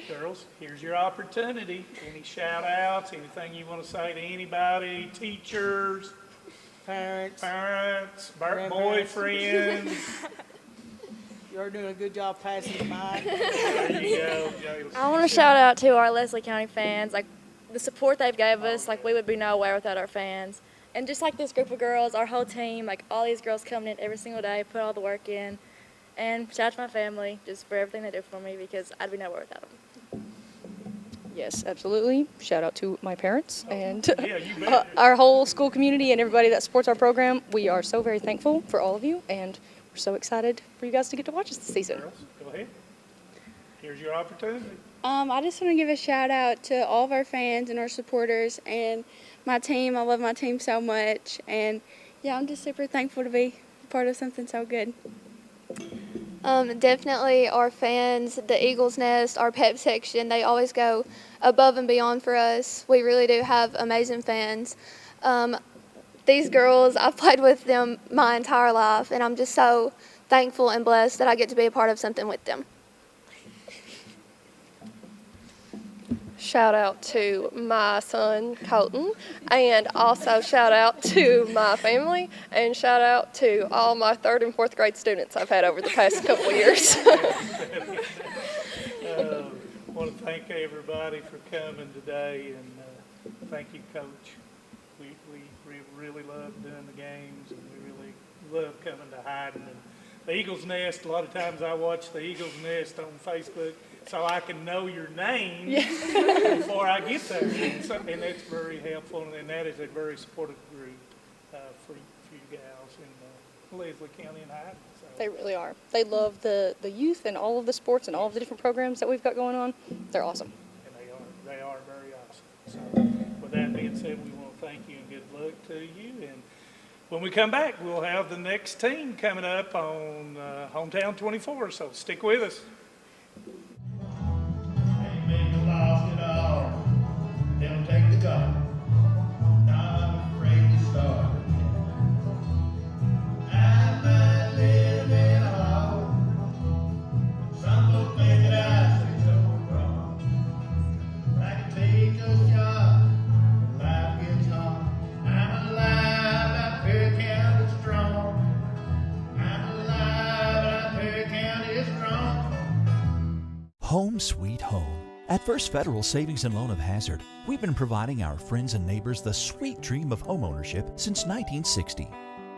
Girls, here's your opportunity. Any shout outs, anything you want to say to anybody, teachers,
parents,
boyfriends?
You're doing a good job passing the mic.
There you go, Jayla.
I want to shout out to our Leslie County fans. Like, the support they've gave us, we would be nowhere without our fans. And just like this group of girls, our whole team, all these girls coming in every single day, put all the work in. And shout out to my family just for everything they do for me, because I'd be nowhere without them.
Yes, absolutely. Shout out to my parents and
Yeah, you bet.
our whole school community and everybody that supports our program. We are so very thankful for all of you, and we're so excited for you guys to get to watch us this season.
Girls, go ahead. Here's your opportunity.
I just want to give a shout out to all of our fans and our supporters and my team. I love my team so much, and yeah, I'm just super thankful to be part of something so good.
Definitely our fans, the Eagles Nest, our pep section, they always go above and beyond for us. We really do have amazing fans. These girls, I've played with them my entire life, and I'm just so thankful and blessed that I get to be a part of something with them.
Shout out to my son, Colton, and also shout out to my family, and shout out to all my 3rd and 4th grade students I've had over the past couple of years.
I want to thank everybody for coming today, and thank you, Coach. We really love doing the games, and we really love coming to Hyden. And the Eagles Nest, a lot of times I watch the Eagles Nest on Facebook so I can know your name before I get there. And that's very helpful, and that is a very supportive group for few gals in Leslie County and Hyden. So.
They really are. They love the youth and all of the sports and all of the different programs that we've got going on. They're awesome.
And they are very awesome. So with that being said, we want to thank you and good luck to you. And when we come back, we'll have the next team coming up on Hometown 24. So stick with us.
Lost it all. They'll take the gun. Not afraid to start again. I might live in a hole. Some folks think that I say so wrong. I can take a shot when life gets hard. I'm alive, I'm Perry County strong. I'm alive, I'm Perry County strong.
Home sweet home. At First Federal Savings and Loan of Hazard, we've been providing our friends and neighbors the sweet dream of homeownership since 1960.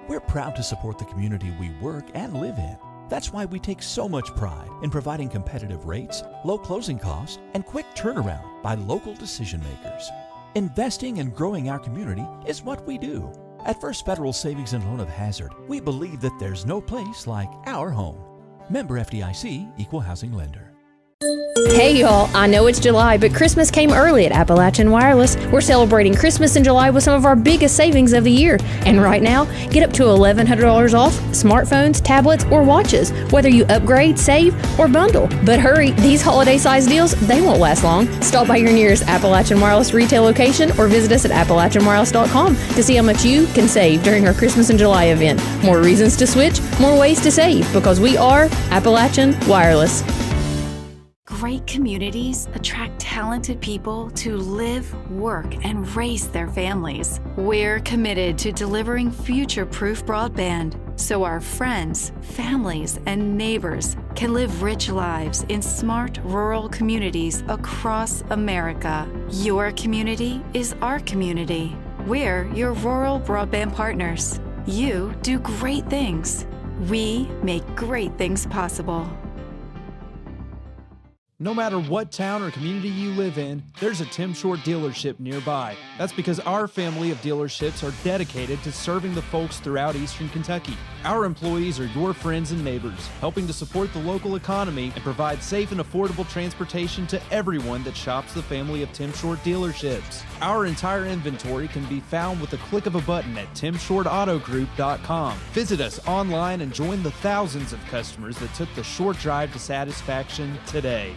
We're proud to support the community we work and live in. That's why we take so much pride in providing competitive rates, low closing costs, and quick turnaround by local decision makers. Investing and growing our community is what we do. At First Federal Savings and Loan of Hazard, we believe that there's no place like our home. Member FDIC, Equal Housing Lender.
Hey y'all, I know it's July, but Christmas came early at Appalachian Wireless. We're celebrating Christmas in July with some of our biggest savings of the year. And right now, get up to $1,100 off smartphones, tablets, or watches, whether you upgrade, save, or bundle. But hurry, these holiday-sized deals, they won't last long. Stop by your nearest Appalachian Wireless retail location or visit us at AppalachianWireless.com to see how much you can save during our Christmas in July event. More reasons to switch, more ways to save, because we are Appalachian Wireless.
Great communities attract talented people to live, work, and raise their families. We're committed to delivering future-proof broadband so our friends, families, and neighbors can live rich lives in smart rural communities across America. Your community is our community. We're your rural broadband partners. You do great things. We make great things possible.
No matter what town or community you live in, there's a Tim Short dealership nearby. That's because our family of dealerships are dedicated to serving the folks throughout Eastern Kentucky. Our employees are your friends and neighbors, helping to support the local economy and provide safe and affordable transportation to everyone that shops the family of Tim Short dealerships. Our entire inventory can be found with a click of a button at timshortautogroup.com. Visit us online and join the thousands of customers that took the short drive to satisfaction today.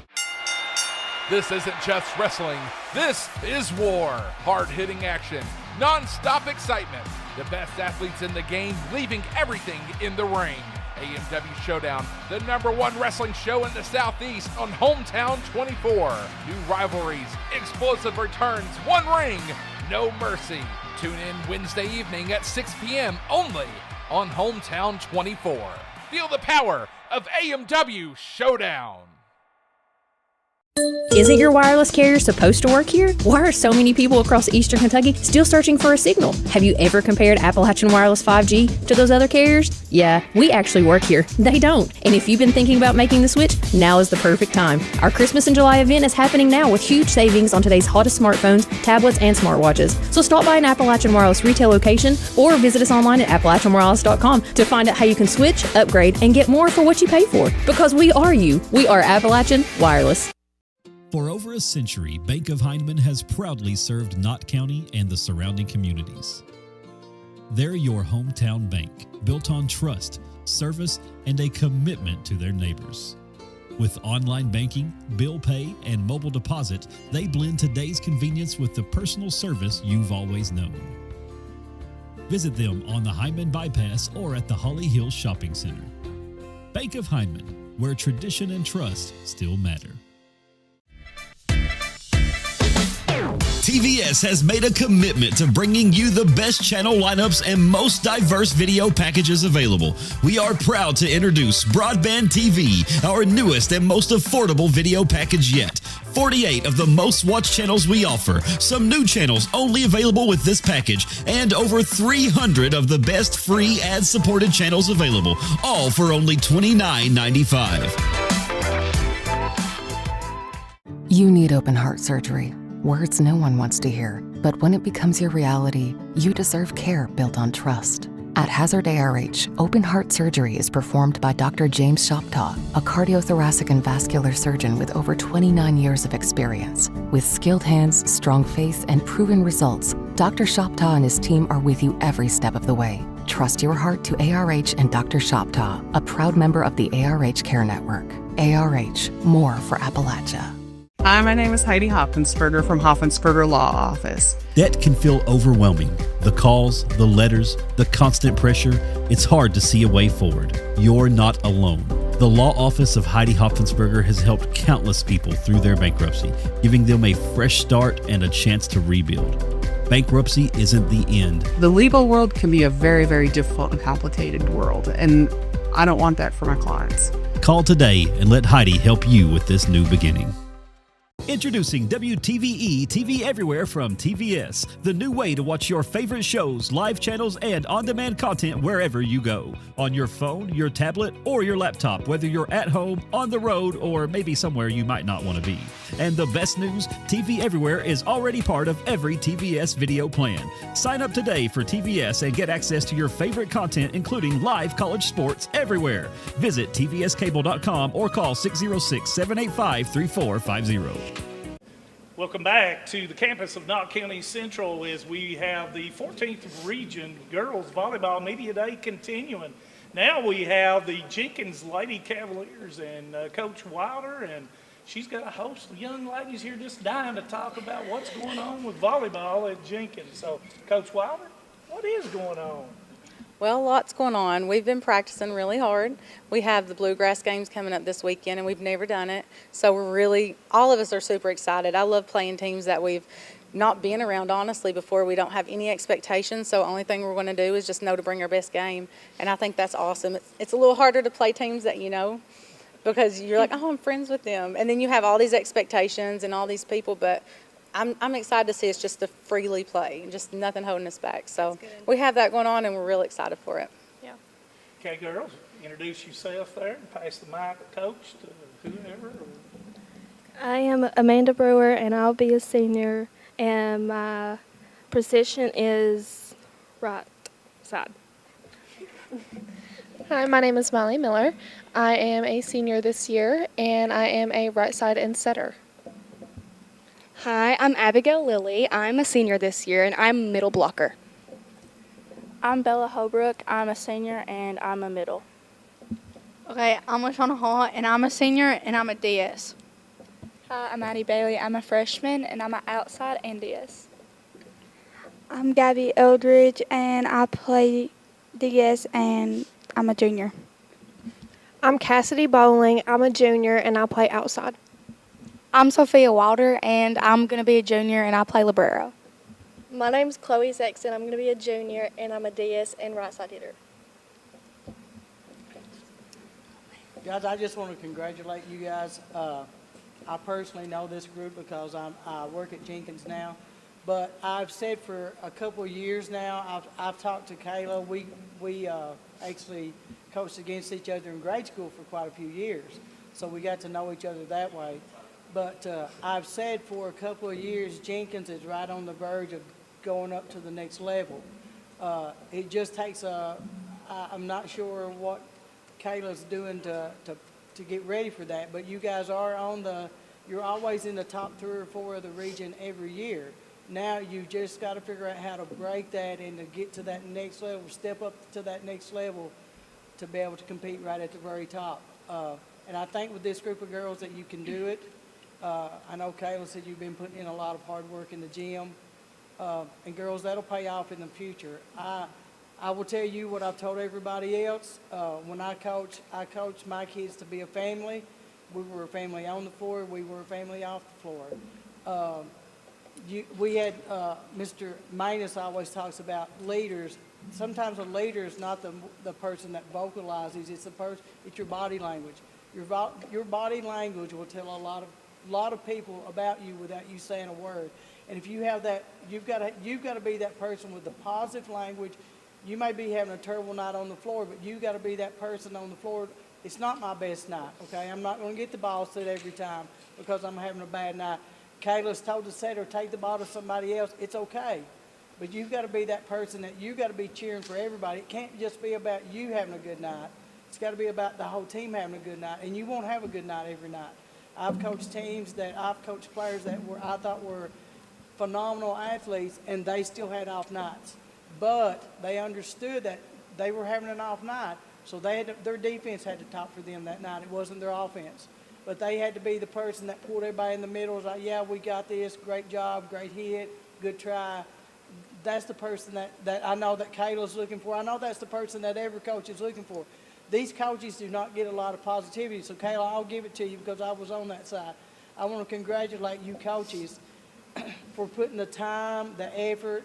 This isn't just wrestling, this is war. Hard-hitting action, non-stop excitement. The best athletes in the game leaving everything in the ring. AMW Showdown, the #1 wrestling show in the Southeast on Hometown 24. New rivalries, explosive returns, one ring, no mercy. Tune in Wednesday evening at 6 p.m. only on Hometown 24. Feel the power of AMW Showdown.
Isn't your wireless carrier supposed to work here? Why are so many people across Eastern Kentucky still searching for a signal? Have you ever compared Appalachian Wireless 5G to those other carriers? Yeah, we actually work here. They don't. And if you've been thinking about making the switch, now is the perfect time. Our Christmas in July event is happening now with huge savings on today's hottest smartphones, tablets, and smartwatches. So stop by an Appalachian Wireless retail location or visit us online at AppalachianWireless.com to find out how you can switch, upgrade, and get more for what you pay for. Because we are you. We are Appalachian Wireless.
For over a century, Bank of Hindman has proudly served Knott County and the surrounding communities. They're your hometown bank, built on trust, service, and a commitment to their neighbors. With online banking, bill pay, and mobile deposit, they blend today's convenience with the personal service you've always known. Visit them on the Hindman Bypass or at the Holly Hills Shopping Center. Bank of Hindman, where tradition and trust still matter. TVS has made a commitment to bringing you the best channel lineups and most diverse video packages available. We are proud to introduce Broadband TV, our newest and most affordable video package yet. 48 of the most watched channels we offer, some new channels only available with this package, and over 300 of the best free ad-supported channels available, all for only $29.95.
You need open heart surgery. Words no one wants to hear, but when it becomes your reality, you deserve care built on trust. At Hazard ARH, open heart surgery is performed by Dr. James Shoptaw, a cardiothoracic and vascular surgeon with over 29 years of experience. With skilled hands, strong faith, and proven results, Dr. Shoptaw and his team are with you every step of the way. Trust your heart to ARH and Dr. Shoptaw, a proud member of the ARH Care Network. ARH, more for Appalachia.
Hi, my name is Heidi Hoffensperger from Hoffensperger Law Office.
That can feel overwhelming. The calls, the letters, the constant pressure, it's hard to see a way forward. You're not alone. The law office of Heidi Hoffensperger has helped countless people through their bankruptcy, giving them a fresh start and a chance to rebuild. Bankruptcy isn't the end.
The legal world can be a very, very difficult and complicated world, and I don't want that for my clients.
Call today and let Heidi help you with this new beginning. Introducing WTVE TV Everywhere from TVS, the new way to watch your favorite shows, live channels, and on-demand content wherever you go. On your phone, your tablet, or your laptop, whether you're at home, on the road, or maybe somewhere you might not want to be. And the best news, TV Everywhere is already part of every TVS video plan. Sign up today for TVS and get access to your favorite content, including live college sports everywhere. Visit tvscable.com or call 606-785-3450.
Welcome back to the campus of Knott County Central as we have the 14th Region Girls Volleyball Media Day continuing. Now we have the Jenkins Lady Cavaliers and Coach Wilder, and she's got a host of young ladies here just dying to talk about what's going on with volleyball at Jenkins. So, Coach Wilder, what is going on?
Well, lots going on. We've been practicing really hard. We have the Bluegrass games coming up this weekend, and we've never done it. So we're really, all of us are super excited. I love playing teams that we've not been around, honestly, before. We don't have any expectations, so the only thing we're going to do is just know to bring our best game, and I think that's awesome. It's a little harder to play teams that you know, because you're like, oh, I'm friends with them. And then you have all these expectations and all these people, but I'm excited to see us just to freely play, just nothing holding us back. So we have that going on, and we're really excited for it. Yeah.
Okay, girls, introduce yourself there and pass the mic to Coach to whoever.
I am Amanda Brewer, and I'll be a senior, and my position is right side.
Hi, my name is Molly Miller. I am a senior this year, and I am a right side and setter.
Hi, I'm Abigail Lilly. I'm a senior this year, and I'm middle blocker.
I'm Bella Holbrook. I'm a senior, and I'm a middle.
Okay, I'm LaShauna Hall, and I'm a senior, and I'm a DS.
Hi, I'm Addie Bailey. I'm a freshman, and I'm an outside and DS.
I'm Gabby Eldridge, and I play DS, and I'm a junior.
I'm Cassidy Bowling. I'm a junior, and I play outside.
I'm Sophia Wilder, and I'm going to be a junior, and I play libero.
My name's Chloe Sexton. I'm going to be a junior, and I'm a DS and right side hitter.
Guys, I just want to congratulate you guys. I personally know this group because I work at Jenkins now, but I've said for a couple of years now, I've talked to Kayla. We actually coached against each other in grade school for quite a few years, so we got to know each other that way. But I've said for a couple of years, Jenkins is right on the verge of going up to the next level. It just takes I'm not sure what Kayla's doing to get ready for that, but you guys are you're always in the top 3 or 4 of the region every year. Now you just got to figure out how to break that and to get to that next level, step up to that next level to be able to compete right at the very top. And I think with this group of girls that you can do it. I know Kayla said you've been putting in a lot of hard work in the gym. And girls, that'll pay off in the future. I will tell you what I've told everybody else. When I coached my kids to be a family. We were a family on the floor. We were a family off the floor. We had Mr. Manus always talks about leaders. Sometimes a leader is not the person that vocalizes. It's your body language. Your body language will tell a lot of people about you without you saying a word. And if you have that, you've got to be that person with the positive language. You may be having a terrible night on the floor, but you got to be that person on the floor. It's not my best night, okay? I'm not going to get the ball set every time because I'm having a bad night. Kayla's told the setter, take the ball to somebody else. It's okay. But you've got to be that person that you've got to be cheering for everybody. It can't just be about you having a good night. It's got to be about the whole team having a good night, and you won't have a good night every night. I've coached players that I thought were phenomenal athletes, and they still had off nights. But they understood that they were having an off night, so their defense had to top for them that night. It wasn't their offense. But they had to be the person that pulled everybody in the middle. Was like, yeah, we got this. Great job, great hit, good try. That's the person that I know that Kayla's looking for. I know that's the person that every coach is looking for. These coaches do not get a lot of positivity. So, Kayla, I'll give it to you because I was on that side. I want to congratulate you coaches for putting the time, the effort,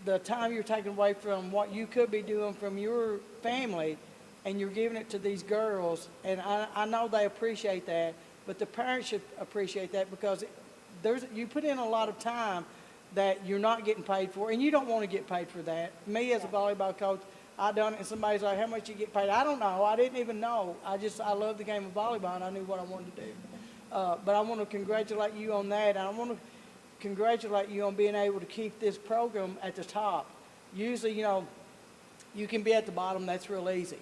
the time you're taking away from what you could be doing from your family, and you're giving it to these girls. And I know they appreciate that, but the parents should appreciate that because you put in a lot of time that you're not getting paid for, and you don't want to get paid for that. Me as a volleyball coach, I done it, and somebody's like, how much you get paid? I don't know. I didn't even know. I love the game of volleyball, and I knew what I wanted to do. But I want to congratulate you on that, and I want to congratulate you on being able to keep this program at the top. Usually, you can be at the bottom. That's real easy.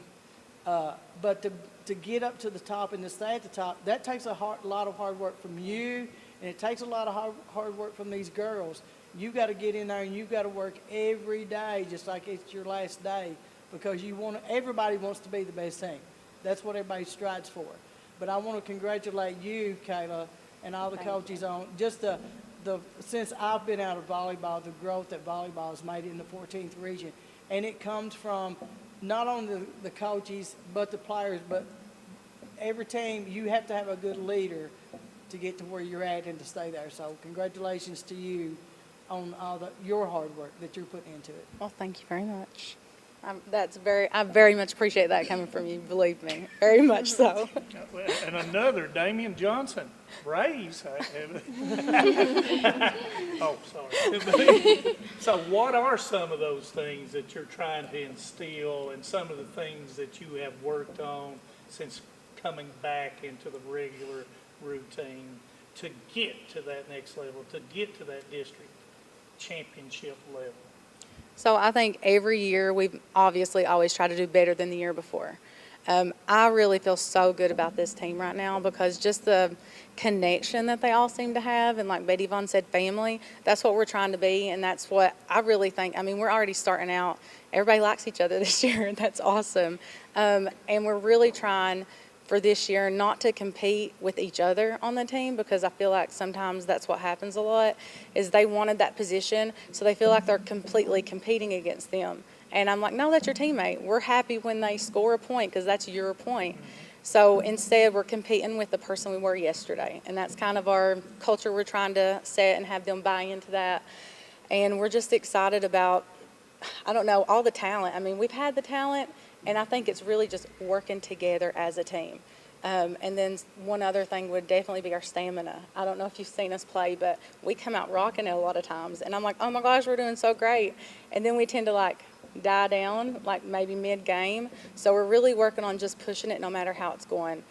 But to get up to the top and to stay at the top, that takes a lot of hard work from you, and it takes a lot of hard work from these girls. You got to get in there and you got to work every day, just like it's your last day, because everybody wants to be the best team. That's what everybody strives for. But I want to congratulate you, Kayla, and all the coaches on just since I've been out of volleyball, the growth that volleyball has made in the 14th region, and it comes from not only the coaches but the players, but every team. You have to have a good leader to get to where you're at and to stay there. So congratulations to you on all your hard work that you're putting into it.
Well, thank you very much. I very much appreciate that coming from you, believe me, very much so.
And another, Damian Johnson, raise. Oh, sorry. So what are some of those things that you're trying to instill and some of the things that you have worked on since coming back into the regular routine to get to that next level, to get to that district championship level?
So I think every year we've obviously always tried to do better than the year before. I really feel so good about this team right now because just the connection that they all seem to have, and like Betty Vaughn said, family, that's what we're trying to be, and that's what I really think. I mean, we're already starting out. Everybody likes each other this year. That's awesome. And we're really trying for this year not to compete with each other on the team, because I feel like sometimes that's what happens a lot, is they wanted that position, so they feel like they're completely competing against them. And I'm like, no, that's your teammate. We're happy when they score a point because that's your point. So instead, we're competing with the person we were yesterday. And that's kind of our culture we're trying to set and have them buy into that. And we're just excited about, I don't know, all the talent. I mean, we've had the talent, and I think it's really just working together as a team. And then one other thing would definitely be our stamina. I don't know if you've seen us play, but we come out rocking it a lot of times. And I'm like, oh my gosh, we're doing so great. And then we tend to like die down, like maybe mid-game. So we're really working on just pushing it no matter how it's going.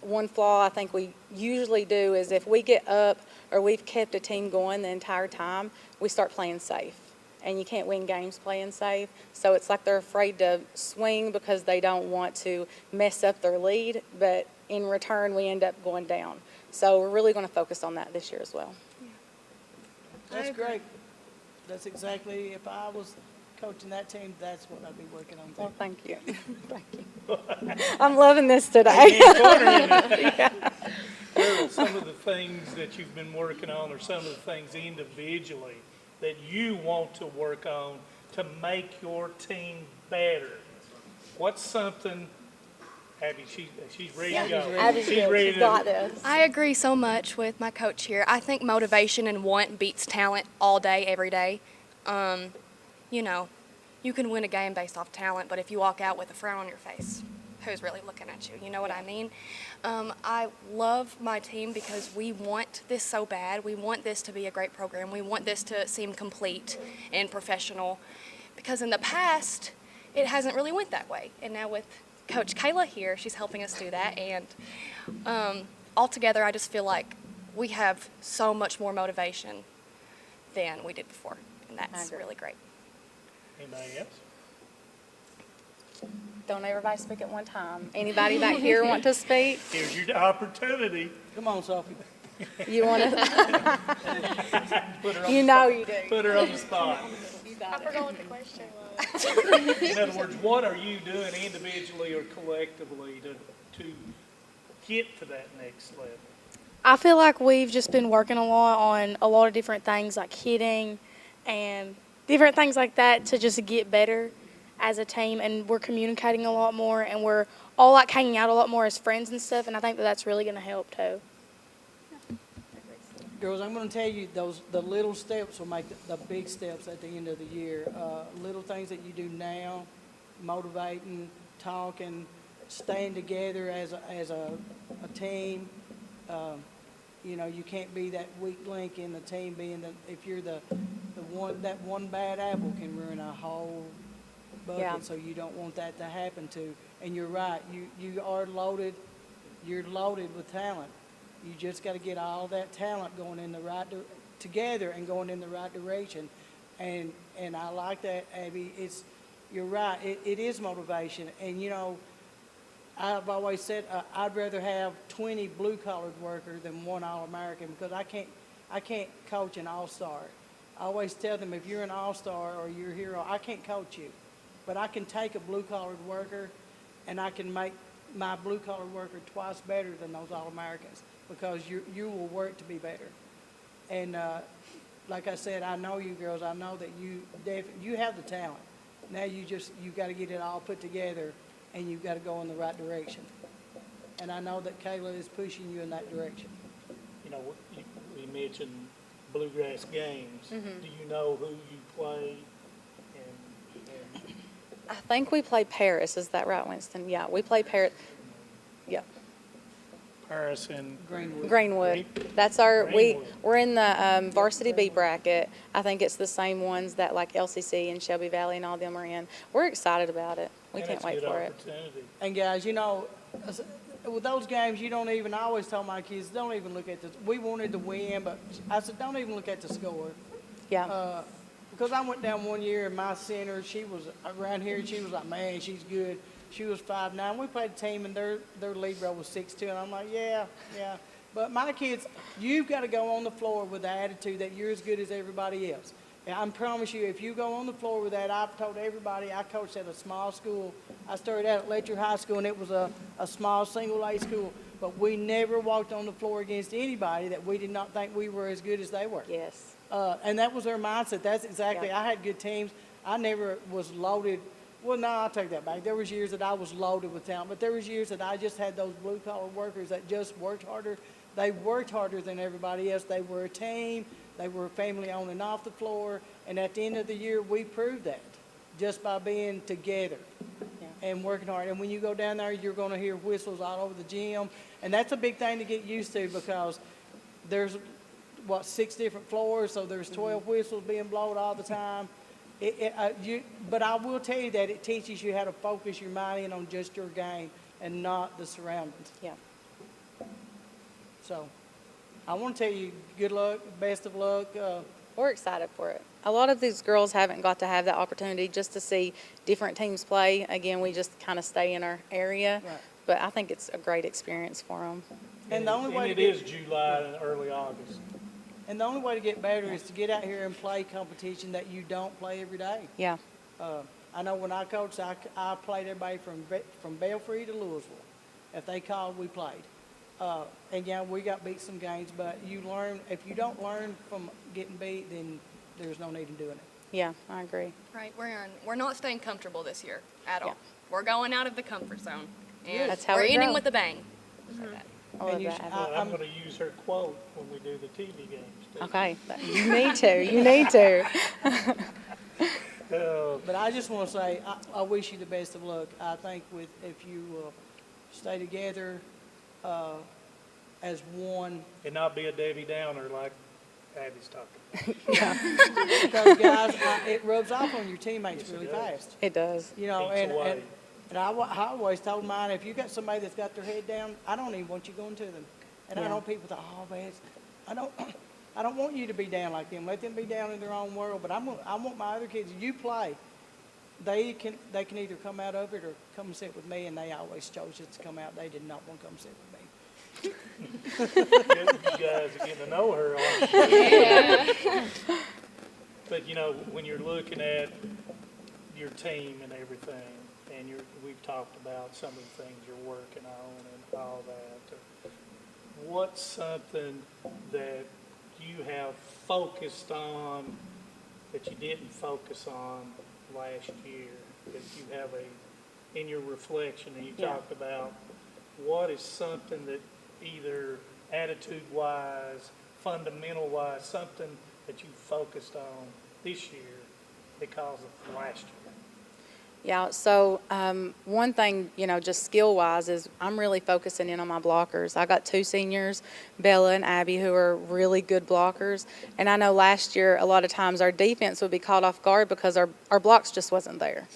One flaw I think we usually do is if we get up or we've kept a team going the entire time, we start playing safe. And you can't win games playing safe. So it's like they're afraid to swing because they don't want to mess up their lead, but in return we end up going down. So we're really going to focus on that this year as well.
That's great. That's exactly, if I was coaching that team, that's what I'd be working on.
Well, thank you. Thank you. I'm loving this today.
Yeah. What are some of the things that you've been working on, or some of the things individually that you want to work on to make your team better? What's something, Abby, she's ready to go.
Abby's ready to got this.
I agree so much with my coach here. I think motivation and want beats talent all day, every day. You know, you can win a game based off talent, but if you walk out with a frown on your face, who's really looking at you? You know what I mean? I love my team because we want this so bad. We want this to be a great program. We want this to seem complete and professional, because in the past, it hasn't really went that way. And now with Coach Kayla here, she's helping us do that. And altogether, I just feel like we have so much more motivation than we did before. and that's really great.
Anybody else?
Don't everybody speak at one time. Anybody back here want to speak?
Here's your opportunity.
Come on, Sophie.
You want to?
Put her on
You
the
know
spot.
you do.
Put her on the spot.
I forgot what the question was.
In other words, what are you doing individually or collectively to get to that next level?
I feel like we've just been working a lot on a lot of different things like hitting and different things like that to just get better as a team, and we're communicating a lot more, and we're all like hanging out a lot more as friends and stuff, and I think that that's really going to help too.
Girls, I'm going to tell you the little steps will make the big steps at the end of the year. Little things that you do now, motivating, talking, staying together as a team. You know, you can't be that weak link in the team. If you're the one, that one bad apple can ruin a whole bucket.
Yeah.
So you don't want that to happen to. And you're right. You are loaded. You're loaded with talent. You just got to get all that talent going in the right together and going in the right direction. And I like that, Abby. You're right. It is motivation. And you know, I've always said I'd rather have 20 blue-collared workers than one All-American, because I can't coach an All-Star. I always tell them, if you're an All-Star or you're a hero, I can't coach you, but I can take a blue-collared worker and I can make my blue-collar worker twice better than those All-Americans, because you will work to be better. And like I said, I know you girls. I know that you have the talent. Now you got to get it all put together, and you've got to go in the right direction. And I know that Kayla is pushing you in that direction.
You know, we mentioned bluegrass games.
Mhm.
Do you know who you play? And
I think we play Paris. Is that right, Winston? Yeah, we play Paris. Yeah.
Paris and
Greenwood. That's our
Greenwood.
we're in the varsity B bracket. I think it's the same ones that like LCC and Shelby Valley and all them are in. We're excited about it. We
And
can't
it's a
wait
good
for it.
opportunity.
And guys, you know, with those games, I always tell my kids, don't even look at we wanted to win, but I said, don't even look at the score.
Yeah.
Because I went down one year and my center, she was around here, and she was like, man, she's good. She was 5'9". We played a team, and their libero was 6'2", and I'm like, yeah. But my kids, you've got to go on the floor with the attitude that you're as good as everybody else. And I promise you, if you go on the floor with that, I've told everybody, I coached at a small school. I started out at Letcher High School, and it was a small single-A school. But we never walked on the floor against anybody that we did not think we were as good as they were.
Yes.
And that was their mindset. That's exactly,
Yeah.
I had good teams. I never was loaded. Well, no, I'll take that back. There was years that I was loaded with talent, but there was years that I just had those blue-collar workers that just worked harder. They worked harder than everybody else. They were a team. They were a family on and off the floor. And at the end of the year, we proved that just by being together and working hard. And when you go down there, you're going to hear whistles all over the gym. And that's a big thing to get used to, because there's, 6 different floors, so there's 12 whistles being blown all the time. But I will tell you that it teaches you how to focus your mind in on just your game and not the surroundings.
Yeah.
So I want to tell you good luck, best of luck.
We're excited for it. A lot of these girls haven't got to have that opportunity just to see different teams play. Again, we just kind of stay in our area.
Right.
But I think it's a great experience for them.
And the only way
it is July and early August.
And the only way to get better is to get out here and play competition that you don't play every day.
Yeah.
I know when I coached, I played everybody from Belfry to Louisville. If they called, we played. And yeah, we got beat some games, but you learn. If you don't learn from getting beat, then there's no need in doing it.
Yeah, I agree.
Right, we're not staying comfortable this year at all. We're going out of the comfort zone, and
That's how
we're
we
ending
grow.
with a bang.
I love
And
that.
I'm going to use her quote when we do the TV games, too.
Okay. You need to. You need to.
But I just want to say, I wish you the best of luck. I think if you stay together as one.
And not be a Debbie Downer like Abby's talking.
Because guys, it rubs off on your teammates really fast.
It does.
You know,
Eats away.
and I always told mine, if you got somebody that's got their head down, I don't even want you going to them. And I
Yeah.
know people think, oh man, I don't want you to be down like them. Let them be down in their own world. But I want my other kids. You play. They can either come out of it or come and sit with me. And they always chose just to come out. They did not want to come sit with me.
You guys are getting to know her, aren't you?
Yeah.
But you know, when you're looking at your team and everything, and we've talked about some of the things you're working on and all that. What's something that you have focused on that you didn't focus on last year? That you have in your reflection, and you talked about what is something that either attitude-wise, fundamental-wise, something that you focused on this year because of last year?
Yeah, so one thing, just skill-wise is I'm really focusing in on my blockers. I got 2 seniors, Bella and Abby, who are really good blockers. And I know last year a lot of times our defense would be caught off guard because our blocks just wasn't there.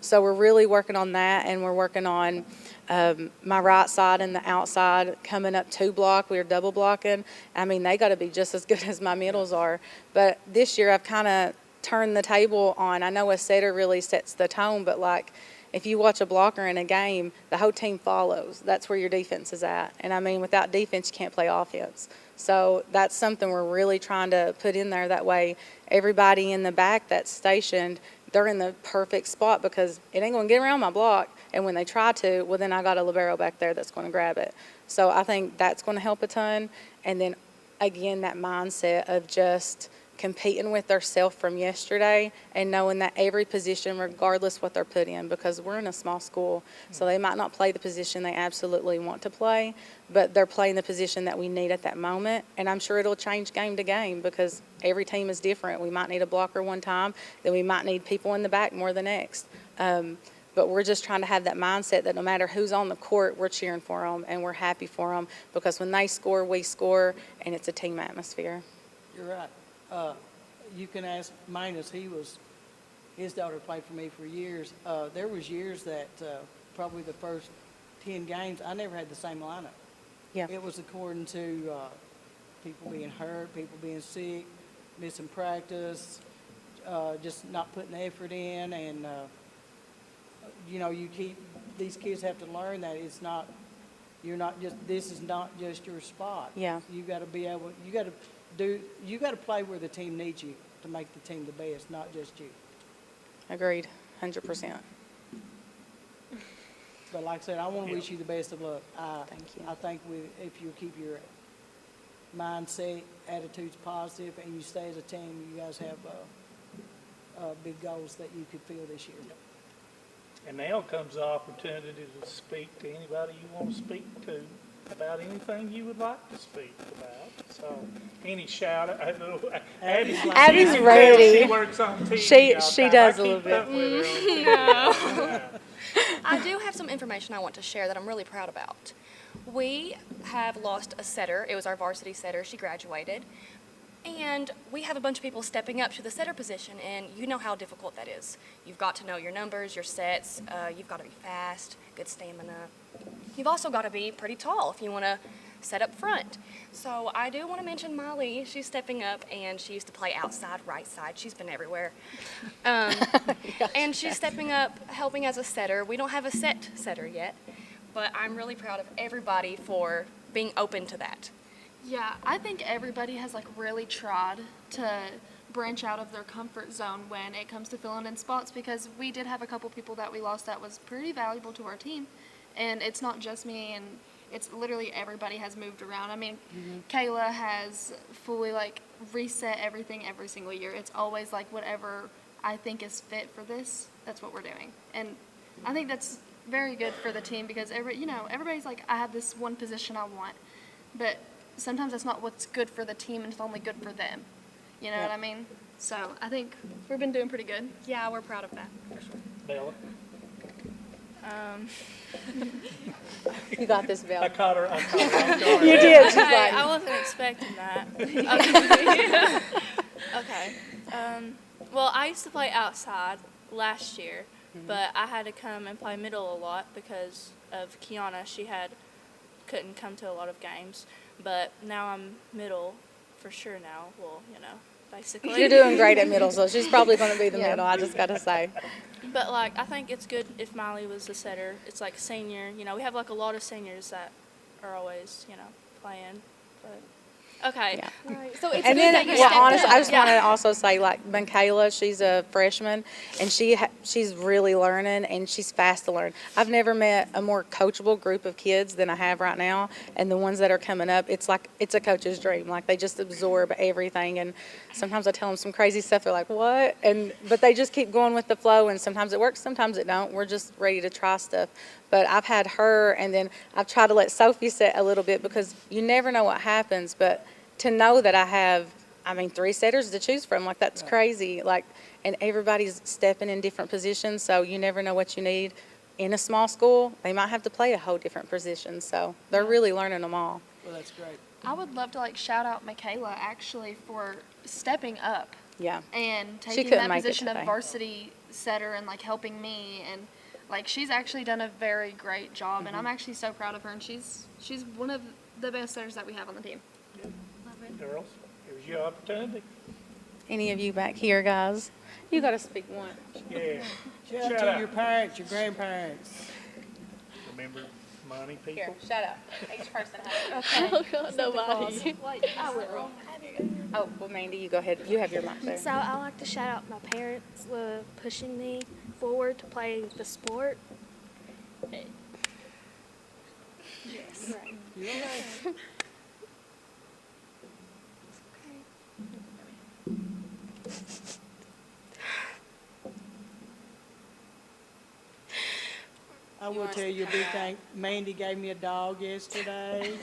So we're really working on that, and we're working on my right side and the outside coming up 2 block. We were double blocking. I mean, they got to be just as good as my middles are. But this year I've kind of turn the table on. I know a setter really sets the tone, but like if you watch a blocker in a game, the whole team follows. That's where your defense is at. And I mean, without defense, you can't play offense. So that's something we're really trying to put in there. That way, everybody in the back that's stationed, they're in the perfect spot because it ain't going to get around my block. And when they try to, well, then I got a libero back there that's going to grab it. So I think that's going to help a ton. And then, again, that mindset of just competing with themselves from yesterday and knowing that every position, regardless what they're put in, because we're in a small school, so they might not play the position they absolutely want to play, but they're playing the position that we need at that moment. And I'm sure it'll change game to game because every team is different. We might need a blocker one time, then we might need people in the back more the next. But we're just trying to have that mindset that no matter who's on the court, we're cheering for them and we're happy for them because when they score, we score, and it's a team atmosphere.
You're right. You can ask Minus. His daughter played for me for years. There was years that probably the first 10 games, I never had the same lineup.
Yeah.
It was according to people being hurt, people being sick, missing practice, just not putting the effort in. And, these kids have to learn that this is not just your spot.
Yeah.
You got to play where the team needs you to make the team the best, not just you.
Agreed, 100%.
But like I said, I want to wish you the best of luck.
Thank you.
I think if you keep your mindset, attitudes positive, and you stay as a team, you guys have big goals that you could feel this year.
And now comes the opportunity to speak to anybody you want to speak to about anything you would like to speak about. So, any shout out? Abby's
ready.
She works on TV.
She does a little bit.
I do have some information I want to share that I'm really proud about. We have lost a setter. It was our varsity setter. She graduated. And we have a bunch of people stepping up to the setter position, and you know how difficult that is. You've got to know your numbers, your sets. You've got to be fast, good stamina. You've also got to be pretty tall if you want to set up front. So I do want to mention Molly. She's stepping up, and she used to play outside, right side. She's been everywhere. And she's stepping up, helping as a setter. We don't have a setter yet, but I'm really proud of everybody for being open to that.
Yeah, I think everybody has really tried to branch out of their comfort zone when it comes to filling in spots because we did have a couple people that we lost that was pretty valuable to our team. And it's not just me, and it's literally everybody has moved around. I mean, Kayla has fully reset everything every single year. It's always whatever I think is fit for this, that's what we're doing. And I think that's very good for the team because everybody's I have this one position I want, but sometimes that's not what's good for the team and it's only good for them. You know what I mean? So I think we've been doing pretty good.
Yeah, we're proud of that, for sure.
Bella?
You got this, Bella.
I caught her.
You did. She's
I wasn't expecting that. Okay. Well, I used to play outside last year, but I had to come and play middle a lot because of Kiana. She couldn't come to a lot of games. But now I'm middle for sure now. Well, basically.
You're doing great at middle, so she's probably going to be the
Yeah.
middle, I just got to say.
But, I think it's good if Miley was the setter. It's like senior. We have, a lot of seniors that are always, playing. But, okay.
Yeah.
Right. So it's
And
good
then,
that you
well,
stepped
honestly,
up.
I just
Yeah.
want to also say, Michaela, she's a freshman, and she's really learning, and she's fast to learn. I've never met a more coachable group of kids than I have right now, and the ones that are coming up, it's a coach's dream. They just absorb everything, and sometimes I tell them some crazy stuff. They're like, what? But they just keep going with the flow, and sometimes it works, sometimes it don't. We're just ready to try stuff. But I've had her, and then I've tried to let Sophie set a little bit because you never know what happens, but to know that I have, 3 setters to choose from, that's crazy. And everybody's stepping in different positions, so you never know what you need. In a small school, they might have to play a whole different position, so they're really learning them all.
Well, that's great.
I would love to shout out Michaela actually for stepping up.
Yeah.
And
She
taking
couldn't
that
make it
position of
today.
varsity setter and helping me, and she's actually done a very great job, and I'm actually so proud of her, and she's one of the best setters that we have on the team.
Girls, here's your opportunity.
Any of you back here, guys? You got to speak once.
Yeah.
Shout out to your parents, your grandparents.
Remember money, people?
Here, shut up. Each person has
Okay. Nobody.
I will. Oh, well, Mandy, you go ahead. You have your mic there.
So I like to shout out my parents for pushing me forward to play the sport. Yes. Right.
You're right. I will tell you a big thing. Mandy gave me a dog yesterday.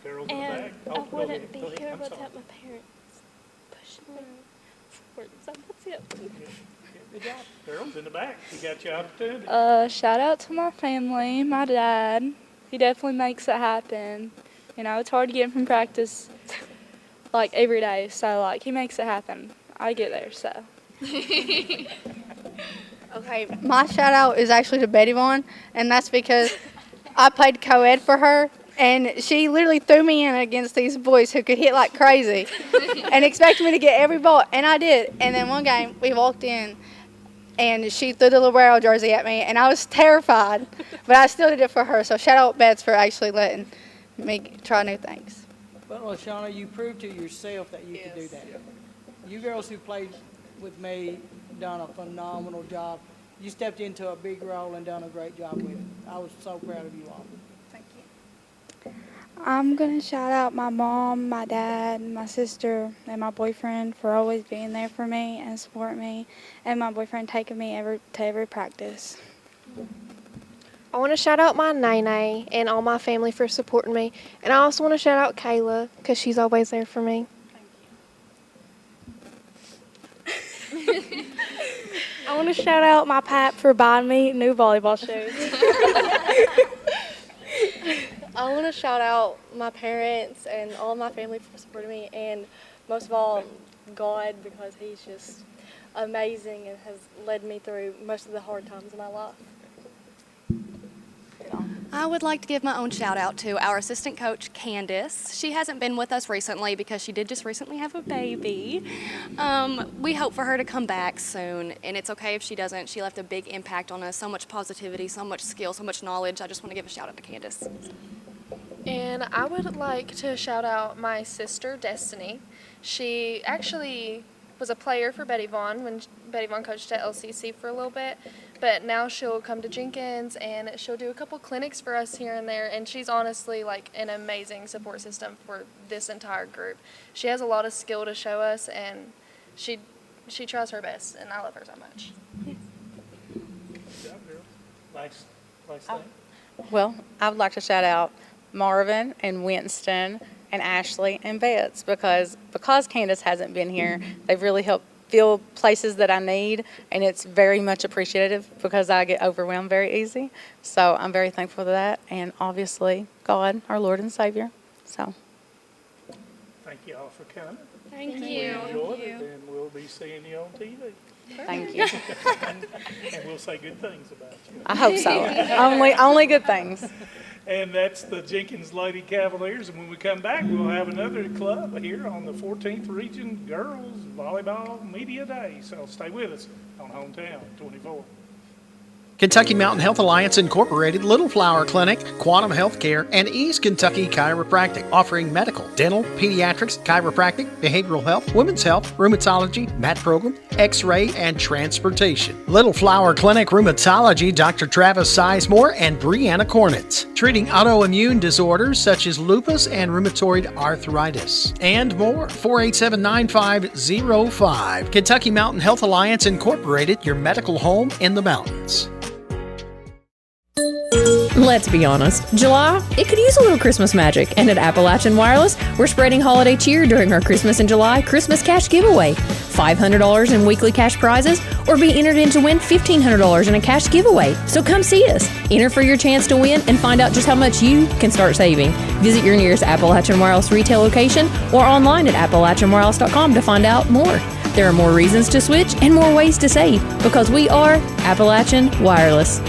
Girls in the
And
back.
I
Oh, go
wouldn't
ahead,
be
go ahead.
here
I'm
without
sorry.
my parents pushing me forward. So that's it.
Good job. Girls in the back, you got your opportunity.
Shout out to my family, my dad. He definitely makes it happen. It's hard to get him from practice every day, so he makes it happen. I get there, so.
Okay, my shout out is actually to Betty Vaughn, and that's because I played co-ed for her, and she literally threw me in against these boys who could hit like crazy and expected me to get every ball, and I did. And then one game, we walked in, and she threw the Libero jersey at me, and I was terrified, but I still did it for her. So shout out Bets for actually letting me try new things.
Well, Shauna, you proved to yourself that you could do that. You girls who played with me done a phenomenal job. You stepped into a big role and done a great job with it. I was so proud of you all.
Thank you.
I'm going to shout out my mom, my dad, my sister, and my boyfriend for always being there for me and supporting me, and my boyfriend taking me to every practice.
I want to shout out my Nene and all my family for supporting me. And I also want to shout out Kayla because she's always there for me.
I want to shout out my Pap for buying me new volleyball shoes.
I want to shout out my parents and all my family for supporting me, and most of all, God, because He's just amazing and has led me through most of the hard times in my life. I would like to give my own shout out to our assistant coach, Candace. She hasn't been with us recently because she did just recently have a baby. We hope for her to come back soon, and it's okay if she doesn't. She left a big impact on us, so much positivity, so much skill, so much knowledge. I just want to give a shout out to Candace.
And I would like to shout out my sister, Destiny. She actually was a player for Betty Vaughn when Betty Vaughn coached at LCC for a little bit, but now she'll come to Jenkins and she'll do a couple clinics for us here and there, and she's honestly an amazing support system for this entire group. She has a lot of skill to show us, and she tries her best, and I love her so much.
Good job, girls. Last thing.
Well, I would like to shout out Marvin and Winston and Ashley and Betts because Candace hasn't been here, they've really helped fill places that I need, and it's very much appreciative because I get overwhelmed very easy. So I'm very thankful for that, and obviously God, our Lord and Savior. So
Thank you all for coming.
Thank
We
you.
enjoyed it, and we'll be seeing you on TV.
Thank you.
And we'll say good things about you.
I hope so. Only good things.
And that's the Jenkins Lady Cavaliers. And when we come back, we'll have another club here on the 14th Region Girls Volleyball Media Day. So stay with us on Hometown 24.
Kentucky Mountain Health Alliance Incorporated, Little Flower Clinic, Quantum Healthcare, and East Kentucky Chiropractic, offering medical, dental, pediatrics, chiropractic, behavioral health, women's health, rheumatology, mat program, x-ray, and transportation. Little Flower Clinic Rheumatology, Dr. Travis Sizemore and Brianna Cornitz, treating autoimmune disorders such as lupus and rheumatoid arthritis, and more. 487-9505. Kentucky Mountain Health Alliance Incorporated, your medical home in the mountains.
Let's be honest, July, it could use a little Christmas magic, and at Appalachian Wireless, we're spreading holiday cheer during our Christmas in July Christmas Cash Giveaway. $500 in weekly cash prizes, or be entered in to win $1,500 in a cash giveaway. So come see us, enter for your chance to win, and find out just how much you can start saving. Visit your nearest Appalachian Wireless retail location or online at AppalachianWireless.com to find out more. There are more reasons to switch and more ways to save, because we are Appalachian Wireless.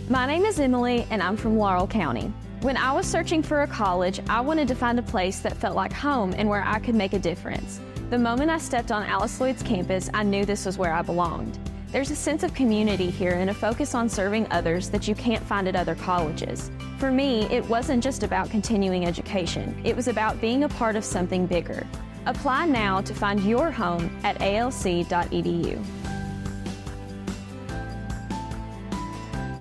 My name is Emily, and I'm from Laurel County. When I was searching for a college, I wanted to find a place that felt like home and where I could make a difference. The moment I stepped on Alice Lloyd's campus, I knew this was where I belonged. There's a sense of community here and a focus on serving others that you can't find at other colleges. For me, it wasn't just about continuing education. It was about being a part of something bigger. Apply now to find your home at alc.edu.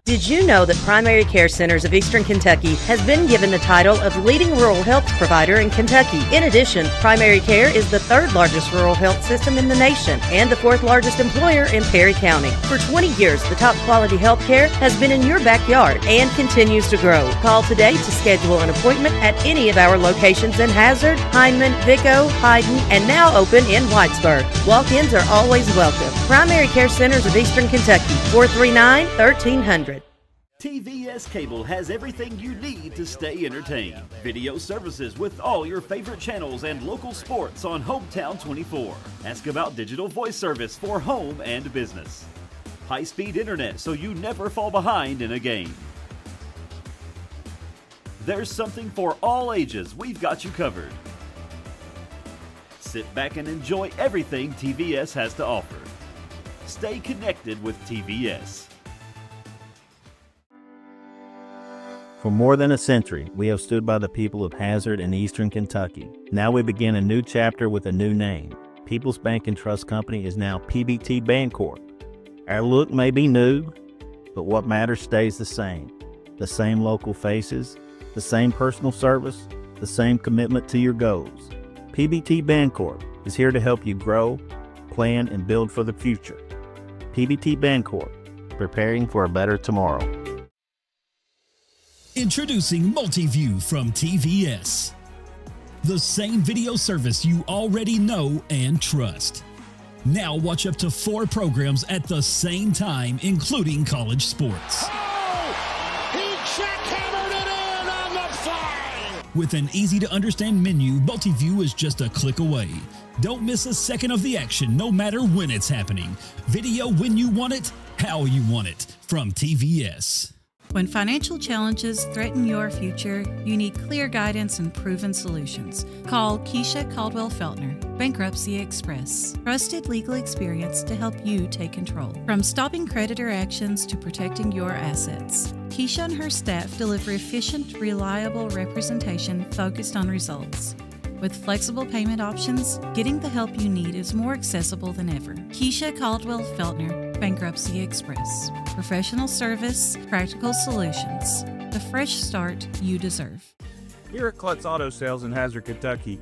Did you know that Primary Care Centers of Eastern Kentucky has been given the title of leading rural health provider in Kentucky? In addition, Primary Care is the third largest rural health system in the nation and the fourth largest employer in Perry County. For 20 years, the top quality health care has been in your backyard and continues to grow. Call today to schedule an appointment at any of our locations in Hazard, Hindman, Vico, Hyden, and now open in Whitesburg. Walk-ins are always welcome. Primary Care Centers of Eastern Kentucky, 439-1300.
TVS Cable has everything you need to stay entertained. Video services with all your favorite channels and local sports on Hometown 24. Ask about digital voice service for home and business. High-speed internet so you never fall behind in a game. There's something for all ages. We've got you covered. Sit back and enjoy everything TVS has to offer. Stay connected with TVS.
For more than a century, we have stood by the people of Hazard and Eastern Kentucky. Now we begin a new chapter with a new name. People's Bank and Trust Company is now PBT Bancorp. Our look may be new, but what matters stays the same. The same local faces, the same personal service, the same commitment to your goals. PBT Bancorp is here to help you grow, plan, and build for the future. PBT Bancorp, preparing for a better tomorrow.
Introducing Multiview from TVS. The same video service you already know and trust. Now watch up to 4 programs at the same time, including college sports.
He jackhammered it in on the fly!
With an easy-to-understand menu, Multiview is just a click away. Don't miss a second of the action, no matter when it's happening. Video when you want it, how you want it, from TVS.
When financial challenges threaten your future, you need clear guidance and proven solutions. Call Keisha Caldwell-Feltner, Bankruptcy Express. Trusted legal experience to help you take control. From stopping creditor actions to protecting your assets. Keisha and her staff deliver efficient, reliable representation focused on results. With flexible payment options, getting the help you need is more accessible than ever. Keisha Caldwell-Feltner, Bankruptcy Express. Professional service, practical solutions. The fresh start you deserve.
Here at Klutz Auto Sales in Hazard, Kentucky,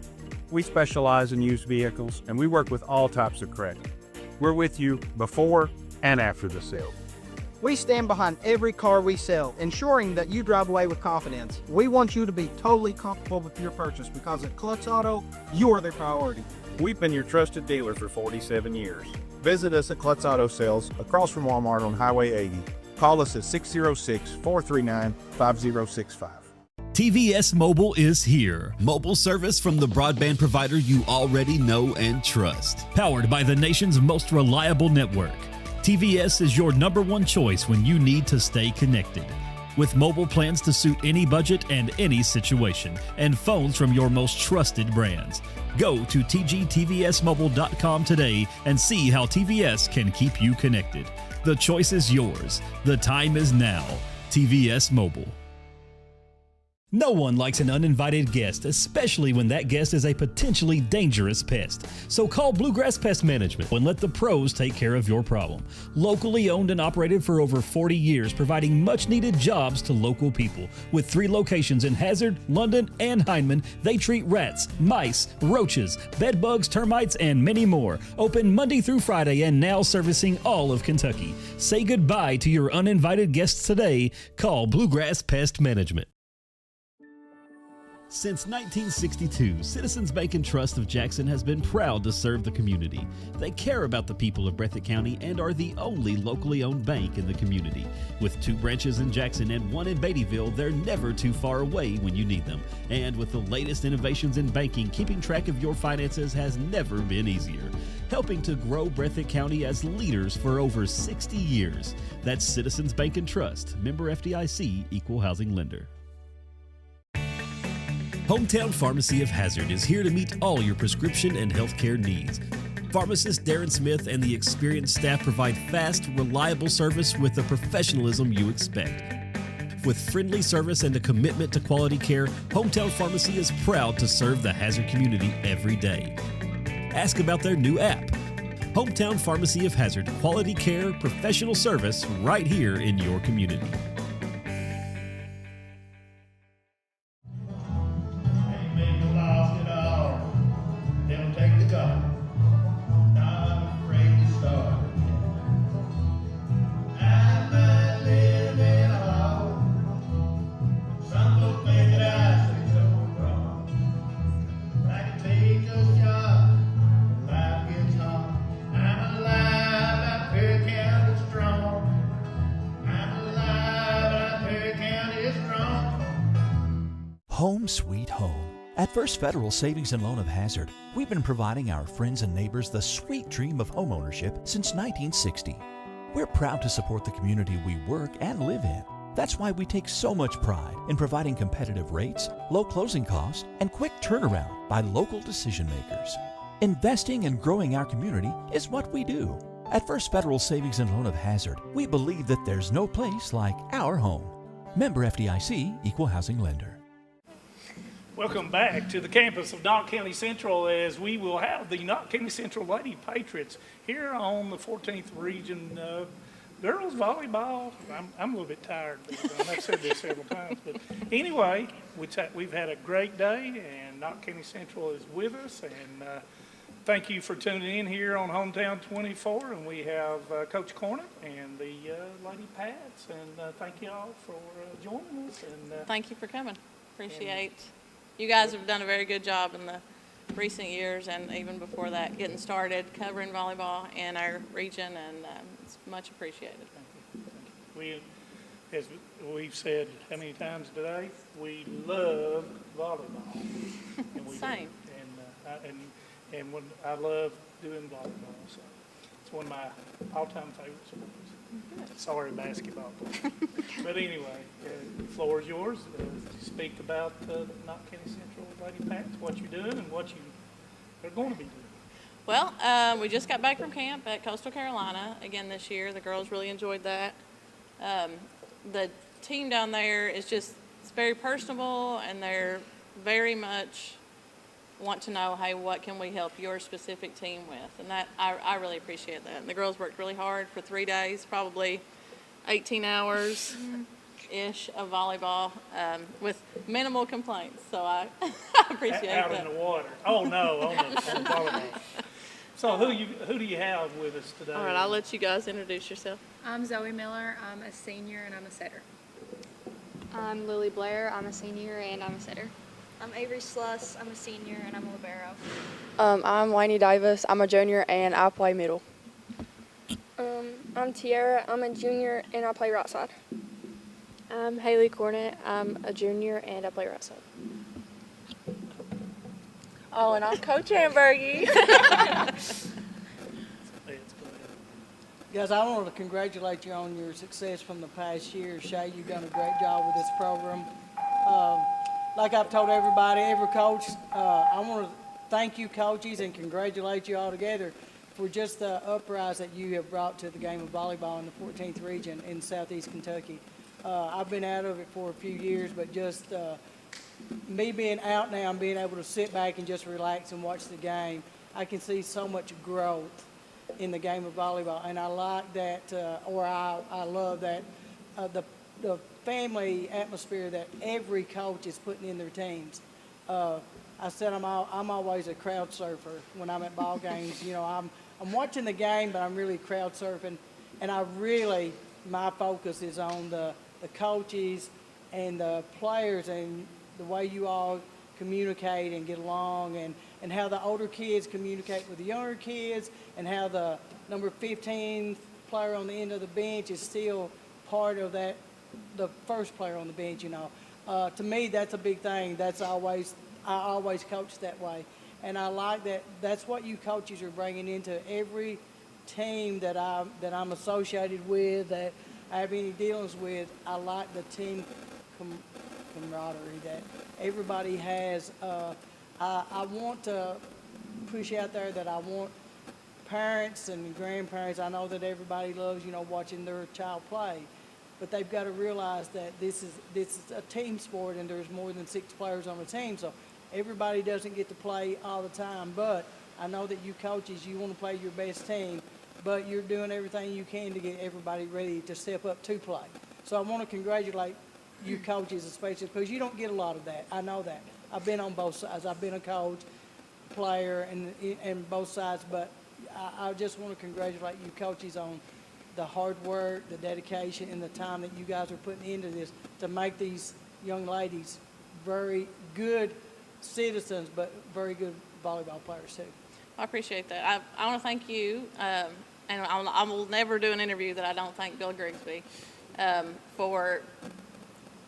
we specialize in used vehicles and we work with all types of credit. We're with you before and after the sale.
We stand behind every car we sell, ensuring that you drive away with confidence. We want you to be totally comfortable with your purchase because at Klutz Auto, you're the priority.
We've been your trusted dealer for 47 years. Visit us at Klutz Auto Sales across from Walmart on Highway 80. Call us at 606-439-5065.
TVS Mobile is here. Mobile service from the broadband provider you already know and trust. Powered by the nation's most reliable network. TVS is your #1 choice when you need to stay connected. With mobile plans to suit any budget and any situation, and phones from your most trusted brands. Go to tgtvsmobile.com today and see how TVS can keep you connected. The choice is yours. The time is now. TVS Mobile. No one likes an uninvited guest, especially when that guest is a potentially dangerous pest. So call Bluegrass Pest Management and let the pros take care of your problem. Locally owned and operated for over 40 years, providing much-needed jobs to local people. With 3 locations in Hazard, London, and Hindman, they treat rats, mice, roaches, bed bugs, termites, and many more. Open Monday through Friday and now servicing all of Kentucky. Say goodbye to your uninvited guests today. Call Bluegrass Pest Management. Since 1962, Citizens Bank and Trust of Jackson has been proud to serve the community. They care about the people of Breathitt County and are the only locally owned bank in the community. With 2 branches in Jackson and 1 in Beattyville, they're never too far away when you need them. And with the latest innovations in banking, keeping track of your finances has never been easier. Helping to grow Breathitt County as leaders for over 60 years. That's Citizens Bank and Trust, member FDIC, equal housing lender. Hometown Pharmacy of Hazard is here to meet all your prescription and healthcare needs. Pharmacist Darren Smith and the experienced staff provide fast, reliable service with the professionalism you expect. With friendly service and a commitment to quality care, Hometown Pharmacy is proud to serve the Hazard community every day. Ask about their new app. Hometown Pharmacy of Hazard, quality care, professional service right here in your community.
Home sweet home. At First Federal Savings and Loan of Hazard, we've been providing our friends and neighbors the sweet dream of homeownership since 1960. We're proud to support the community we work and live in. That's why we take so much pride in providing competitive rates, low closing costs, and quick turnaround by local decision makers. Investing and growing our community is what we do. At First Federal Savings and Loan of Hazard, we believe that there's no place like our home. Member FDIC, equal housing lender.
Welcome back to the campus of Knott County Central as we will have the Knott County Central Lady Patriots here on the 14th Region Girls Volleyball. I'm a little bit tired, I've said this several times. But anyway, we've had a great day, and Knott County Central is with us. And thank you for tuning in here on Hometown 24. And we have Coach Cornett and the Lady Pats. And thank you all for joining us. And
thank you for coming. Appreciate you guys have done a very good job in the recent years and even before that, getting started covering volleyball in our region, and it's much appreciated.
Thank you. As we've said how many times today, we love volleyball. And
Same.
And when I love doing volleyball, so it's one of my all-time favorite sports. Sorry, basketball. But anyway, the floor is yours. Speak about Knott County Central Lady Pats, what you're doing and what you're going to be doing.
Well, we just got back from camp at Coastal Carolina again this year. The girls really enjoyed that. The team down there is it's very personable, and they're very much want to know, hey, what can we help your specific team with? And that I really appreciate that. And the girls worked really hard for 3 days, probably 18 hours-ish of volleyball with minimal complaints. So I appreciate that.
Out in the water. Oh, no, on volleyball. So who do you have with us today?
All right, I'll let you guys introduce yourself.
I'm Zoe Miller. I'm a senior, and I'm a setter.
I'm Lily Blair. I'm a senior, and I'm a setter.
I'm Avery Sluss. I'm a senior, and I'm a libero.
I'm Wayne Davis. I'm a junior, and I play middle.
I'm Tiara. I'm a junior, and I play right side.
I'm Haley Cornett. I'm a junior, and I play right side.
Oh, and I'm Coach Hamburgy.
Guys, I want to congratulate you on your success from the past year. Shay, you've done a great job with this program. Like I've told everybody, every coach, I want to thank you coaches and congratulate you all together for just the uprise that you have brought to the game of volleyball in the 14th region in Southeast Kentucky. I've been out of it for a few years, but just me being out now and being able to sit back and just relax and watch the game, I can see so much growth in the game of volleyball, and I like that, I love that the family atmosphere that every coach is putting in their teams. I said I'm always a crowd surfer when I'm at ball games. You know, I'm watching the game, but I'm really crowd surfing, and my focus is on the coaches and the players and the way you all communicate and get along, and how the older kids communicate with the younger kids, and how the number 15 player on the end of the bench is still part of that, the first player on the bench, you know. To me, that's a big thing. I always coach that way. And I like that. That's what you coaches are bringing into every team that I'm associated with, that I have any dealings with. I like the team camaraderie that everybody has. I want to push out there that I want parents and grandparents. I know that everybody loves, you know, watching their child play, but they've got to realize that this is a team sport, and there's more than 6 players on the team, so everybody doesn't get to play all the time. But I know that you coaches, you want to play your best team, but you're doing everything you can to get everybody ready to step up to play. So I want to congratulate you coaches, especially because you don't get a lot of that. I know that. I've been on both sides. I've been a coach, player, and both sides, but I just want to congratulate you coaches on the hard work, the dedication, and the time that you guys are putting into this to make these young ladies very good citizens, but very good volleyball players too.
I appreciate that. I want to thank you, and I will never do an interview that I don't thank Bill Grigsby for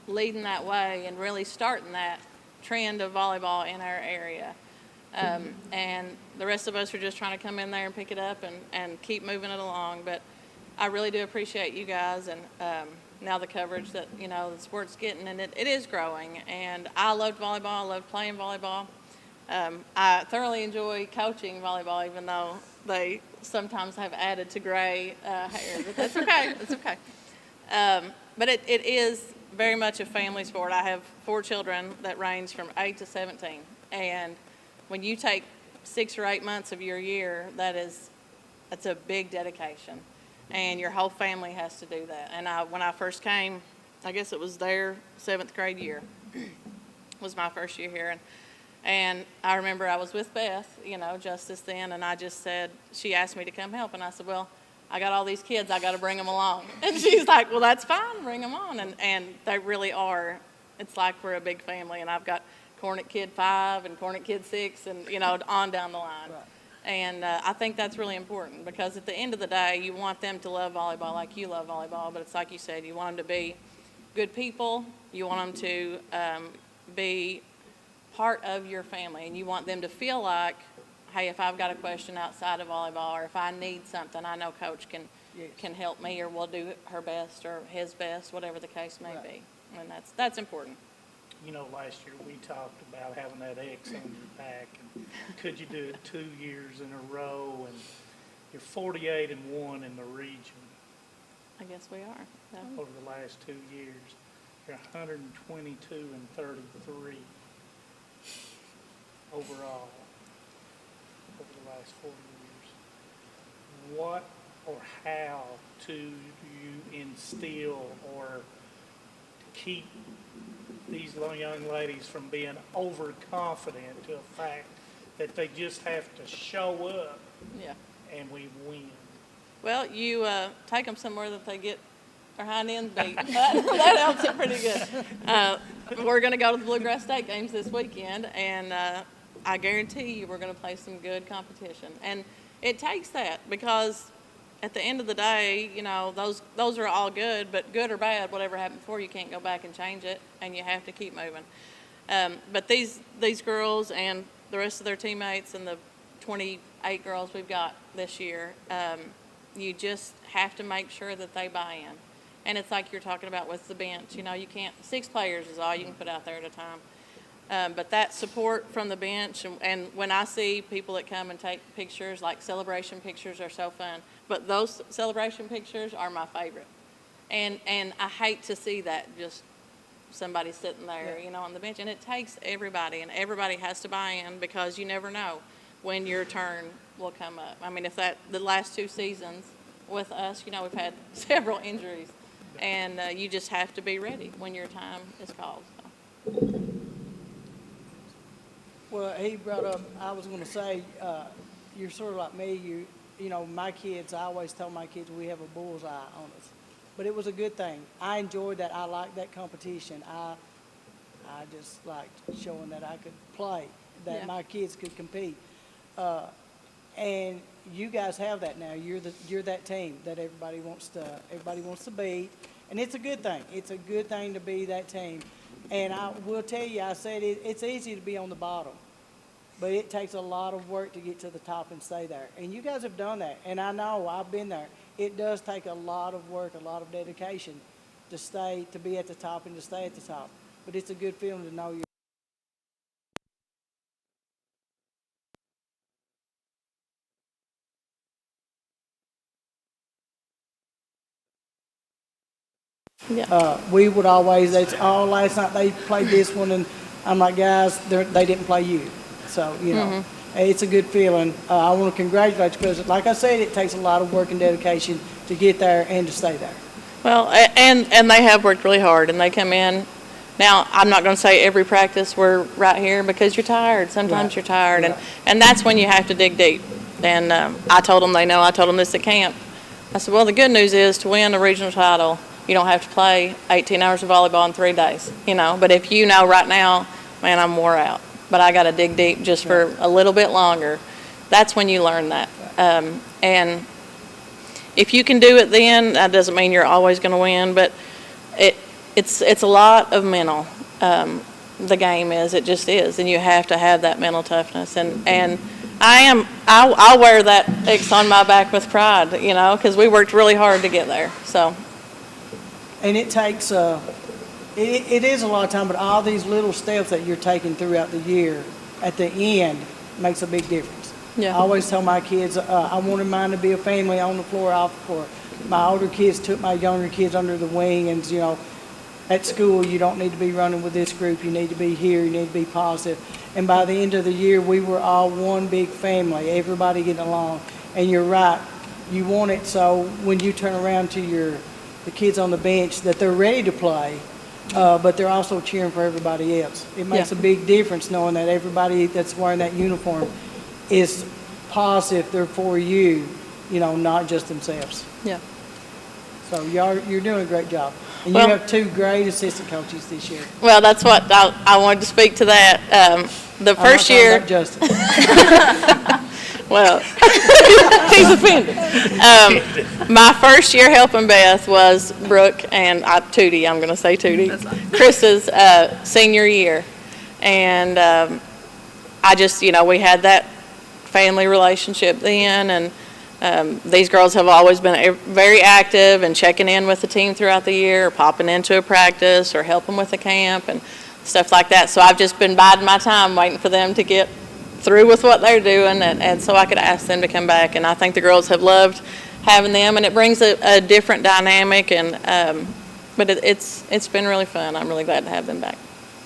leading that way and really starting that trend of volleyball in our area. And the rest of us are just trying to come in there and pick it up and keep moving it along. But I really do appreciate you guys, and now the coverage that, you know, the sport's getting, and it is growing. And I loved volleyball. I loved playing volleyball. I thoroughly enjoy coaching volleyball, even though they sometimes have added to gray hair. But that's okay. That's okay. But it is very much a family sport. I have 4 children that range from 8 to 17. And when you take 6 or 8 months of your year, that's a big dedication. And your whole family has to do that. And when I first came, I guess it was their 7th grade year, was my first year here. And I remember I was with Beth, you know, Justice then, and I just said, she asked me to come help, and I said, well, I got all these kids, I got to bring them along. And she's like, well, that's fine, bring them on. And they really are. It's like we're a big family, and I've got Cornet Kid 5 and Cornet Kid 6 and, you know, on down the line. Right. And I think that's really important, because at the end of the day, you want them to love volleyball like you love volleyball, but it's like you said, you want them to be good people, you want them to be part of your family, and you want them to feel like, hey, if I've got a question outside of volleyball, or if I need something, I know Coach can help me, or will do her best or his best, whatever the case may be. And that's important.
You know, last year we talked about having that X on your back, and could you do it 2 years in a row, and you're 48-1 in the region.
I guess we are. Yeah.
Over the last 2 years, you're 122-33 overall over the last 4 years. What or how do you instill or keep these young ladies from being overconfident to a fact that they just have to show up and we win?
Well, you take them somewhere that they get their hind ends beat. That helps it pretty good. We're going to go to the Bluegrass State games this weekend, and I guarantee you we're going to play some good competition. And it takes that, because at the end of the day, you know, those are all good, but good or bad, whatever happened before, you can't go back and change it, and you have to keep moving. But these girls and the rest of their teammates and the 28 girls we've got this year, You just have to make sure that they buy in. And it's like you're talking about with the bench. You know, you can't, 6 players is all you can put out there at a time. But that support from the bench, and when I see people that come and take pictures, like celebration pictures are so fun, but those celebration pictures are my favorite. And I hate to see that, just somebody sitting there, you know, on the bench. And it takes everybody, and everybody has to buy in, because you never know when your turn will come up. I mean, the last 2 seasons with us, you know, we've had several injuries, and you just have to be ready when your time is called. So.
Well, he brought up, I was going to say, you're sort of like me. You know, my kids, I always tell my kids we have a bullseye on us. But it was a good thing. I enjoyed that. I liked that competition. I just liked showing that I could play, that my kids could compete. And you guys have that now. You're that team that everybody wants to beat, and it's a good thing. It's a good thing to be that team. And I will tell you, I said it's easy to be on the bottom, but it takes a lot of work to get to the top and stay there. And you guys have done that, and I know I've been there. It does take a lot of work, a lot of dedication to be at the top and to stay at the top. But it's a good feeling to know you're.
Yeah.
We would always, last night they played this one, and I'm like, guys, they didn't play you. So, you know, it's a good feeling. I want to congratulate you, because, like I said, it takes a lot of work and dedication to get there and to stay there.
Well, and they have worked really hard, and they come in. Now, I'm not going to say every practice we're right here, because you're tired. Sometimes you're tired, and that's when you have to dig deep. And I told them, I told them this at camp. I said, well, the good news is, to win a regional title, you don't have to play 18 hours of volleyball in 3 days, you know. But if you know right now, man, I'm wore out, but I got to dig deep just for a little bit longer, that's when you learn that. And if you can do it then, that doesn't mean you're always going to win, but it's a lot of mental. The game is, it just is, and you have to have that mental toughness. And I'll wear that X on my back with pride, you know, because we worked really hard to get there. So.
And it takes, it is a lot of time, but all these little steps that you're taking throughout the year, at the end, makes a big difference.
Yeah.
I always tell my kids, I wanted mine to be a family on the floor, off the floor. My older kids took my younger kids under the wing, and, you know, at school, you don't need to be running with this group. You need to be here. You need to be positive. And by the end of the year, we were all one big family, everybody getting along. And you're right. You want it so when you turn around to the kids on the bench, that they're ready to play, but they're also cheering for everybody else. It makes a big difference knowing that everybody that's wearing that uniform is positive. They're for you, you know, not just themselves.
Yeah.
So you're doing a great job. And you have 2 great assistant coaches this year.
Well, that's what I wanted to speak to that. The first year.
About Justin.
Well, he's offended. My first year helping Beth was Brooke and Tootie. I'm going to say Tootie. Chris's senior year. And I just, you know, we had that family relationship then. And these girls have always been very active and checking in with the team throughout the year, or popping into a practice, or helping with a camp and stuff like that. So I've just been biding my time waiting for them to get through with what they're doing, and so I could ask them to come back. And I think the girls have loved having them, and it brings a different dynamic. And but it's been really fun. I'm really glad to have them back.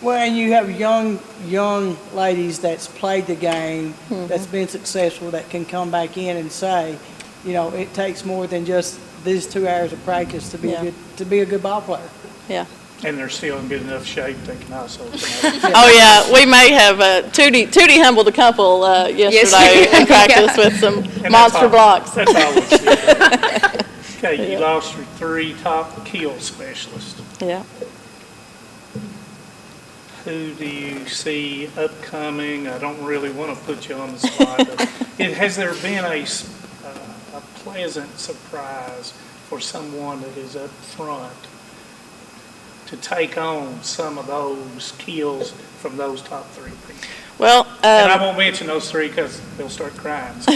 Well, and you have young ladies that's played the game, that's been successful, that can come back in and say, you know, it takes more than just these 2 hours of practice to be a good ball player.
Yeah.
And they're still in good enough shape they can also.
Oh yeah, we may have Tootie humbled a couple yesterday in practice with some monster blocks.
That's all we see. Okay, you lost your 3 top kill specialists.
Yeah.
Who do you see upcoming? I don't really want to put you on the spot, but has there been a pleasant surprise for someone that is up front to take on some of those kills from those top three people?
Well,
And I won't mention those three because they'll start crying. So.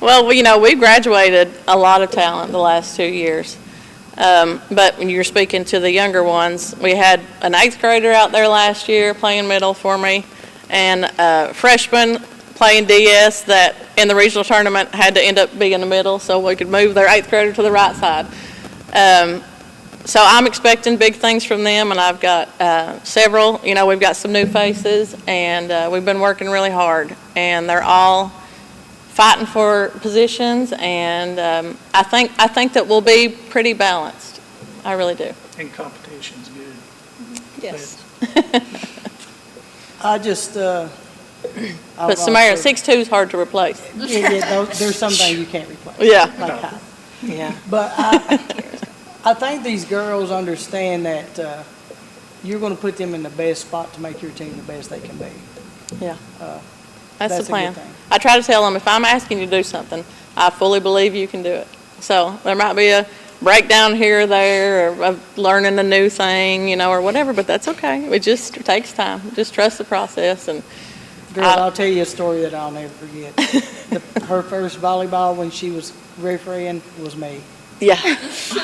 well, we've graduated a lot of talent the last 2 years. But when you're speaking to the younger ones, we had an 8th grader out there last year playing middle for me, and a freshman playing DS that in the regional tournament had to end up being in the middle so we could move their 8th grader to the right side. So I'm expecting big things from them, and I've got several. We've got some new faces, and we've been working really hard, and they're all fighting for positions, and I think that we'll be pretty balanced. I really do.
And competition's good.
Yes.
I just.
But Samara, 6'2" is hard to replace.
Yeah, there's some things you can't replace.
Yeah.
Like height.
Yeah.
But I think these girls understand that you're going to put them in the best spot to make your team the best they can be.
Yeah. That's the plan.
A good thing.
I try to tell them, if I'm asking you to do something, I fully believe you can do it. So there might be a breakdown here or there, or of learning a new thing, or whatever, but that's okay. It just takes time. Just trust the process. And
Girl, I'll tell you a story that I'll never forget. Her first volleyball when she was refereeing was me.
Yeah.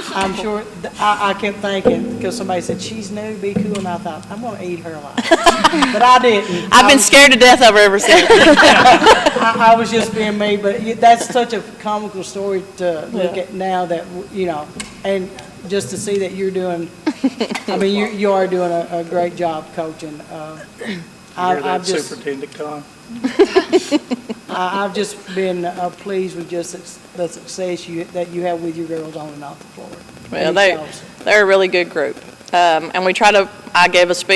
I'm sure, I kept thinking, because somebody said, she's new, be cool, and I thought, I'm going to eat her alive. But I didn't.
I've been scared to death of her ever since.
I was just being me, but that's such a comical story to look at now that, and just to see that you're doing, you are doing a great job coaching.
I've just Superintendent Con.
I've just been pleased with just the success that you have with your girls on and off the floor.
Well, they're a really good group. And I gave a speech